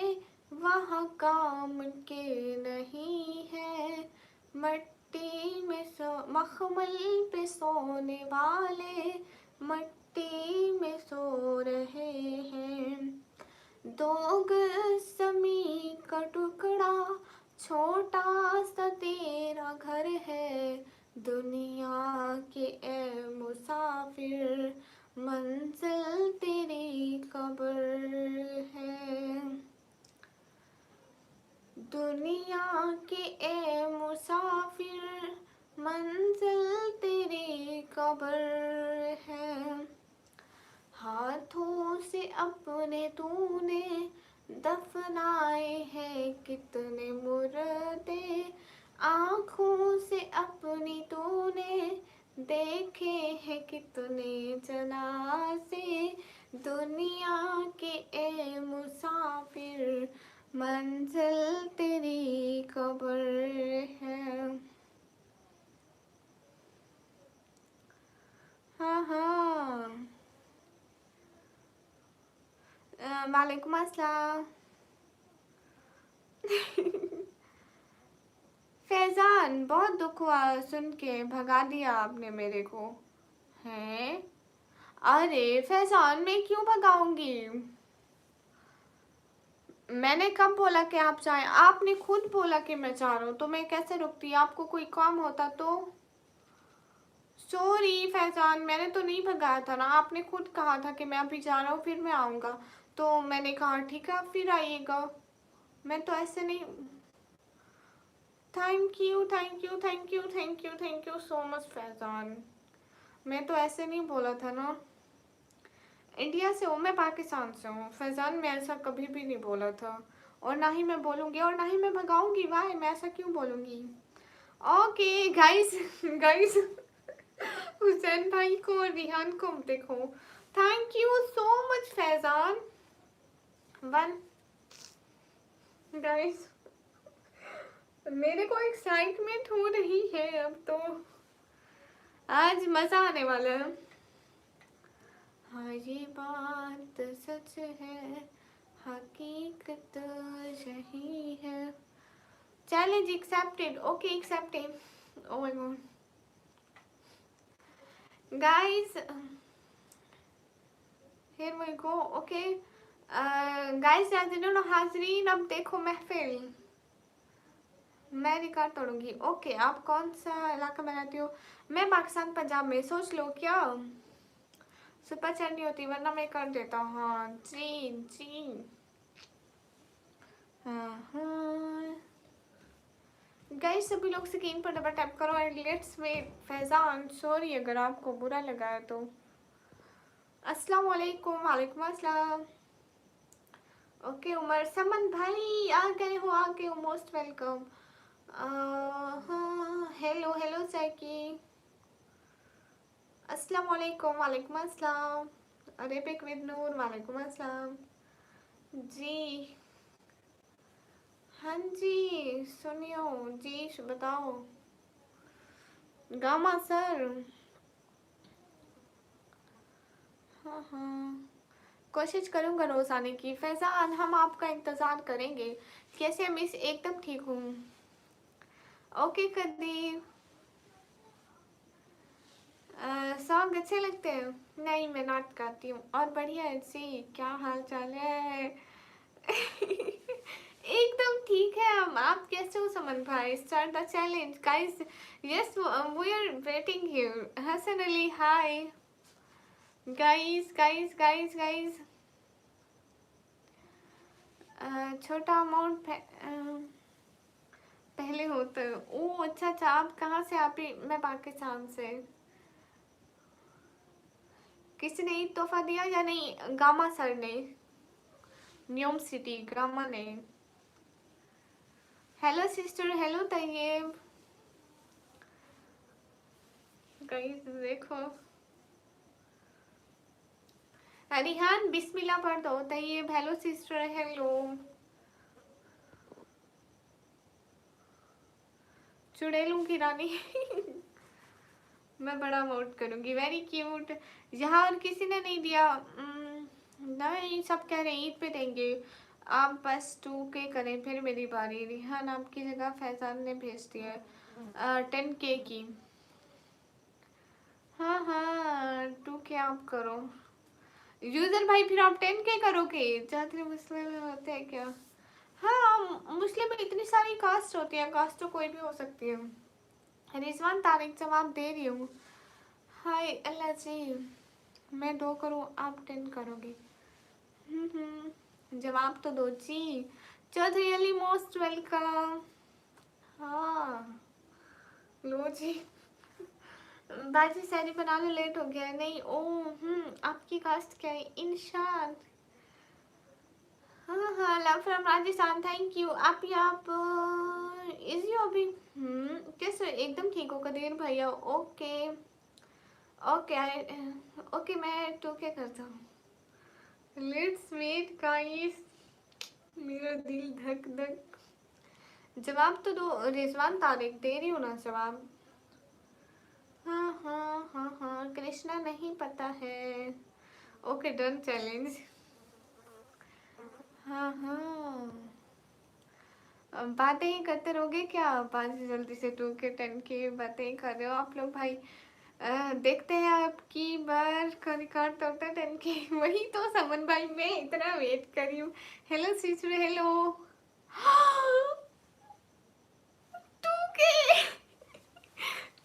वहाँ काम के नहीं है, मट्टी में मखमल पे सोने वाले, मट्टी में सो रहे हैं। 2 गज ज़मीं का टुकड़ा, छोटा सा तेरा घर है, दुनिया के ए मुसाफिर, मंजिल तेरी कब्र है। दुनिया के ए मुसाफिर, मंजिल तेरी कब्र है। हाथों से अपने तूने दफनाए हैं कितने मुर्दे, आँखों से अपनी तू देखे है कितने जना से दुनिया के ए मुसाफिर, मंजिल तेरी कब्र है। हाँ हाँ। वालेकुम अस्सलाम। फैजान, बहुत दुख हुआ सुन के, भगा दिया आपने मेरे को। हैं? अरे फैजान, मैं क्यों भगाऊंगी? मैंने कब बोला कि आप जाएं? आपने खुद बोला कि मैं जा रहा हूँ, तो मैं कैसे रुकती? आपको कोई काम होता तो? सॉरी फैजान, मैंने तो नहीं भगाया था ना, आपने खुद कहा था कि मैं अभी जा रहा हूँ फिर मैं आऊँगा, तो मैंने कहा ठीक है आप फिर आइएगा। मैं तो ऐसे नहीं। Thank you thank you thank you thank you thank you so much Faizan, मैं तो ऐसे नहीं बोला था ना। इंडिया से हूँ मैं, पाकिस्तान से हूँ फैजान, मैं ऐसा कभी भी नहीं बोला था, और ना ही मैं बोलूँगी, और ना ही मैं भगाऊंगी। वाह, मैं ऐसा क्यों बोलूँगी? ओके गाइस गाइस हुसैन भाई को और रिहान को देखो। Thank you so much Faizan. One guys, मेरे को एक्साइटमेंट हो रही है अब तो, आज मजा आने वाला है। हाँ ये बात सच है, हकीकत यही है। Challenge accepted. Okay accepted. Oh my god guys, here we go. Okay guys, याद दिनों हाजरीन, अब देखो महफिल, मैं रिकॉर्ड तोड़ूंगी। ओके, आप कौन सा इलाका में रहती हो? मैं पाकिस्तान पंजाब में। सोच लो क्या सुपर चैट नहीं होती, वरना मैं कर देता हूँ। हाँ जी जी। हाँ हाँ गाइस, सभी लोग स्क्रीन पर डबल टैप करो and let's wait. Faizan sorry अगर आपको बुरा लगा है तो। अस्सलाम वालेकुम। वालेकुम अस्सलाम। ओके उमर समन भाई आ गए हो, मोस्ट वेलकम। हाँ हेलो हेलो सैकी। अस्सलाम वालेकुम। वालेकुम अस्सलाम। अरेबिक विद नूर, वालेकुम अस्सलाम जी। हाँ जी सुनियो जी, बताओ गामा सर। हाँ हाँ, कोशिश करूँगा रोज आने की। फैजान, हम आपका इंतज़ार करेंगे। कैसे मिस? एकदम ठीक हूँ। ओके कदीर, सॉन्ग अच्छे लगते हैं? नहीं, मैं नाच गाती हूँ। और बढ़िया है जी, क्या हाल चाल है? एकदम ठीक है हम। आप कैसे हो समन भाई? Start the challenge guys. Yes we are waiting here. Hasan Ali hi. Guys guys guys guys, छोटा अमाउंट पहले होता है। ओह अच्छा अच्छा, आप कहाँ से? आप ही? मैं पाकिस्तान से। किसी ने ईद तोहफा दिया या नहीं? गामा सर ने, न्यूम सिटी गामा ने। Hello sister, hello Tayyab. Guys देखो, रिहान बिस्मिल्लाह पढ़ दो। Tayyab hello sister, hello. चुड़ैलों की रानी मैं बड़ा वोट करूंगी, वेरी क्यूट। यहाँ और किसी ने नहीं दिया? नहीं, सब कह रहे हैं ईद पे देंगे। आप बस 2K करें फिर मेरी बारी। रिहान आपकी जगह फैजान ने भेज दिया है 10K की। हाँ हाँ 2K आप करो। यूजर भाई फिर आप 10K करोगे? ज्यादा मुस्लिम होते हैं क्या? हाँ मुस्लिम में इतनी सारी कास्ट होती है, कास्ट तो कोई भी हो सकती है। रिजवान तारिक जवाब दे रही हूँ। हाय अल्लाह जी, मैं 2 करूँ आप 10 करोगे? जवाब तो दो जी। Chaudhry Ali most welcome. हाँ लो जी। बाजी सैरी बना लो, लेट हो गया। नहीं ओ आपकी कास्ट क्या है? इंशाद। हाँ हाँ love from Rajasthan, thank you. आप इज यू अभी कैसे? एकदम ठीक हो कदीर भैया। ओके ओके ओके मैं टू के करता हूँ। Let's meet guys. मेरा दिल धक धक। जवाब तो दो रिजवान तारिक, दे रही हूँ ना जवाब। हाँ हाँ हाँ हाँ, कृष्णा नहीं पता है। Okay done challenge. हाँ हाँ, अब बातें ही करते रहोगे क्या? पाँच जल्दी से 2 के 10 के बातें ही कर रहे हो आप लोग भाई। देखते हैं अब की बार का रिकॉर्ड तोड़ता है 10 के। वही तो समन भाई, मैं इतना वेट कर रही हूँ। Hello sister, hello. 2 के।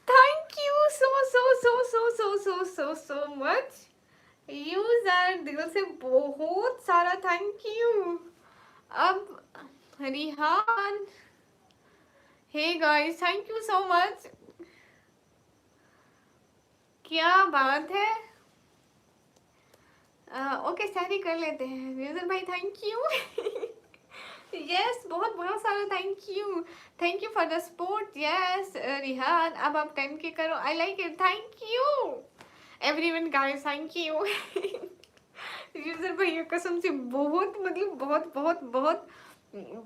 Thank you so so so so so so so so much user, दिल से बहुत सारा थैंक यू। अब Rihan, hey guys thank you so much. क्या बात है। ओके सहरी कर लेते हैं यूजर भाई, थैंक यू। यस बहुत बहुत सारा thank you for the support. Yes Rihan, अब आप 10 के करो। I like it, thank you everyone guys, thank you. User भैया कसम से बहुत, मतलब बहुत बहुत बहुत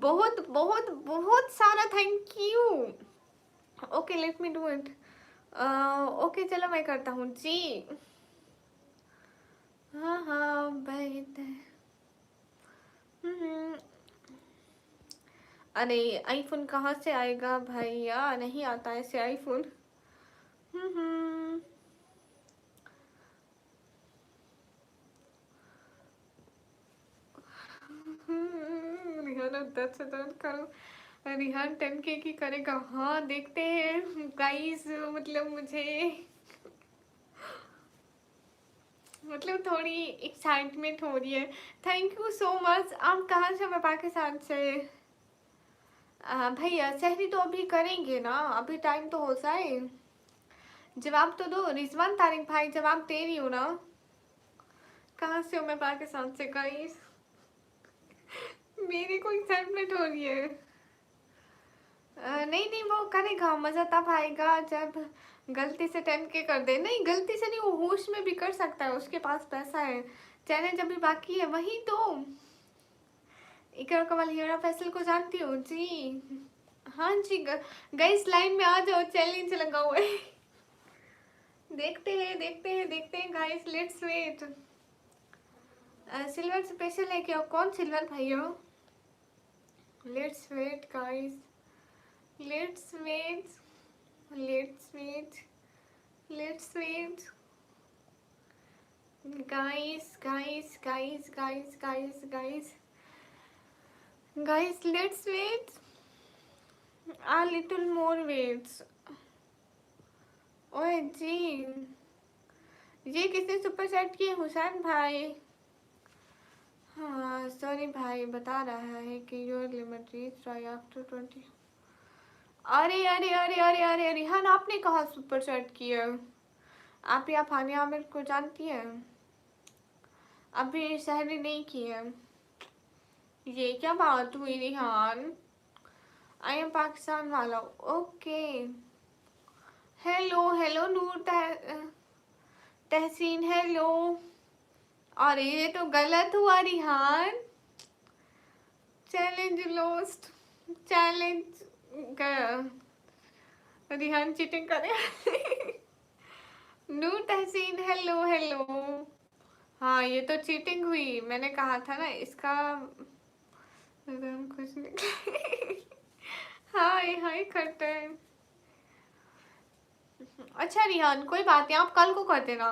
बहुत बहुत बहुत सारा thank you. Okay let me do it. Okay चलो मैं करता हूँ जी। हाँ हाँ बेहतर। हम्म, अरे आईफोन कहाँ से आएगा भैया, नहीं आता ऐसे आईफोन। हम्म, रिहान अब 10 से 10 करो। रिहान 10 के की करेगा, हाँ देखते हैं गाइस। मतलब मुझे, मतलब थोड़ी एक्साइटमेंट हो रही है। Thank you so much. आप कहाँ से? मैं पाकिस्तान से। भैया शहरी तो अभी करेंगे ना, अभी टाइम तो हो जाए। जवाब तो दो रिजवान तारिक भाई, जवाब दे रही हूँ ना। कहाँ से हो? मैं पाकिस्तान से गाइस। मेरी को एक्साइटमेंट हो रही है। नहीं नहीं, वो करेगा, मजा तब आएगा जब गलती से 10 के कर दे। नहीं गलती से नहीं, वो होश में भी कर सकता है, उसके पास पैसा है। चैलेंज अभी बाकी है, वही तो। इकरा कमल हीरा फैसल को जानती हो जी? हाँ जी गाइस लाइन में आ जाओ, चैलेंज लगा हुआ है। देखते हैं देखते हैं देखते हैं guys, let's wait. Silver special है क्या? कौन सिल्वर भैया? Let's wait guys, let's wait, let's wait, let's wait guys guys guys guys guys guys guys, let's wait a little more waits। ओए जी, ये किसने सुपर चैट किए? हुसैन भाई। हाँ सॉरी भाई, बता रहा है कि योर लिमिट रीच आफ्टर 20। अरे अरे अरे अरे अरे रिहान, आपने कहा सुपर चैट किया? आप या फानिया आमिर को जानती है? अभी शहरी नहीं की है। ये क्या बात हुई रिहान? आई एम पाकिस्तान वाला। ओके हेलो हेलो नूर तहसीन, हेलो। और ये तो गलत हुआ Rihan, challenge lost. Challenge Rihan cheating करे। नूर तहसीन हेलो हेलो। हाँ ये तो चीटिंग हुई, मैंने कहा था ना इसका कुछ नहीं। हाय हाय करते हैं। अच्छा रिहान कोई बात नहीं, आप कल को कर देना।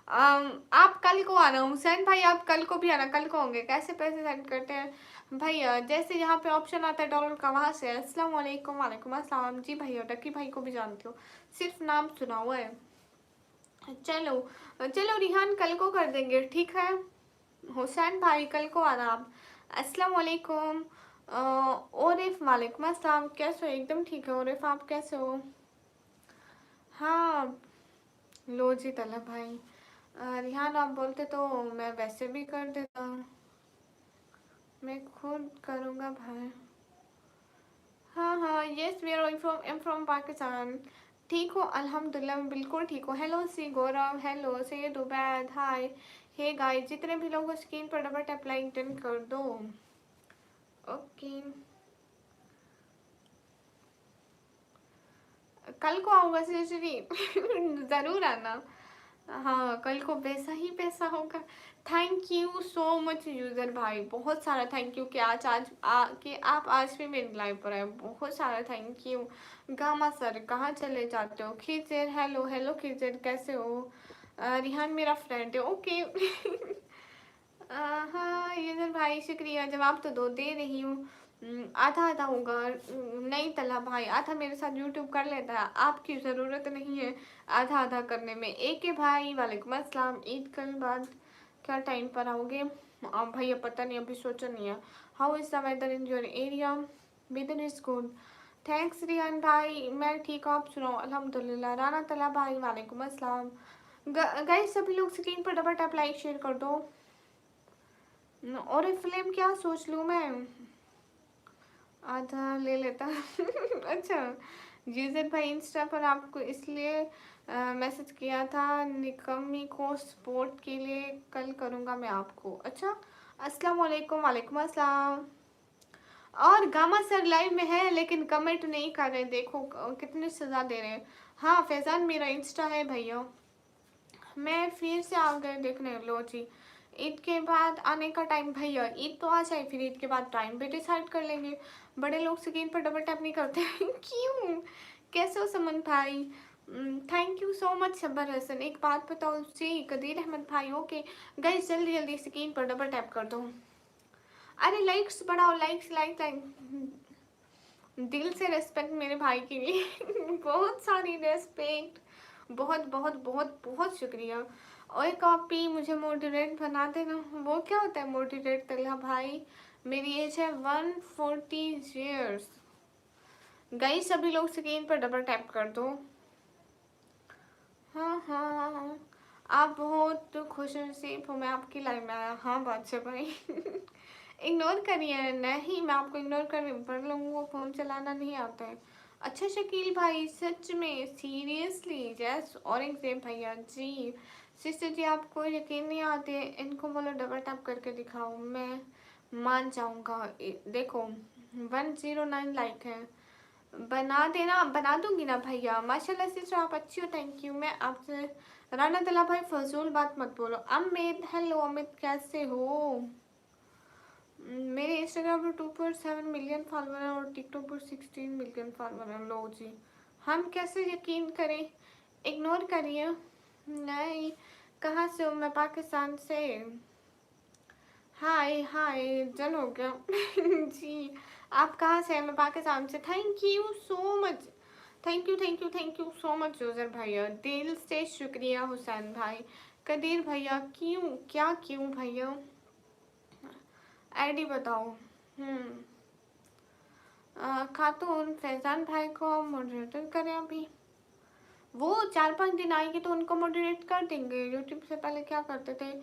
आप कल को आना हुसैन भाई, आप कल को भी आना। कल को होंगे, कैसे पैसे सेंड करते हैं भैया? जैसे यहाँ पे ऑप्शन आता है डॉलर का, वहाँ से। अस्सलाम वालेकुम। वालेकुम अस्सलाम जी भैया। डक्की भाई को भी जानती हो, सिर्फ नाम सुना हुआ है। चलो चलो रिहान कल को कर देंगे, ठीक है? हुसैन भाई कल को आना आप। अस्सलाम वालेकुम। ओरिफ वालेकुम अस्सलाम, कैसे हो? एकदम ठीक है ओरिफ, आप कैसे हो? हाँ लो जी तलब भाई। रिहान आप बोलते तो मैं वैसे भी कर देता, मैं खुद करूँगा भाई। हाँ हाँ yes we are from, am from Pakistan. ठीक हो? अल्हम्दुलिल्लाह मैं बिल्कुल ठीक हूँ। हेलो सी Gaurav, hello Syed Ubaid, hi. Hey guys, जितने भी लोग स्क्रीन पर डबल टैप लाइक डन कर दो। ओके, कल को आऊँगा सीजरी ज़रूर आना। हाँ, कल को वैसा ही पैसा होगा। Thank you so much user भाई, बहुत सारा थैंक यू कि कि आप आज भी मेरी लाइव पर आए, बहुत सारा थैंक यू। गामा सर कहाँ चले जाते हो? खिजर, हेलो हेलो खिजर, कैसे हो? रिहान मेरा फ्रेंड है, ओके हाँ यूज़र भाई शुक्रिया, जवाब तो दो दे रही हूँ। आधा आधा होगा। नहीं तला भाई, आधा मेरे साथ यूट्यूब कर लेता है, आपकी ज़रूरत नहीं है आधा आधा करने में। एक के भाई वालेकुम अस्सलाम, ईद कल बाद क्या टाइम पर आओगे? भैया पता नहीं, अभी सोचा नहीं है। How is the weather in your area? Weather is good, thanks Riyan भाई, मैं ठीक हूँ, आप सुनाओ? अल्हम्दुलिल्लाह। राना तला भाई वालेकुम अस्सलाम। गाइस सभी लोग स्क्रीन पर डबल टैप लाइक शेयर कर दो। और एक फिल्म क्या सोच लूँ मैं? आधा ले लेता अच्छा, यूजर भाई इंस्टा पर आपको इसलिए मैसेज किया था निकम्मी को सपोर्ट के लिए, कल करूँगा मैं आपको। अच्छा, अस्सलाम वालेकुम। वालेकुम अस्सलाम। और गामा सर लाइव में है लेकिन कमेंट नहीं कर रहे, देखो कितनी सज़ा दे रहे हैं। हाँ फैज़ान मेरा इंस्टा है भैया, मैं फिर से आ गए देखने। लो जी, ईद के बाद आने का टाइम भैया, ईद तो आ जाए फिर ईद के बाद टाइम भी डिसाइड कर लेंगे। बड़े लोग स्क्रीन पर डबल टैप नहीं करते क्यों? कैसे हो समन भाई? Thank you so much Shabbar Hasan. एक बात बताओ जी कदीर अहमद भाई, ओके गाइस जल्दी जल्दी स्क्रीन पर डबल टैप कर दो। अरे लाइक्स बढ़ाओ, लाइक्स लाइक लाइक, दिल से रेस्पेक्ट मेरे भाई के लिए बहुत सारी रेस्पेक्ट, बहुत बहुत बहुत बहुत शुक्रिया। और कॉपी मुझे मोटिवेट बना देना। वो क्या होता है मोटिवेट तल्हा भाई? मेरी एज है 140 ईयर्स। गई सभी लोग स्क्रीन पर डबल टैप कर दो। हाँ हाँ हाँ हाँ, आप बहुत खुश नसीब हो मैं आपकी लाइफ में आया। हाँ बादशाह भाई इग्नोर करिए। नहीं मैं आपको इग्नोर कर रही हूँ, पर लोगों को फ़ोन चलाना नहीं आता है। अच्छा शकील भाई सच में सीरियसली? जैस औरंगजेब भैया जी, सिस्टर जी आपको यकीन नहीं आते, इनको बोलो डबल टैप करके दिखाओ, मैं मान जाऊँगा। देखो 109 लाइक है, बना देना, बना दूंगी ना भैया। माशाल्लाह सिस्टर आप अच्छी हो, थैंक यू। मैं आपसे राना तला भाई फजूल बात मत बोलो। अमित हेलो अमित कैसे हो? मेरे इंस्टाग्राम पर 2.7 मिलियन फॉलोअर है और टिकटॉक पर 16 मिलियन फॉलोअर है। लो जी, हम कैसे यकीन करें? इग्नोर करिए। नहीं, कहाँ से हो? मैं पाकिस्तान से। हाय हाय जल हो गया जी, आप कहाँ से हैं? मैं पाकिस्तान से। Thank you so much, thank you thank you thank you so much user भैया, दिल से शुक्रिया। हुसैन भाई, कदीर भैया, क्यों क्या क्यों भैया? आईडी बताओ। खातून फैज़ान भाई को मॉडरेटर करें अभी? वो 4-5 दिन आएंगे तो उनको मॉडरेट कर देंगे। यूट्यूब से पहले क्या करते थे?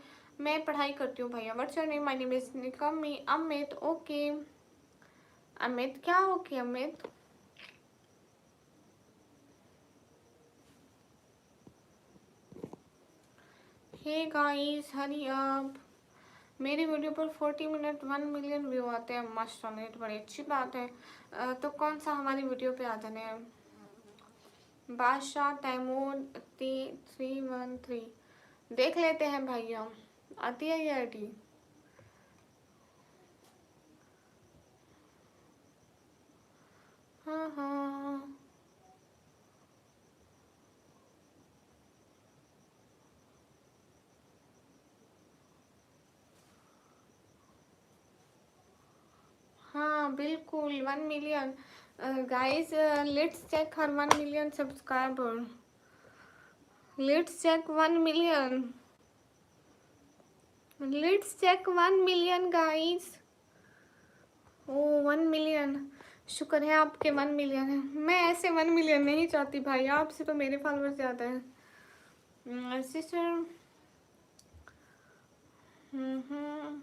मैं पढ़ाई करती हूँ भैया। What's your name? My name is निकम्मी। अमित, ओके अमित, क्या okay Amit? Hey guys hurry up, मेरी वीडियो पर 40 मिनट 1 मिलियन व्यू आते हैं माशाल्लाह, तो बड़ी अच्छी बात है। तो कौन सा हमारी वीडियो पे आ जाने हैं? बादशाह तैमूर 313 देख लेते हैं भैया, आती है ये आईडी? हाँ हाँ हाँ बिल्कुल 1 मिलियन। गाइस लेट्स चेक हर 1 million subscriber. Let's check 1 million, let's check 1 million guys. Oh 1 million, शुक्र है आपके 1 मिलियन है। मैं ऐसे 1 मिलियन नहीं चाहती भाई, आपसे तो मेरे फॉलोअर्स ज़्यादा हैं sister. Hmm,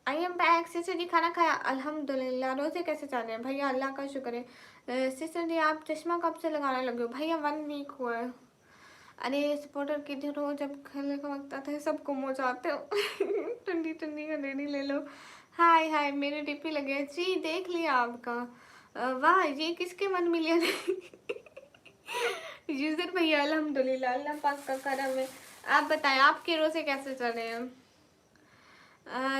I am back. Sister जी खाना खाया? अल्हम्दुलिल्लाह। रोजे कैसे चल रहे हैं भैया? अल्लाह का शुक्र है। सिस्टर जी आप चश्मा कब से लगाने लगे हो? भैया 1 वीक हुआ है। अरे सपोर्टर किधर हो? जब खेलने का वक्त आता है सब गुम हो जाते हो। ठंडी ठंडी का लेनी ले लो। हाय हाय मेरे डीपी लगे जी, देख लिया आपका। वाह ये किसके 1 मिलियन? यूजर भैया अल्हम्दुलिल्लाह, अल्लाह पाक का करम है। आप बताएं आपके रोजे कैसे चल रहे हैं?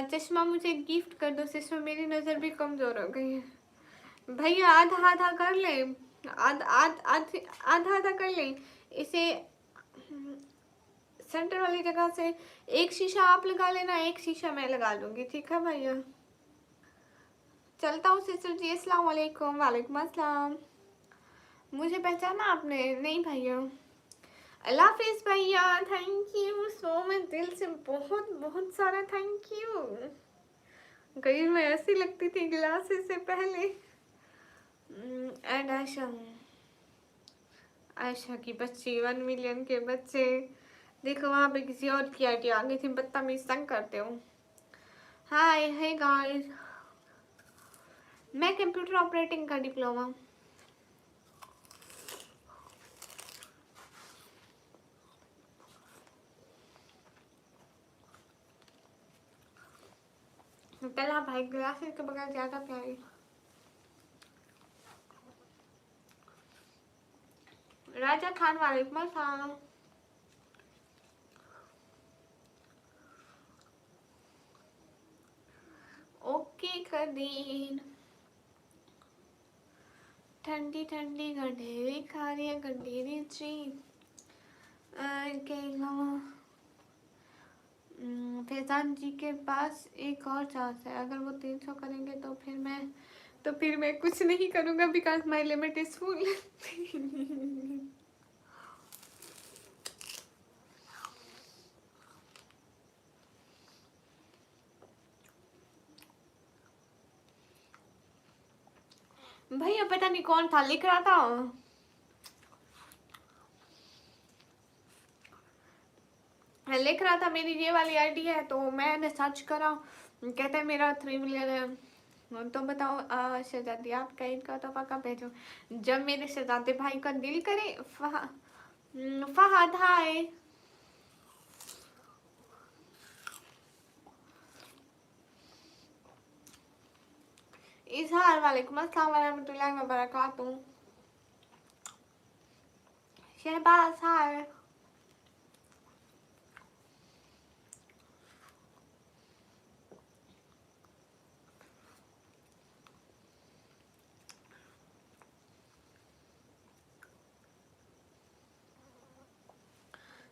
चश्मा मुझे गिफ्ट कर दो सिस्टर, मेरी नज़र भी कमज़ोर हो गई है। भैया आधा आधा कर लें, आधा आधा कर लें इसे। सेंटर वाली जगह से एक शीशा आप लगा लेना, एक शीशा मैं लगा लूँगी, ठीक है भैया? चलता हूँ सिस्टर जी, अस्सलाम वालेकुम। वालेकुम अस्सलाम। मुझे पहचाना आपने? नहीं भैया। अल्लाह हाफिज़ भैया, थैंक यू सो मच, दिल से बहुत बहुत सारा थैंक यू। गई मैं ऐसी लगती थी ग्लासेस से पहले। एंड आयशा, आयशा की बच्ची 1 मिलियन के बच्चे। देखो वहाँ पे किसी और की आईडी आ गई थी, बदतमीज तंग करते हो। हाय हे गाइस, मैं कंप्यूटर ऑपरेटिंग का डिप्लोमा। पहला भाई ग्लासेस के बगैर ज्यादा प्यारी। राजा खान वालेकुम अस्सलाम। ओके कदीर, ठंडी ठंडी गंढेरी खा रही है, गंढेरी जी के अलावा फैजान जी के पास एक और चांस है, अगर वो 300 करेंगे तो फिर मैं कुछ नहीं करूँगा, because my limit is full. भैया पता नहीं कौन था लिख रहा था, मेरी ये वाली आईडी है, तो मैंने सर्च करा, कहता है मेरा 3 मिलियन है। तो बताओ शहजादी आपका ईद का तोहफा कब भेजो? जब मेरे शहजादे भाई का दिल करे। फहद हाय। इजहार वालेकुम अस्सलाम वरहमतुल्लाहि वबरकातुहू। Shahbaz hi.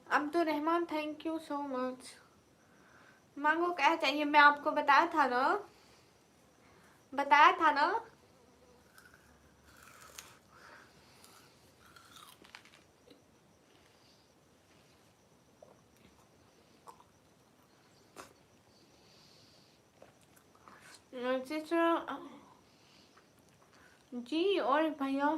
Abdul Rahman thank you so much. मांगो क्या चाहिए? मैं आपको बताया था ना, बताया था ना। सिस्टर जी और भैया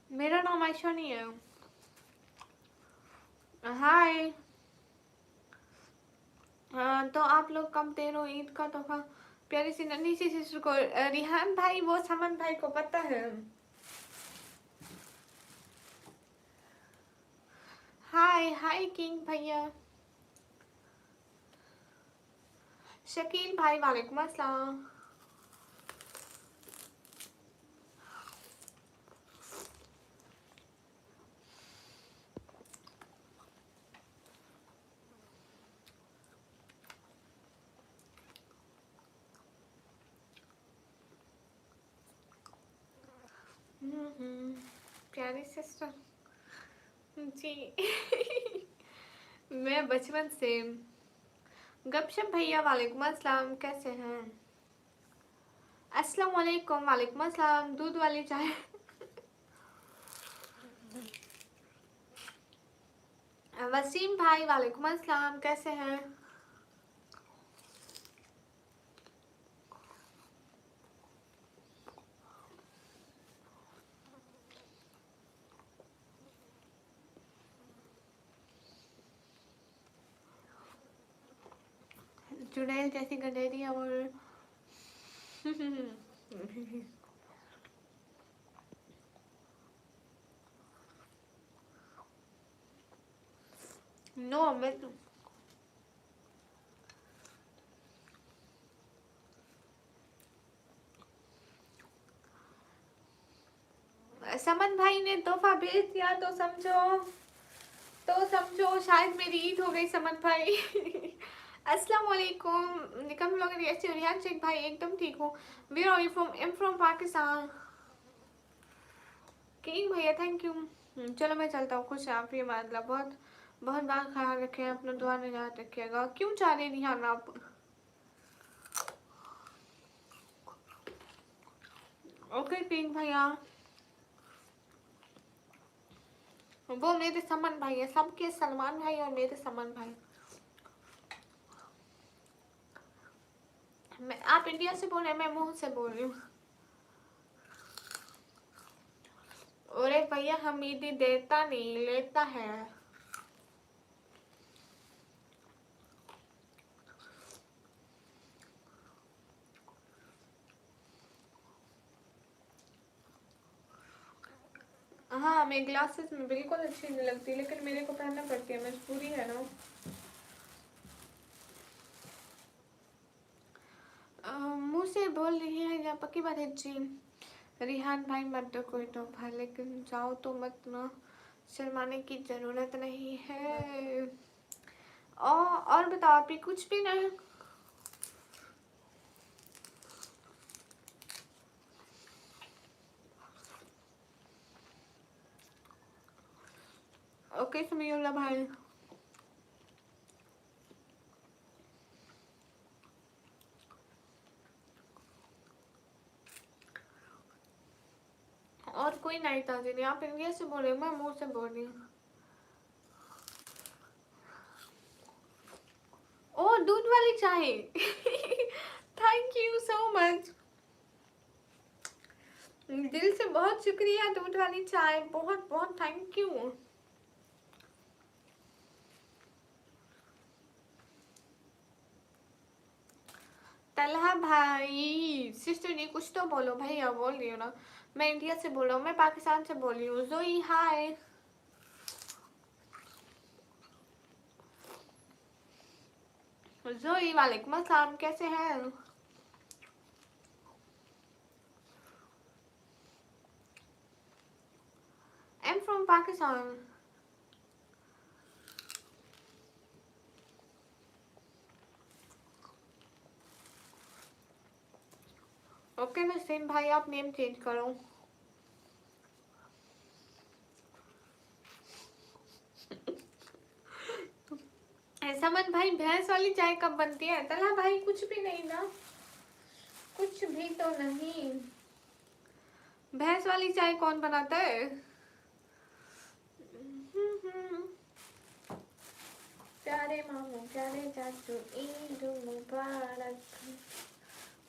मेरा नाम आयशा नहीं है। हाय। तो आप लोग कब दे रहे हो ईद का तोहफा प्यारी सी नन्ही सी सिस्टर को? रिहान भाई वो समन भाई को पता है। हाय हाय किंग भैया। शकील भाई वालेकुम अस्सलाम। प्यारी सिस्टर जी। मैं बचपन से। गपशप भैया वालेकुम अस्सलाम, कैसे हैं? अस्सलाम वालेकुम। वालेकुम अस्सलाम। दूध वाली चाय। वसीम भाई वालेकुम अस्सलाम, कैसे हैं? चुड़ैल जैसी गंधेरी और नो मैं समन भाई ने तोहफा भेज दिया तो समझो शायद मेरी ईद हो गई समन भाई। अस्सलाम वालेकुम निकम ब्लॉगर ऐसे रिहान शेख भाई एकदम ठीक हूँ। Where are you from? I am from Pakistan. King भैया थैंक यू। चलो मैं चलता हूँ। खुश आप ही मतलब बहुत बहुत बार ख्याल रखें अपना, दुआ में याद रखिएगा। क्यों चाह रहे रिहान आप? ओके किंग भैया, वो मेरे समन भाई है, सबके सलमान भाई और मेरे समन भाई। मैं आप इंडिया से बोल रहे हैं, मैं मुंह से बोल रही हूँ। अरे भैया हमीदी देता नहीं लेता है। हाँ मैं ग्लासेस में बिल्कुल अच्छी नहीं लगती, लेकिन मेरे को पहनना पड़ती है, मजबूरी है ना। मुंह से बोल रही है या पक्की बात है जी? रिहान भाई मत दो कोई तोहफा, लेकिन जाओ तो मत ना, शर्माने की जरूरत नहीं है। और बताओ आप ही कुछ भी नहीं। ओके समीउल्लाह भाई। और कोई नहीं ताजी नहीं, आप इंडिया से बोल रहे हो, मैं मुंह से बोल रही हूँ। ओ दूध वाली चाय। थैंक यू सो मच, दिल से बहुत शुक्रिया। दूध वाली चाय बहुत बहुत थैंक यू। तलहा भाई सिस्टर जी कुछ तो बोलो, भैया बोल रही हो ना। मैं इंडिया से बोल रहा हूँ, मैं पाकिस्तान से बोल रही हूँ। जोई हाय। जोई वालेकुम अस्सलाम, कैसे हैं? आई am from Pakistan. Okay Naseem भाई आप नेम चेंज करो। समन भाई भैंस वाली चाय कब बनती है? तला भाई कुछ भी नहीं ना, कुछ भी तो नहीं। भैंस वाली चाय कौन बनाता है? प्यारे मामू प्यारे चाचू ईद मुबारक,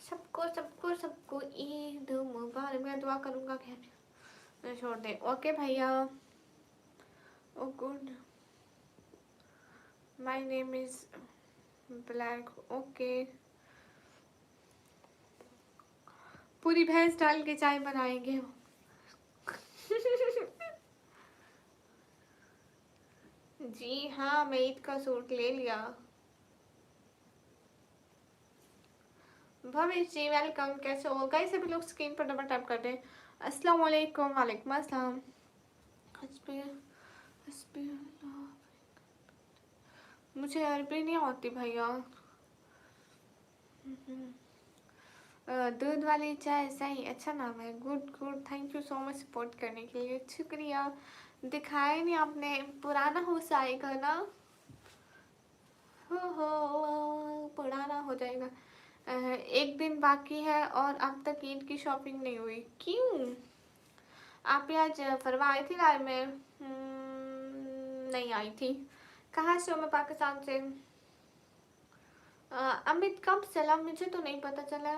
सबको सबको सबको ईद मुबारक। मैं दुआ करूंगा खैर, मैं छोड़ दे। ओके भैया। Oh good, my name is black. Okay, पूरी भैंस डाल के चाय बनाएंगे। जी हाँ मैं ईद का सूट ले लिया। भवेश जी वेलकम, कैसे हो गाइस? सभी लोग स्क्रीन पर डबल टैप कर दें। अस्सलाम वालेकुम। वालेकुम अस्सलाम। हस्बी हस्बी मुझे अरबी नहीं आती भैया। दूध वाली चाय सही, अच्छा नाम है। Good good, thank you so much support करने के लिए, शुक्रिया। दिखाया नहीं आपने, पुराना हो जाएगा ना। हो पुराना हो जाएगा। एक दिन बाकी है और अब तक ईद की शॉपिंग नहीं हुई, क्यों? आप आज फरवा आई थी राय में? नहीं आई थी। कहाँ से हो? मैं पाकिस्तान से। अमित कब चला? मुझे तो नहीं पता चला।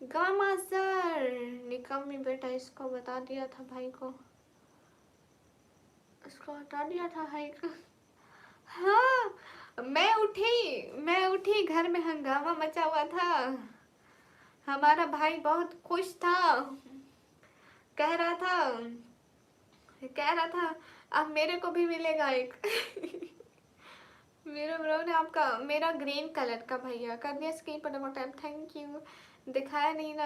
गामा सर निकम्मी बेटा, इसको बता दिया था भाई को, इसको बता दिया था भाई को। हाँ मैं उठी घर में हंगामा मचा हुआ था। हमारा भाई बहुत खुश था, कह रहा था कह रहा था अब मेरे को भी मिलेगा एक। मेरे ब्रो ने आपका मेरा ग्रीन कलर का भैया कर दिया स्क्रीन पर डबल टैप, थैंक यू। दिखाया नहीं ना,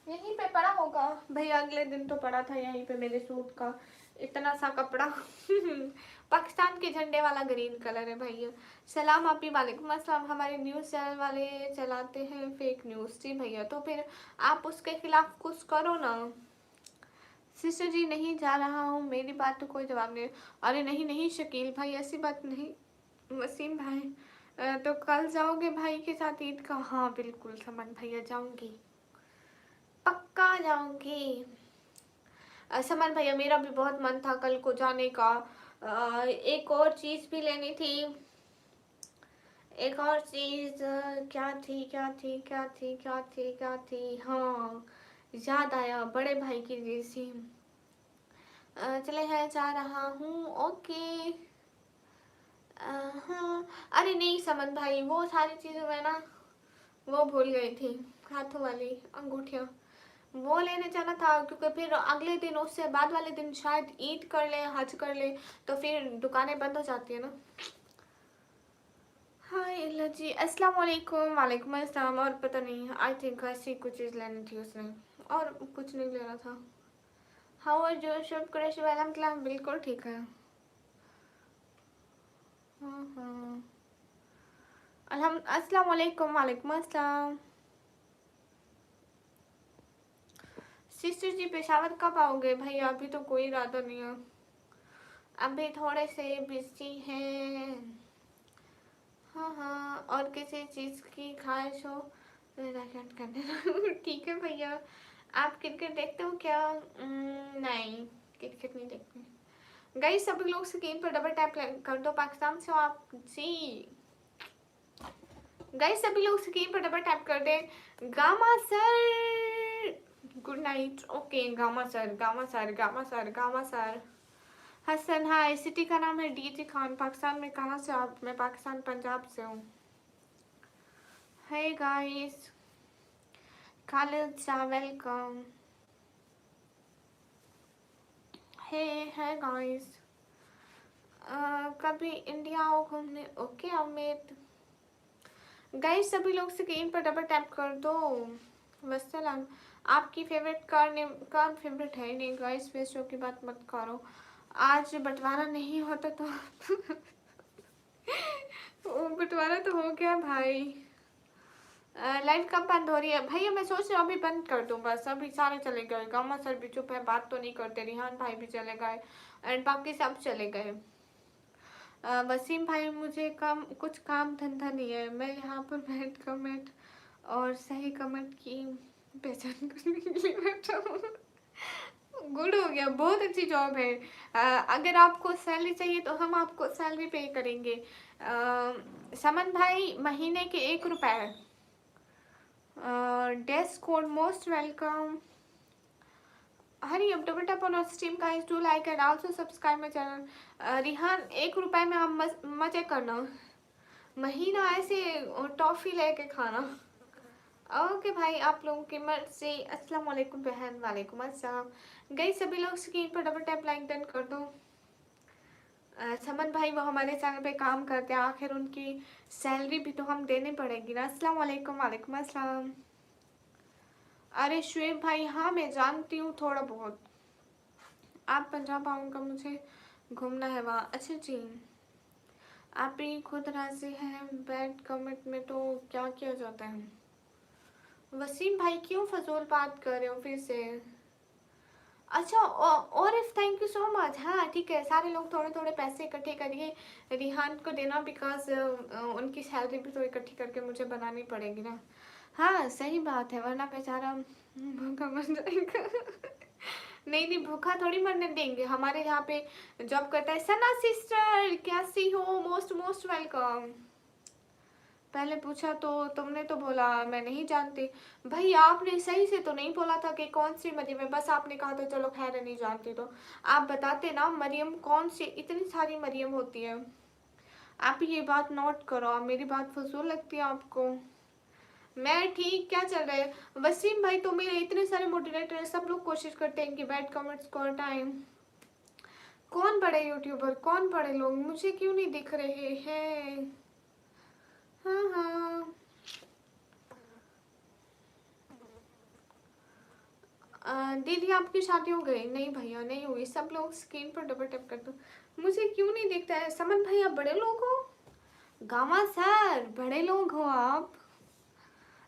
यहीं पे पड़ा होगा भैया, अगले दिन तो पड़ा था यहीं पे मेरे सूट का इतना सा कपड़ा। पाकिस्तान के झंडे वाला ग्रीन कलर है भैया। सलाम आपी, वालेकुम अस्सलाम। हमारे न्यूज़ चैनल वाले चलाते हैं फेक न्यूज़। जी भैया, तो फिर आप उसके खिलाफ कुछ करो ना। सिस्टर जी नहीं जा रहा हूँ, मेरी बात तो कोई जवाब नहीं। अरे नहीं नहीं शकील भाई, ऐसी बात नहीं। वसीम भाई तो कल जाओगे भाई के साथ ईद का? हाँ बिल्कुल समन भैया, जाऊंगी, पक्का जाऊंगी। समन भैया मेरा भी बहुत मन था कल को जाने का। एक और चीज भी लेनी थी, एक और चीज क्या थी क्या थी क्या थी क्या थी क्या थी, हाँ याद आया, बड़े भाई की जैसी। चले हैं, जा रहा हूँ, ओके। हाँ अरे नहीं समन भाई, वो सारी चीज़ों में ना वो भूल गई थी, हाथों वाली अंगूठियाँ वो लेने जाना था, क्योंकि फिर अगले दिन उससे बाद वाले दिन शायद ईद कर ले, हज कर ले, तो फिर दुकानें बंद हो जाती है ना। हाय अल्लाह जी, अस्सलाम वालेकुम। वालेकुम अस्सलाम। और पता नहीं, आई थिंक ऐसी कुछ चीज़ लेनी थी उसने, और कुछ नहीं लेना था। हाउ आर जो शुभ क्रश अलहमदुलिल्लाह, बिल्कुल ठीक है। हाँ अस्सलाम वालेकुम। वालेकुम अस्सलाम। सिस्टर जी पेशावर कब आओगे? भाई अभी तो कोई इरादा नहीं है, अभी थोड़े से बिजी हैं। हाँ हाँ, और किसी चीज़ की ख्वाहिश हो तो रिकमेंड कर देना। ठीक है भैया। आप क्रिकेट देखते हो क्या? नहीं, क्रिकेट नहीं देखते। गाइस सभी लोग स्क्रीन पर डबल टैप कर दो, पाकिस्तान से हो आप जी। गाइस सभी लोग स्क्रीन पर डबल टैप कर दे। Gama sir good night. Okay Gama sir, Gama sir, Gama sir, Gama sir. Hasan hi, city का नाम है डीजी खान। पाकिस्तान में कहाँ से आप? मैं पाकिस्तान पंजाब से हूँ। Hey guys, Khalid Shah welcome. Hey है गाइस, कभी इंडिया आओ घूमने। ओके अमित। गाइस सभी लोग स्क्रीन पर डबल टैप कर दो। वस्सलाम। आपकी फेवरेट कार फेवरेट है नहीं गाइस, वेस्टों की बात मत करो। आज बंटवारा नहीं होता तो वो बंटवारा तो हो गया भाई। लाइव कब बंद हो रही है भैया? मैं सोच रही हूँ अभी बंद कर दूँ बस, अभी सारे चले गए, गामा सर भी चुप है, बात तो नहीं करते, रिहान भाई भी चले गए एंड बाकी सब चले गए। वसीम भाई मुझे कुछ काम धंधा नहीं है, मैं यहाँ पर बैठ कमेंट और सही कमेंट की पहचान करने के लिए बैठा हूँ। गुड हो गया, बहुत अच्छी जॉब है। अगर आपको सैलरी चाहिए तो हम आपको सैलरी पे करेंगे। समन भाई महीने के 1 रुपए। Desk code most welcome. Hari अब double tap on stream guys, do like and also subscribe my channel. Rihan 1 रुपए में आप मजे करना, महीना ऐसे टॉफी लेके खाना। ओके भाई, आप लोगों की मर्जी। अस्सलाम वालेकुम बहन। वालेकुम अस्सलाम। गई सभी लोग स्क्रीन पर डबल टैप लाइक डन कर दो। समन भाई वो हमारे चैनल पे काम करते हैं, आखिर उनकी सैलरी भी तो हम देनी पड़ेगी ना। अस्सलाम वालेकुम। वालेकुम अस्सलाम। अरे शुएब भाई, हाँ मैं जानती हूँ थोड़ा बहुत। आप पंजाब आऊँगा, मुझे घूमना है वहाँ। अच्छा जी, आप भी खुद राजी हैं? बैड कमेंट में तो क्या किया जाता है? वसीम भाई क्यों फजूल बात कर रहे हो फिर से? अच्छा और if thank you so much. हाँ ठीक है, सारे लोग थोड़े थोड़े पैसे इकट्ठे करिए रिहान को देना, बिकॉज उनकी सैलरी भी तो इकट्ठी करके मुझे बनानी पड़ेगी ना। हाँ सही बात है, वरना बेचारा भूखा मर जाएगा। नहीं नहीं, भूखा थोड़ी मरने देंगे। हमारे यहाँ पे जॉब करता है सना सिस्टर, कैसी हो? Most most welcome. पहले पूछा तो तुमने तो बोला मैं नहीं जानती। भाई आपने सही से तो नहीं बोला था कि कौन सी मरियम है, बस आपने कहा तो चलो खैर नहीं जानती, तो आप बताते ना मरियम कौन सी, इतनी सारी मरियम होती है। आप ये बात नोट करो, आप मेरी बात फजूल लगती है आपको? मैं ठीक, क्या चल रहा है? वसीम भाई तो मेरे इतने सारे मोटिवेटर हैं, सब लोग कोशिश करते हैं कि बैड कमेंट्स को टाइम। कौन बड़े यूट्यूबर, कौन बड़े लोग, मुझे क्यों नहीं दिख रहे हैं? हाँ हाँ। दीदी आपकी शादी हो गई? नहीं भैया नहीं हुई, सब लोग स्क्रीन पर डबल टैप कर दो। मुझे क्यों नहीं दिखता है? समन भाई आप बड़े लोग हो? गामा सर बड़े लोग हो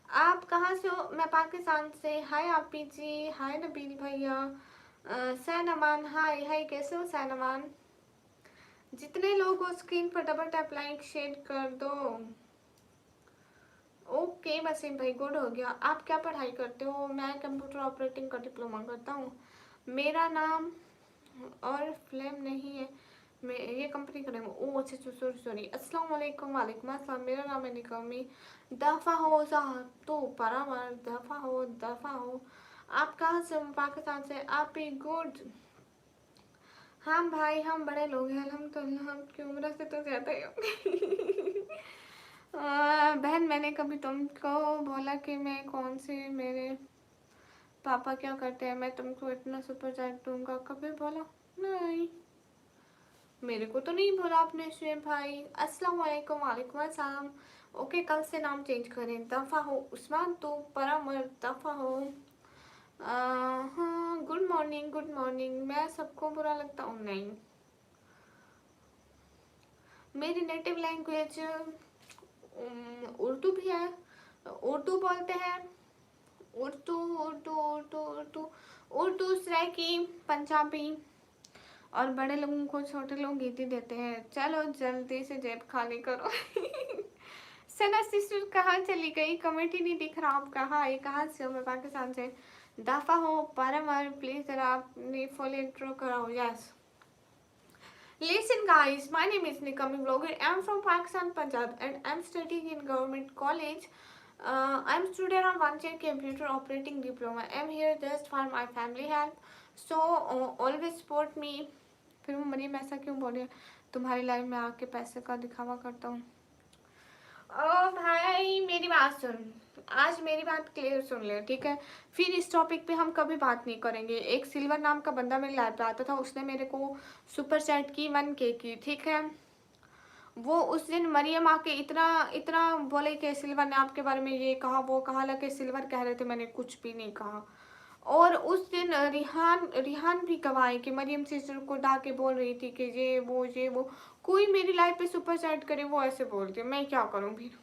आप कहाँ से हो? मैं पाकिस्तान से। हाय आपी जी, हाय नबील भैया। सैन अमान, हाय हाय, कैसे हो सैन अमान? जितने लोग हो स्क्रीन पर डबल टैप लाइक शेयर कर दो। ओके वसीम भाई, गुड हो गया। आप क्या पढ़ाई करते हो? मैं कंप्यूटर ऑपरेटिंग का डिप्लोमा करता हूँ। मेरा नाम और फ्लेम नहीं है, मैं ये कंपनी का नाम। ओ अच्छा, सॉरी सॉरी। अस्सलाम वालेकुम। वालेकुम अस्सलाम। मेरा नाम है निकमी। दफ़ा हो साहब तो परामर, दफ़ा हो दफ़ा हो। आप कहाँ से? पाकिस्तान से। आप भी गुड। हाँ भाई हम बड़े लोग हैं अल्हम्दुलिल्लाह, हम की उम्र से तो ज़्यादा ही होंगे। बहन मैंने कभी तुमको बोला कि मैं कौन सी, मेरे पापा क्या करते हैं, मैं तुमको इतना सुपर चैट दूंगा, कभी बोला? नहीं, मेरे को तो नहीं बोला आपने शुएब भाई। अस्सलाम वालेकुम। वालेकुम अस्सलाम। ओके कल से नाम चेंज करें। दफ़ा हो उस्मान तो परामर, दफ़ा हो। हाँ गुड मॉर्निंग, गुड मॉर्निंग। मैं सबको बुरा लगता हूँ? नहीं, मेरी नेटिव लैंग्वेज उर्दू भी है, उर्दू बोलते हैं। उर्दू उर्दू उर्दू उर्दू उर्दू, सराइकी, पंजाबी। और बड़े लोगों को छोटे लोग गीती देते हैं। चलो जल्दी से जेब खाली करो। सना सिस्टर कहाँ चली गई? कमेंट ही नहीं दिख रहा आप कहाँ है? कहाँ से हो? मैं पाकिस्तान से। दफा हो परमर, प्लीज जरा अपनी फुल इंट्रो कराओ। Yes, listen guys, my name is Nikami Vlogger. I'm from Pakistan, Punjab, and I'm studying in government college. I'm student on one year computer operating diploma. I'm here just for my family help. So always support me. फिर वो मरियम ऐसा क्यों बोल रही है? तुम्हारी life में आके पैसे का दिखावा करता हूँ। ओ भाई मेरी बात सुन, आज मेरी बात क्लियर सुन ले ठीक है? फिर इस टॉपिक पे हम कभी बात नहीं करेंगे। एक सिल्वर नाम का बंदा मेरे लाइफ पे आता था, उसने मेरे को सुपर चैट की 1K की, ठीक है? वो उस दिन मरियम आके इतना इतना बोले कि सिल्वर ने आपके बारे में ये कहा वो कहा, लगे सिल्वर कह रहे थे, मैंने कुछ भी नहीं कहा। और उस दिन रिहान रिहान भी गवाह है कि मरियम सिस्टर को डाके बोल रही थी कि ये वो कोई मेरी लाइफ पे सुपर चैट करे वो ऐसे बोलती है, मैं क्या करूँ फिर?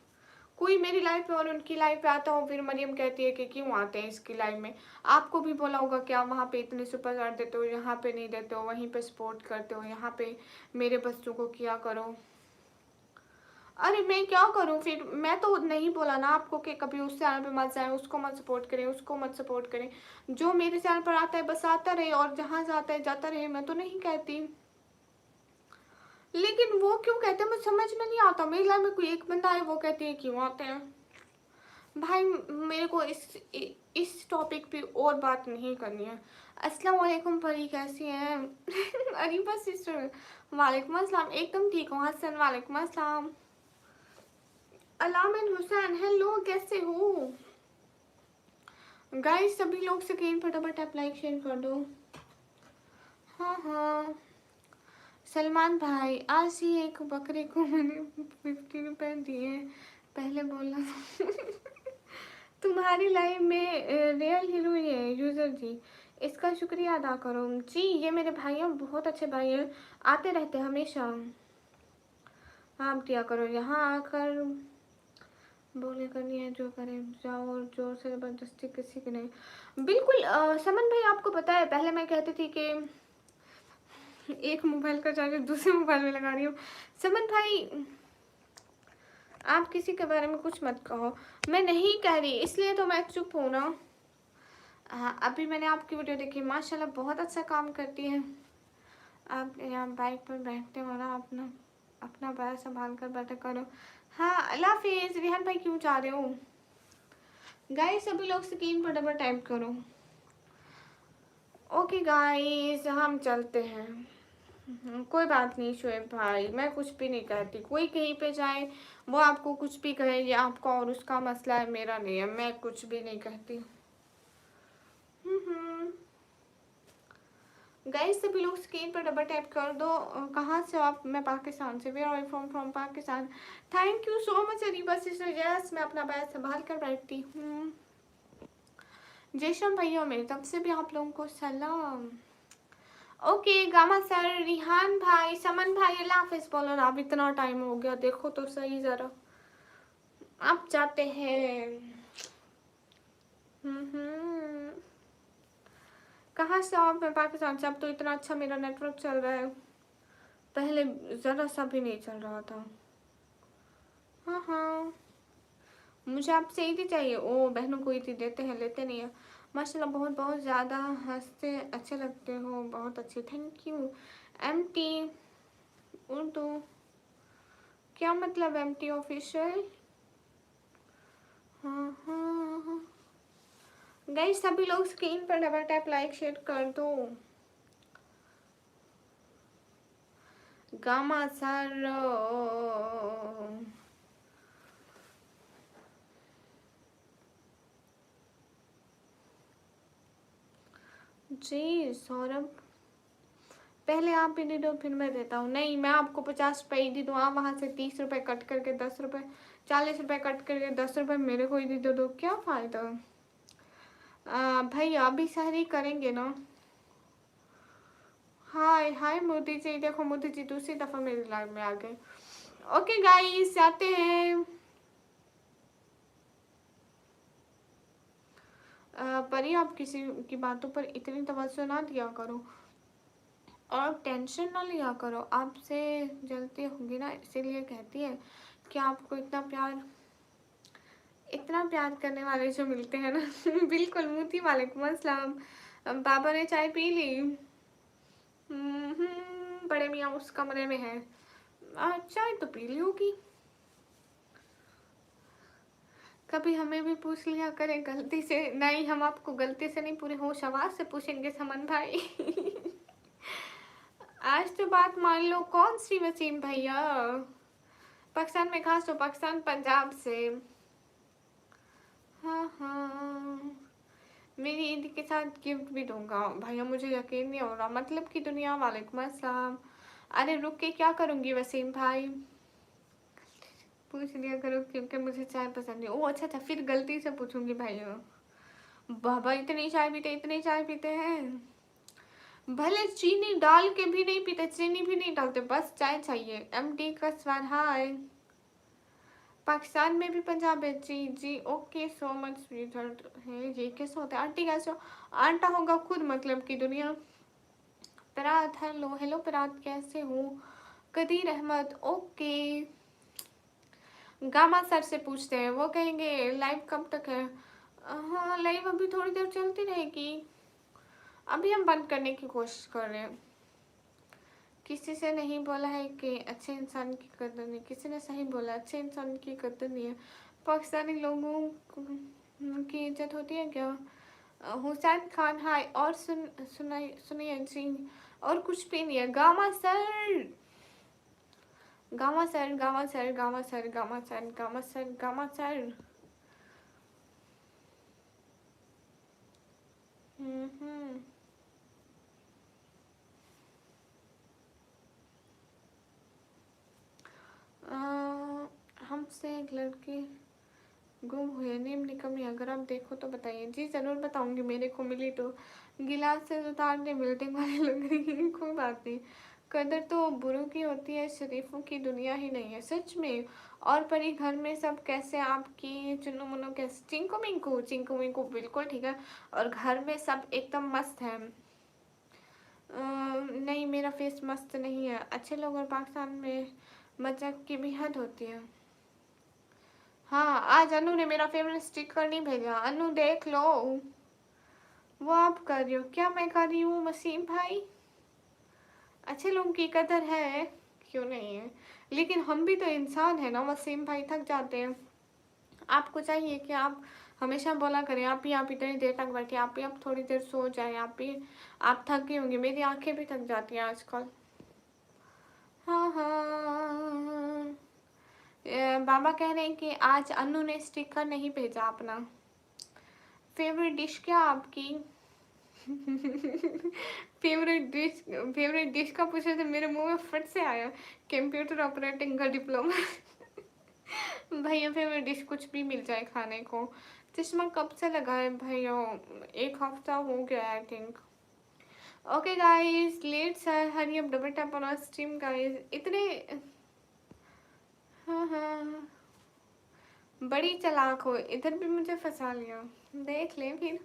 कोई मेरी लाइफ में और उनकी लाइफ पे आता हो, फिर मरियम कहती है कि क्यों आते हैं इसकी लाइफ में? आपको भी बोला होगा कि आप वहाँ पे इतने सुपर चैट देते हो, यहाँ पे नहीं देते हो, वहीं पे सपोर्ट करते हो, यहाँ पे मेरे बच्चों को किया करो। अरे मैं क्या करूँ फिर? मैं तो नहीं बोला ना आपको कि कभी उस चैनल पे मत जाए, उसको मत सपोर्ट करें, उसको मत सपोर्ट करें। जो मेरे चैनल पर आता है बस आता रहे, और जहाँ जाता है जाता रहे, मैं तो नहीं कहती। लेकिन वो क्यों कहते हैं मुझे समझ में नहीं आता। मेरी लाइफ में कोई एक बंदा है वो कहती है क्यों आते हैं। भाई मेरे को इस टॉपिक पे और बात नहीं करनी है। अस्सलाम वालेकुम परी, कैसी हैं? अरीबा सिस्टर वालेकुम अस्सलाम, एकदम ठीक हूँ। हसन वालेकुम अस्सलाम। अलामिन हुसैन हेलो, कैसे हो? गाइस सभी लोग स्क्रीन पर डबल टैप लाइक शेयर कर दो। हाँ हाँ सलमान भाई, आज ही एक बकरे को मैंने 50 रुपए दिए, पहले बोला। तुम्हारी लाइफ में रियल हीरो ही है यूजर जी, इसका शुक्रिया अदा करो। जी ये मेरे भाई हैं, बहुत अच्छे भाई हैं, आते रहते हमेशा। आप दिया करो, यहाँ आकर बोले करनी है जो करे जाओ, और जोर से ज़बरदस्ती किसी की नहीं। बिल्कुल समन भाई आपको पता है पहले मैं कहती थी कि एक मोबाइल का चार्जर दूसरे मोबाइल में लगा रही हूँ। समन भाई आप किसी के बारे में कुछ मत कहो, मैं नहीं कह रही इसलिए तो मैं चुप हूँ ना। हाँ अभी मैंने आपकी वीडियो देखी, माशाल्लाह बहुत अच्छा काम करती है आप। यहाँ बाइक पर बैठते हो ना, अपना अपना पैर संभाल कर बैठा करो। हाँ अल्लाह हाफिज़। रिहान भाई क्यों जा रहे हो? गाइस सभी लोग स्क्रीन पर डबल टाइप करो। ओके गाइस हम चलते हैं। कोई बात नहीं शोएब भाई, मैं कुछ भी नहीं कहती। कोई कहीं पे जाए, वो आपको कुछ भी कहे, ये आपका और उसका मसला है, मेरा नहीं है। मैं कुछ भी नहीं कहती। गाइस सभी लोग स्क्रीन पर डबल टैप कर दो। कहाँ से हो आप? मैं पाकिस्तान से। Where are you from Pakistan. Thank you so much Areeba sister. Yes, मैं अपना बैग संभाल कर बैठती हूँ। जयश्याम भैया मेरी तरफ से भी आप लोगों को सलाम। ओके गामा सर, रिहान भाई, समन भाई, अल्लाह हाफिज बोलो ना। अब इतना टाइम हो गया, देखो तो सही जरा। आप जाते हैं। कहाँ से आप? मैं पाकिस्तान से। अब तो इतना अच्छा मेरा नेटवर्क चल रहा है, पहले ज़रा सा भी नहीं चल रहा था। हाँ हाँ, मुझे आपसे ईदी चाहिए। ओ बहनों को ईदी देते हैं, लेते नहीं है। माशाल्लाह, बहुत बहुत ज़्यादा हंसते अच्छे लगते हो, बहुत अच्छे, थैंक यू। एमटी उर्दू क्या मतलब? MT official. हाँ हाँ हाँ। गाइस सभी लोग स्क्रीन पर डबल टैप लाइक शेयर कर दो। गामा सर जी। सौरभ पहले आप ही दे दो, फिर मैं देता हूँ। नहीं, मैं आपको 50 रुपये ही दे दूँ। आप वहाँ से 30 रुपये कट करके 10 रुपये, 40 रुपये कट करके 10 रुपये मेरे को ही दे दो, क्या फ़ायदा। भाई अभी सहरी करेंगे ना। हाय हाय मोदी जी, देखो मोदी जी दूसरी दफ़ा मेरी लाइफ में आ गए। ओके गाइस जाते हैं। परी आप किसी की बातों पर इतनी तवज्जो ना दिया करो और टेंशन ना लिया करो। आपसे जलती होगी ना, इसीलिए कहती है कि आपको इतना प्यार करने वाले जो मिलते हैं ना। बिल्कुल मोती, वालेकुम अस्सलाम। पापा ने चाय पी ली? बड़े मियाँ उस कमरे में है। चाय तो पी ली होगी। कभी हमें भी पूछ लिया करें गलती से। नहीं, हम आपको गलती से नहीं, पूरे होश आवाज से पूछेंगे समन भाई। आज तो बात मान लो। कौन सी वसीम भैया? पाकिस्तान में, खास तो पाकिस्तान पंजाब से। हाँ हाँ, मेरी ईद के साथ गिफ्ट भी दूंगा भैया, मुझे यकीन नहीं हो रहा। मतलब की दुनिया, वालेकुम अस्सलाम। अरे रुक के क्या करूँगी वसीम भाई, पूछ लिया करो क्योंकि मुझे चाय पसंद है। ओ अच्छा था, फिर गलती से पूछूंगी भैया। बाबा इतनी चाय पीते, इतनी चाय पीते हैं, भले चीनी डाल के भी नहीं पीते, चीनी भी नहीं डालते, बस चाय चाहिए। एमडी का स्वाद। हाय, पाकिस्तान में भी पंजाब है। जी जी, ओके सो मच स्वीटहार्ट। है ये कैसे होता है? आंटी कैसे हो? आंटा होगा खुद, मतलब की दुनिया। परात हेलो हेलो, परात कैसे हो? कदीर अहमद ओके। गामा सर से पूछते हैं, वो कहेंगे लाइव कब तक है। हाँ लाइव अभी थोड़ी देर चलती रहेगी, अभी हम बंद करने की कोशिश कर रहे हैं। किसी से नहीं बोला है कि अच्छे इंसान की कदर नहीं, किसी ने सही बोला, अच्छे इंसान की कदर नहीं है। पाकिस्तानी लोगों की इज्जत होती है क्या? हुसैन खान हाय। और सुनिए जी, और कुछ भी नहीं है। Gama sir, Gama sir, Gama sir, Gama sir, Gama sir, Gama sir, Gama sir. Hmm. हमसे एक लड़की गुम हुई है, नेम निकम नहीं, अगर आप देखो तो बताइए। जी ज़रूर बताऊंगी, मेरे को मिली तो। गिलास से उतारने बिल्डिंग वाले लग रही है। कोई बात नहीं, कदर तो बुरों की होती है, शरीफों की दुनिया ही नहीं है, सच में। और परी घर में सब कैसे? आपकी चुन्नू मुन्नू कैसे? चिंकू मिंकू, चिंकू मिंकू बिल्कुल ठीक है, और घर में सब एकदम मस्त है। नहीं मेरा फेस मस्त नहीं है। अच्छे लोग और पाकिस्तान में मजाक की भी हद होती है। हाँ आज अनु ने मेरा फेवरेट स्टिकर नहीं भेजा, अनु देख लो। वो आप कर रही हो क्या मैं कर रही हूँ वसीम भाई? अच्छे लोगों की कदर है, क्यों नहीं है, लेकिन हम भी तो इंसान है ना वसीम भाई, थक जाते हैं। आपको चाहिए कि आप हमेशा बोला करें आप इतनी देर तक बैठे, आप थोड़ी देर सो जाए, आप थकी होंगी, मेरी आंखें भी थक जाती हैं आजकल। हाँ हाँ। बाबा कह रहे हैं कि आज अनु ने स्टिकर नहीं भेजा अपना। फेवरेट डिश क्या आपकी? फेवरेट डिश का पूछे तो मेरे मुंह में फट से आया कंप्यूटर ऑपरेटिंग का डिप्लोमा। भैया फेवरेट डिश कुछ भी मिल जाए खाने को। चश्मा कब से लगा है भैया? 1 हफ्ता हो गया I think. Okay guys, let's hurry up, double tap on our stream guys. इतने हाँ हाँ, बड़ी चालाक हो, इधर भी मुझे फंसा लिया। देख ले फिर।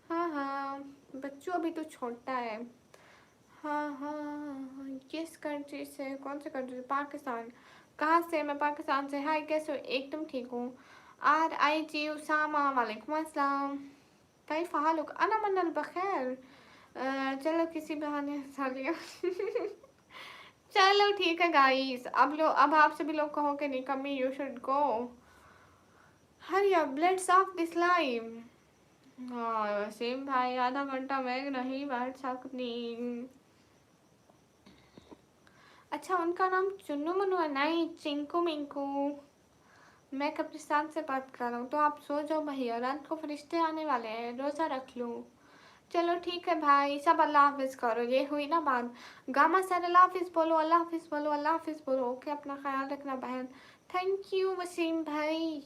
हाँ हाँ, बच्चों अभी तो छोटा है। हाँ हाँ, किस कंट्री से? कौन से कंट्री? पाकिस्तान। कहाँ से? मैं पाकिस्तान से। हाय, कैसे हो? एकदम ठीक हूँ। RIG उसामा, वालेकुम अस्सलाम। कैफ हालुक? अना मनल बखैर। चलो किसी बहाने हंसा लिया। चलो ठीक है गाइस, अब आप सभी लोग कहोगे नहीं कमी, you should go. Hurry up, let's of this live. हाँ वसीम भाई, आधा घंटा मैं नहीं बैठ सकती। अच्छा, उनका नाम चुन्नू मुन्नू है? नहीं, चिंकू मिंकू। मैं कब्रिस्तान से बात कर रहा हूँ। तो आप सो जाओ भैया, रात को फरिश्ते आने वाले हैं, रोज़ा रख लो। चलो ठीक है भाई, सब अल्लाह हाफिज़ करो। ये हुई ना बात। गामा सर अल्लाह हाफिज़ बोलो, अल्लाह हाफिज़ बोलो, अल्लाह हाफिज़ बोलो। ओके, अपना ख्याल रखना बहन। थैंक यू वसीम भाई।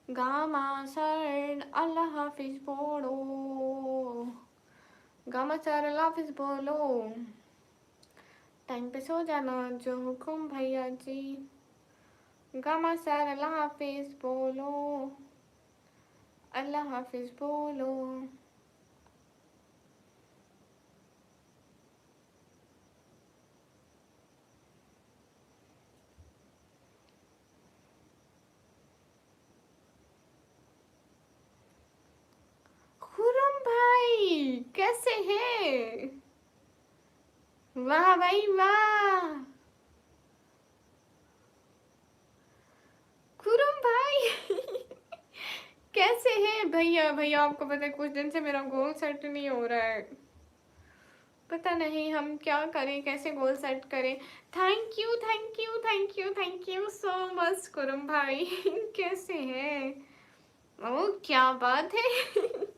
गामा सर अल्लाह हाफिज़ बोलो, गामा सर अल्लाह हाफिज़ बोलो। टाइम पे सो जाना, जो हुकुम भैया जी। गामा सर अल्लाह हाफिज़ बोलो, अल्लाह हाफिज़ बोलो। खुरम भाई कैसे हैं? वाह भाई वाह। खुरम भाई कैसे हैं भैया? भैया आपको पता है कुछ दिन से मेरा गोल सेट नहीं हो रहा है। पता नहीं हम क्या करें, कैसे गोल सेट करें। Thank you thank you thank you thank you so much Khurram भाई। कैसे हैं? ओ क्या बात है।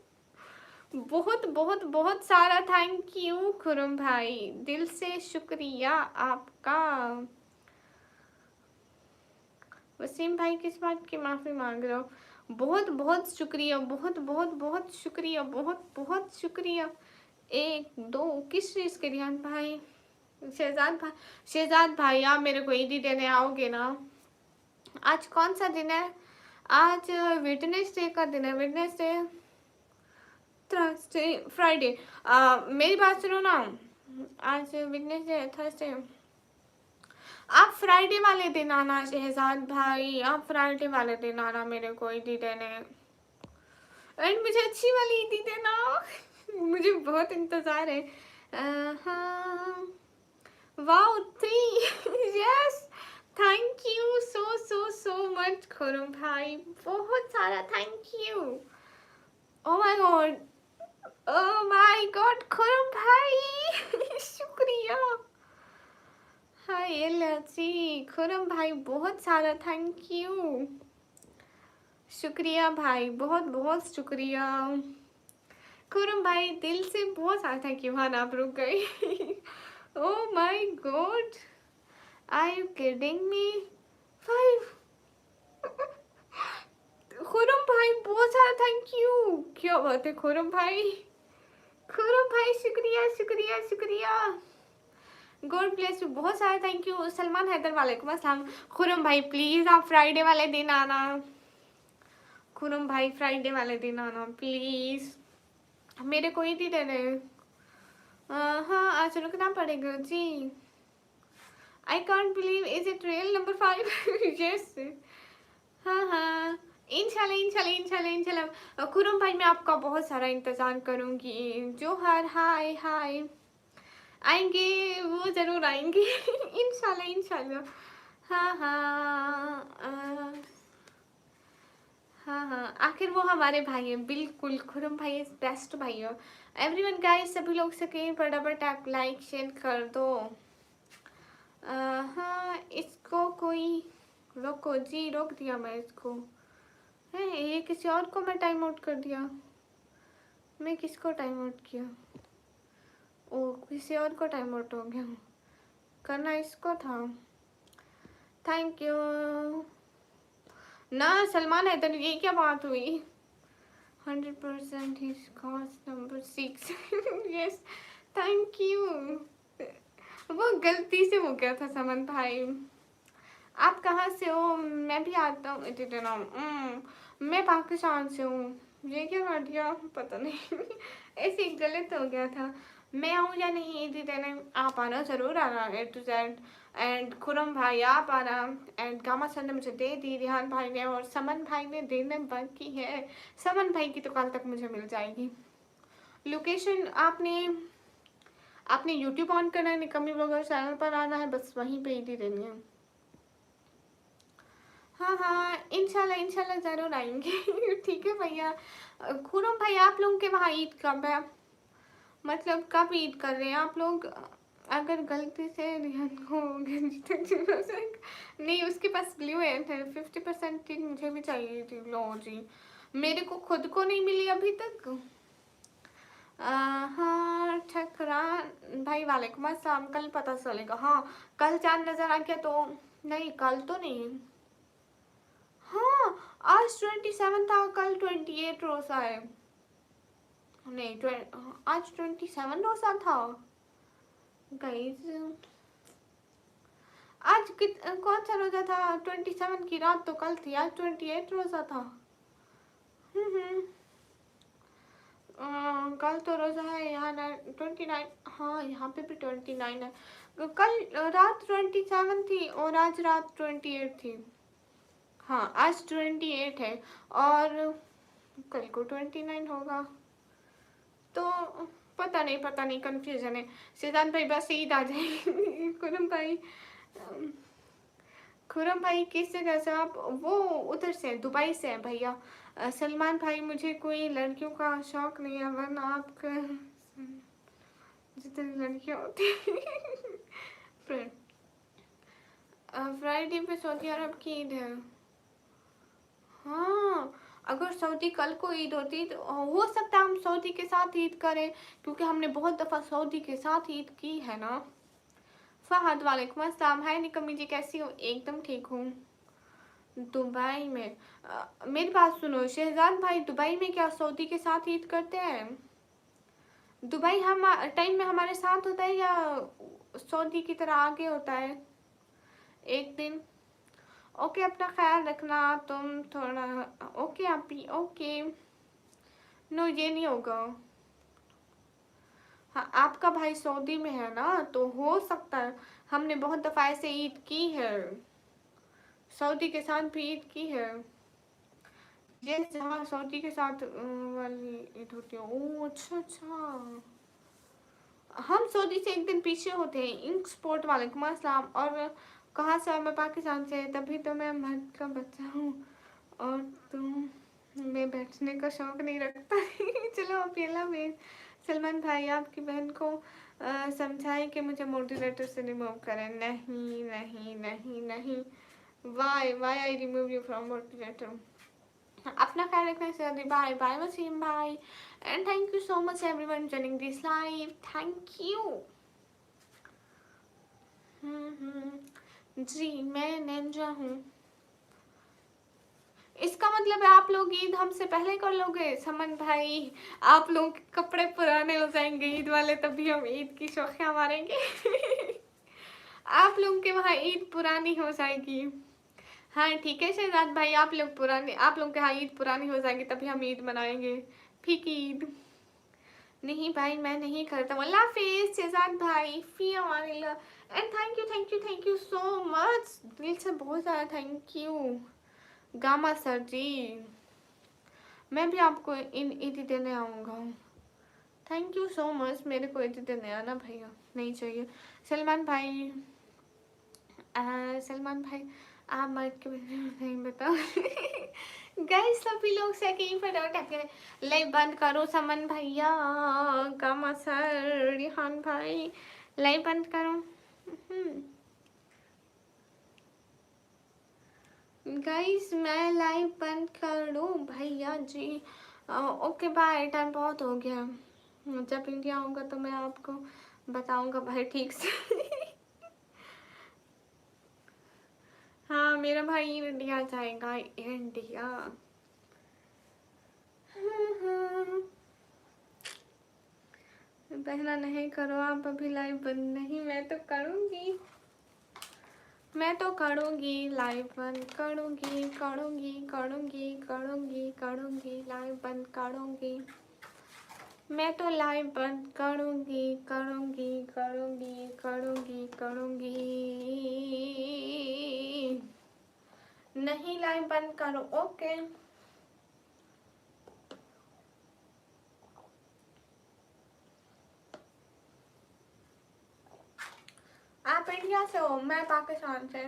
बहुत बहुत बहुत सारा थैंक यू खुरम भाई, दिल से शुक्रिया आपका। वसीम भाई किस बात की माफ़ी मांग रहे हो? बहुत बहुत शुक्रिया, बहुत बहुत बहुत शुक्रिया, बहुत बहुत शुक्रिया। 1 2 किस चीज़ के? रिहान भाई, शहजाद भाई। शहजाद भाई आप मेरे को ईदी देने आओगे ना? आज कौन सा दिन है? आज वेडनेसडे का दिन है। Wednesday, Thursday, Friday. मेरी बात सुनो ना, आज वेडनेसडे, थर्सडे। आप फ्राइडे वाले दिन आना शहजाद भाई, आप फ्राइडे वाले दिन आना मेरे को ईदी देने। एंड मुझे अच्छी वाली ईदी देना। मुझे बहुत इंतज़ार है। हाँ, wow 3। Yes, thank you so so so much Khurram भाई, बहुत सारा thank you. Oh my God, oh my God Khurram भाई। शुक्रिया। हाय लची खुरम भाई, बहुत सारा थैंक यू। शुक्रिया भाई, बहुत बहुत शुक्रिया। खुरम भाई दिल से बहुत सारा थैंक यू। हाँ आप रुक गई। Oh my god, are you kidding me? 5। Khurram भाई बहुत सारा थैंक यू। क्या बात है खुरम भाई। खुरम भाई शुक्रिया शुक्रिया शुक्रिया। गॉड ब्लेस यू, बहुत सारा थैंक यू। सलमान हैदर वालेकुम अस्सलाम। खुरम भाई प्लीज़ आप फ्राइडे वाले दिन आना। खुरम भाई फ्राइडे वाले दिन आना प्लीज़, मेरे को ही दे रहे। हाँ आज रुकना पड़ेगा जी। I can't believe, is it real? Number 5। Yes. हाँ हाँ, इंशाल्लाह इंशाल्लाह इंशाल्लाह इंशाल्लाह। खुरम भाई मैं आपका बहुत सारा इंतज़ार करूँगी। जोहर हाय हाय, आएंगे वो ज़रूर आएंगे। इंशाल्लाह इंशाल्लाह। हाँ हाँ हाँ हाँ, आखिर वो हमारे भाई हैं, बिल्कुल खुरम भाई इज बेस्ट भाई है। एवरीवन गाइस, सभी लोग से कहीं फटाफट आप लाइक शेयर कर दो। हाँ, इसको कोई रोको जी, रोक दिया मैं इसको। है ये किसी और को मैं टाइम आउट कर दिया। मैं किसको टाइम आउट किया? ओ, किसी और को टाइम आउट हो गया। करना इसको था। Thank you. ना सलमान है तो ये क्या बात हुई? 100% his cost number 6। Yes, thank you. वो गलती से हो गया था समन भाई। आप कहाँ से हो? मैं भी आता हूँ इतने नाम। मैं पाकिस्तान से हूँ। ये क्या कर दिया पता नहीं। ऐसे ही गलत हो गया था। मैं आऊँ या नहीं इतने देने, आप आना ज़रूर आना A to Z। And Khurram भाई आप आना। एंड गामा सर ने मुझे दे दी, रिहान भाई ने, और समन भाई ने देने बाकी है। समन भाई की तो कल तक मुझे मिल जाएगी। लोकेशन आपने आपने यूट्यूब ऑन करना है, निकम्मी ब्लॉगर चैनल पर आना है, बस वहीं पे ईदी देनी है। हाँ हाँ, इंशाल्लाह इंशाल्लाह ज़रूर आएंगे। ठीक है भैया। खुरम भाई, आप लोगों के वहाँ ईद कब है? मतलब कब ईद कर रहे हैं आप लोग? अगर गलती से रिहान को नहीं, उसके पास ब्लू है। 50% मुझे भी चाहिए थी। लो जी, मेरे को खुद को नहीं मिली अभी तक। हाँ, ठकरान भाई वालेकुम अस्सलाम। कल पता चलेगा। हाँ, कल चांद नजर आ गया तो। नहीं, कल तो नहीं। हाँ, आज 27 था, कल 28 रोजा है। नहीं, आज 27 रोजा था गाइस। आज कौन सा रोजा था? 27 की रात तो कल थी, आज 28 रोजा था। हम्म। कल तो रोजा है यहाँ 29। हाँ, यहाँ पे भी 29 है। कल रात 27 थी और आज रात 28 थी। हाँ, आज 28 है और कल को 29 होगा। तो पता नहीं कंफ्यूजन है। सिद्धांत भाई बस ईद आ जाएगी। खुरम भाई किस जगह से आप? वो उधर से, दुबई से है भैया। सलमान भाई, मुझे कोई लड़कियों का शौक नहीं है, वरना आपका जितनी लड़कियाँ होती फ्रेंड। फ्राइडे पे सऊदी अरब की ईद है। हाँ, अगर सऊदी कल को ईद होती तो हो सकता है हम सऊदी के साथ ईद करें, क्योंकि हमने बहुत दफ़ा सऊदी के साथ ईद की है ना। फहद वालेकुम अस्सलाम। हाय निकम्मी जी, कैसी हो? एकदम ठीक हूँ। दुबई में मेरी बात सुनो शहजाद भाई, दुबई में क्या सऊदी के साथ ईद करते हैं? दुबई हम टाइम में हमारे साथ होता है या सऊदी की तरह आगे होता है एक दिन? ओके, अपना ख्याल रखना तुम थोड़ा। ओके आप भी ओके। नो, ये नहीं होगा। हाँ, आपका भाई सऊदी में है ना, तो हो सकता है। हमने बहुत दफ़ा ऐसे ईद की है, सऊदी के साथ भी ईद की है। जैसे हाँ, सऊदी के साथ वाली ईद होती है। ओह अच्छा अच्छा। हम सऊदी से एक दिन पीछे होते हैं। इंक स्पोर्ट वालेकुम अस्सलाम। और कहाँ से? मैं पाकिस्तान से। तभी तो मैं मर्द का बच्चा हूँ और तुम मैं बैठने का शौक नहीं रखता। चलो अकेला में। सलमान भाई, आपकी बहन को समझाएं कि मुझे मोटिवेटर से रिमूव करें। नहीं नहीं नहीं नहीं। Why I remove you from motivator? अपना ख्याल रखना है। बाय बाय वसीम भाई। And thank you so much everyone joining this live. Thank you. जी, मैं निंजा हूँ। इसका मतलब है आप लोग ईद हमसे पहले कर लोगे समन भाई। आप लोगों के कपड़े पुराने हो जाएंगे ईद वाले, तभी हम ईद की शौखियाँ मारेंगे। आप लोगों के वहाँ ईद पुरानी हो जाएगी। हाँ ठीक है शहजाद भाई, आप लोग के यहाँ ईद पुरानी हो जाएगी, तभी हम ईद मनाएंगे। फीकी ईद। नहीं भाई, मैं नहीं करता हूँ। अल्लाह हाफिज़ शहजाद भाई, फी अमानिल्लाह। And thank you so much, दिल से बहुत ज़्यादा thank you Gama sir ji. मैं भी आपको इन ईदी देने आऊँगा। Thank you so much. मेरे को ईदी देने आना भैया, नहीं चाहिए। सलमान भाई सलमान भाई आप मर्द के बारे में नहीं बताओ। गाइस सभी लोग से कहीं फटाफट टैप करें, लाइव बंद करो समन भैया, गामा सर, रिहान भाई लाइव बंद करो। गाइस मैं लाइव बंद कर दूं भैया जी? ओके बाय, टाइम बहुत हो गया। जब इंडिया आऊँगा तो मैं आपको बताऊंगा भाई ठीक से। हाँ मेरा भाई इंडिया जाएगा, इंडिया। पहला नहीं करो आप अभी लाइव बंद। नहीं मैं तो करूँगी, मैं तो करूँगी लाइव बंद, करूँगी करूँगी करूँगी करूँगी करूँगी लाइव बंद करूँगी। मैं तो लाइव बंद करूँगी करूँगी करूँगी करूँगी करूँगी। नहीं लाइव बंद करो। ओके आप इंडिया से हो, मैं पाकिस्तान से।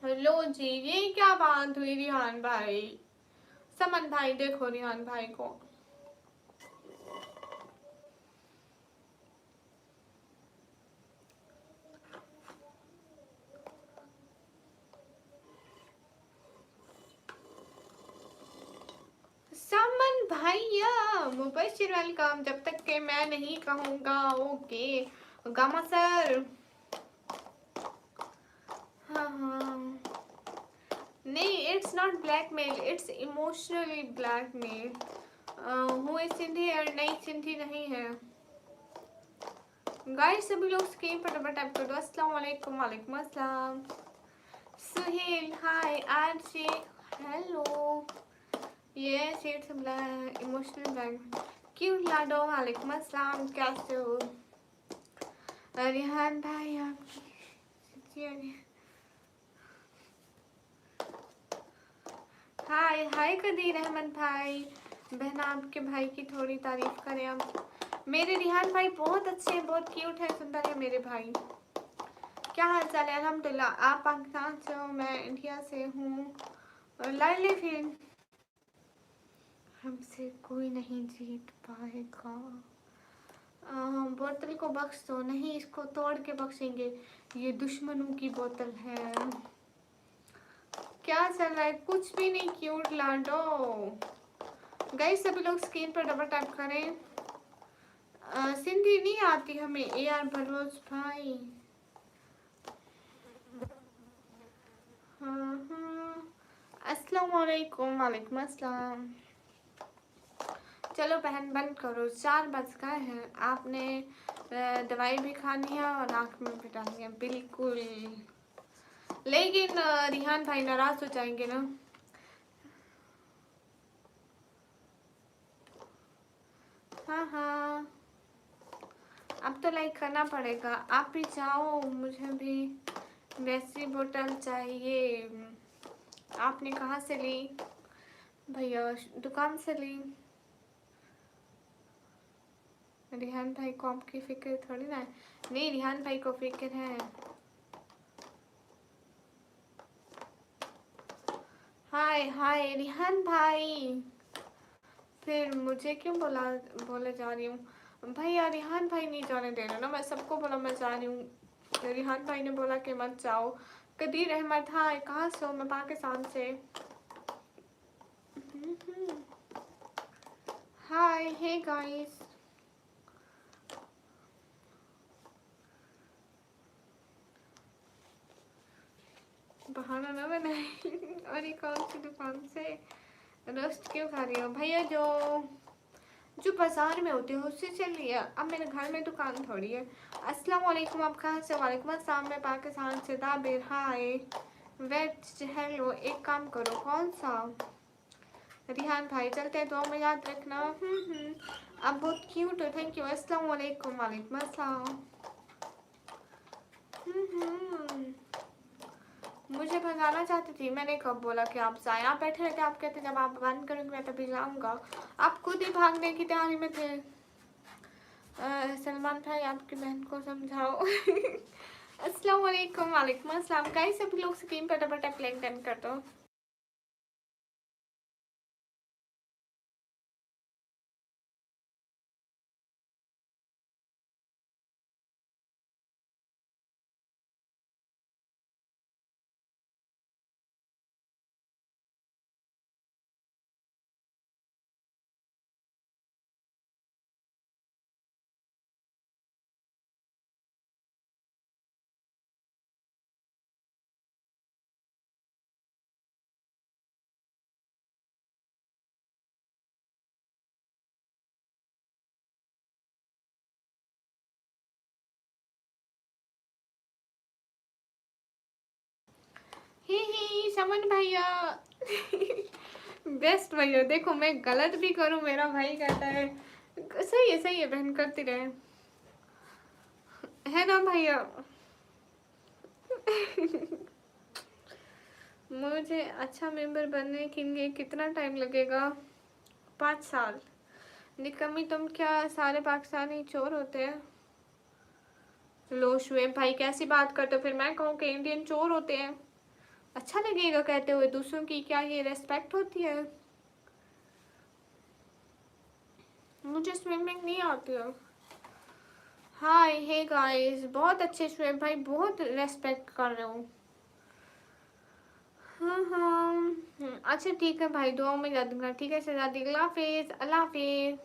हेलो जी, ये क्या बात हुई रिहान भाई? समन भाई देखो रिहान भाई को। समन भैया मुबशिर वेलकम। जब तक के मैं नहीं कहूँगा ओके गामा सर। हाँ हाँ नहीं, it's not blackmail, it's emotionally blackmail. हूँ सिंधी और नहीं सिंधी नहीं है। गाइस सभी लोग स्क्रीन पर डबल टैप कर दो। अस्सलाम वालेकुम। वालेकुम अस्सलाम। Suhail hi, RJ hello. Yes it's emotional black. क्यों लाडो वालेकुम अस्सलाम, कैसे हो? रिहान भाई आपकी हाय हाय कदीर अहमद भाई। बहना आपके भाई की थोड़ी तारीफ करें आप। मेरे रिहान भाई बहुत अच्छे हैं, बहुत क्यूट है, सुंदर है मेरे भाई। क्या हाल चाल है? अल्हम्दुलिल्लाह। आप पाकिस्तान से हो, मैं इंडिया से हूँ। लाइले फिर हमसे कोई नहीं जीत पाएगा। बोतल को बख्श दो। नहीं इसको तोड़ के बख्शेंगे, ये दुश्मनों की बोतल है। क्या चल रहा है? कुछ भी नहीं क्यूट लाडो। गाइस सभी लोग स्क्रीन पर डबल टैप करें। सिंधी नहीं आती हमें ए आर बलोच भाई। हाँ हाँ अस्सलाम वालेकुम। वालेकुम अस्सलाम। चलो बहन बंद करो, 4 बज गए हैं। आपने दवाई भी खानी है और आँख में भी डालनी है बिल्कुल। लेकिन रिहान भाई नाराज हो जाएंगे ना। हाँ हाँ अब तो लाइक करना पड़ेगा। आप भी जाओ, मुझे भी वैसी बोतल चाहिए। आपने कहाँ से ली भैया? दुकान से ली। रिहान भाई को आपकी फिक्र थोड़ी ना है। नहीं रिहान भाई को फिक्र है। हाय हाय रिहान भाई, फिर मुझे क्यों बोले जा रही हूँ भैया? रिहान भाई नहीं जाने दे रहे ना, मैं सबको बोला मैं जा रही हूँ। रिहान भाई ने बोला कि मत जाओ। कदीर अहमद हाय, कहाँ से हो? मैं पाकिस्तान से। हाय हे गाइस। बहाना ना बनाए। और ये कौन सी दुकान से रोस्ट क्यों खा रही हो भैया? जो बाजार में होते हो उससे चल रही है। अब मेरे घर में दुकान थोड़ी है। अस्सलाम वालेकुम। आप कहाँ से? वालेकुम अस्सलाम। मैं पाकिस्तान से। दाबिर हाय। Wait hello. एक काम करो, कौन सा? रिहान भाई चलते हैं तो में याद रखना। आप बहुत क्यूट हो, थैंक यू। अस्सलाम वालेकुम। वालेकुम अस्सलाम। मुझे भगाना चाहती थी, मैंने कब बोला कि आप जाए? आप बैठे रहते, आप कहते जब आप बंद करेंगे मैं तभी जाऊंगा। आप खुद ही भागने की तैयारी में थे। सलमान भाई आपकी बहन को समझाओ। अस्सलाम वालेकुम। वालेकुम अस्सलाम। गाइस सभी लोग स्क्रीन पर डबल टैप लाइक डन कर दो। ही समन भैया। बेस्ट भैया। देखो मैं गलत भी करूं मेरा भाई कहता है सही है बहन, करती रहे, है ना भैया? मुझे अच्छा मेंबर बनने के लिए कितना टाइम लगेगा? 5 साल। निकम्मी तुम क्या सारे पाकिस्तानी चोर होते हैं? लो शुएब भाई कैसी बात करते हो? फिर मैं कहूँ कि इंडियन चोर होते हैं? अच्छा लगेगा कहते हुए? दूसरों की क्या ये रेस्पेक्ट होती है? मुझे स्विमिंग नहीं आती है। हाय हे गाइस, बहुत अच्छे शुएब भाई, बहुत रेस्पेक्ट कर रहे हो। हाँ। अच्छा ठीक है भाई, दुआओं में याद रखना, ठीक है शहजादी। अल्लाह हाफिज। अल्लाह हाफिज।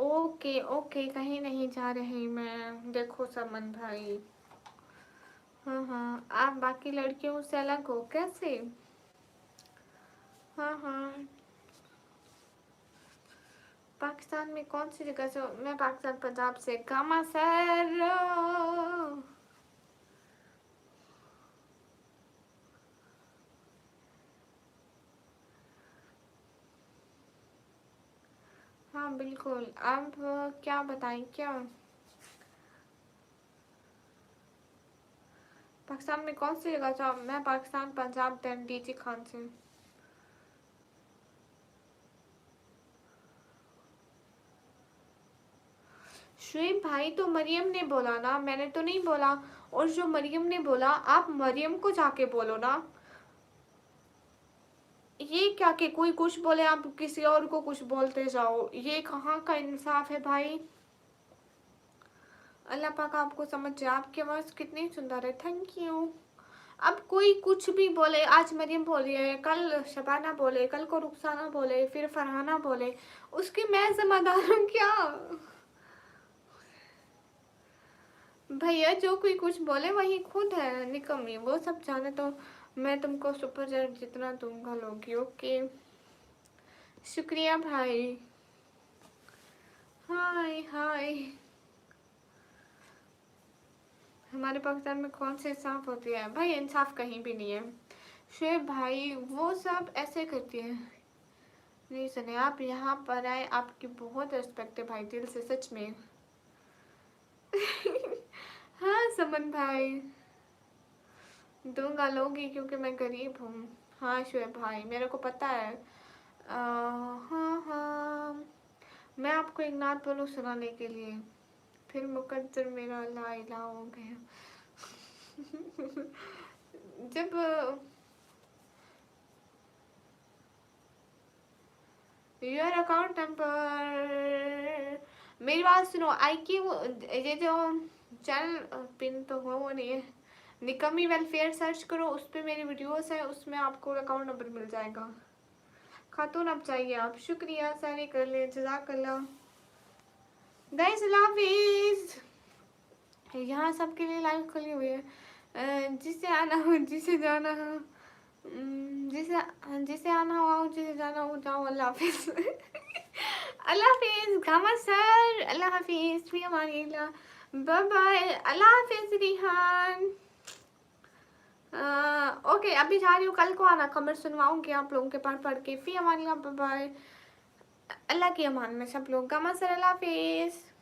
ओके ओके, कहीं नहीं जा रही मैं। देखो समन भाई, हाँ आप बाकी लड़कियों से अलग हो कैसे? हाँ। पाकिस्तान में कौन सी जगह से हो? मैं पाकिस्तान पंजाब से। Gamma sir. हाँ बिल्कुल। आप क्या बताएं क्या? पाकिस्तान में कौन सी जगह से? मैं पाकिस्तान पंजाब दैन डीजी खान से। शुएब भाई तो मरियम ने बोला ना, मैंने तो नहीं बोला। और जो मरियम ने बोला, आप मरियम को जाके बोलो ना। ये क्या कि कोई कुछ बोले आप किसी और को कुछ बोलते जाओ, ये कहाँ का इंसाफ है भाई? अल्लाह पाक आपको समझ जाए। आपकी आवाज़ कितनी सुंदर है, थैंक यू। अब कोई कुछ भी बोले, आज मरियम बोली है, कल शबाना बोले, कल को रुखसाना बोले, फिर फरहाना बोले, उसकी मैं जिम्मेदार हूँ क्या? भैया जो कोई कुछ बोले वही खुद है निकम्मी, वो सब जाने तो मैं तुमको सुपर चैट जितना दूंगा लोगी। ओके शुक्रिया भाई। हाय हाय। हमारे पाकिस्तान में कौन से इंसाफ होती है भाई? इंसाफ कहीं भी नहीं है शुएब भाई, वो सब ऐसे करती है। नहीं सुने, आप यहाँ पर आए, आपकी बहुत रिस्पेक्ट है भाई, दिल से सच में। हाँ समन भाई, दूंगा लोगी क्योंकि मैं गरीब हूँ। हाँ शुएब भाई मेरे को पता है। हाँ मैं आपको एक नात बोलूँ सुनाने के लिए, फिर मुकद्दर मेरा ला इलाहा हो गया। जब योर अकाउंट नंबर, मेरी बात सुनो। आई क्यू, ये जो चैनल पिन तो हो वो नहीं है, निकम्मी वेलफेयर सर्च करो, उस पर मेरी वीडियोस है, उसमें आपको अकाउंट नंबर मिल जाएगा। खातून अब चाहिए आप, शुक्रिया सारे कर ले, जज़ाकल्लाह। गाइस अल्लाह हाफिज। यहाँ सबके लिए लाइव खुली हुई है, जिसे आना हो जिसे जाना हो, जिसे जिसे आना हो जिसे जाना हो जाओ। अल्लाह हाफिज। अल्लाह हाफिज गामा सर। अल्लाह हाफिज, फी अमानिल्लाह, बाय बाय। अल्लाह हाफिज रिहान। ओके अभी जा रही हूँ, कल को आना, कमेंट सुनवाऊंगी आप लोगों के पढ़ पढ़ के। फी अमानिल्लाह, बाय बाय। अल्लाह की अमान में सब लोग का, मसर अल्लाह हाफिज़।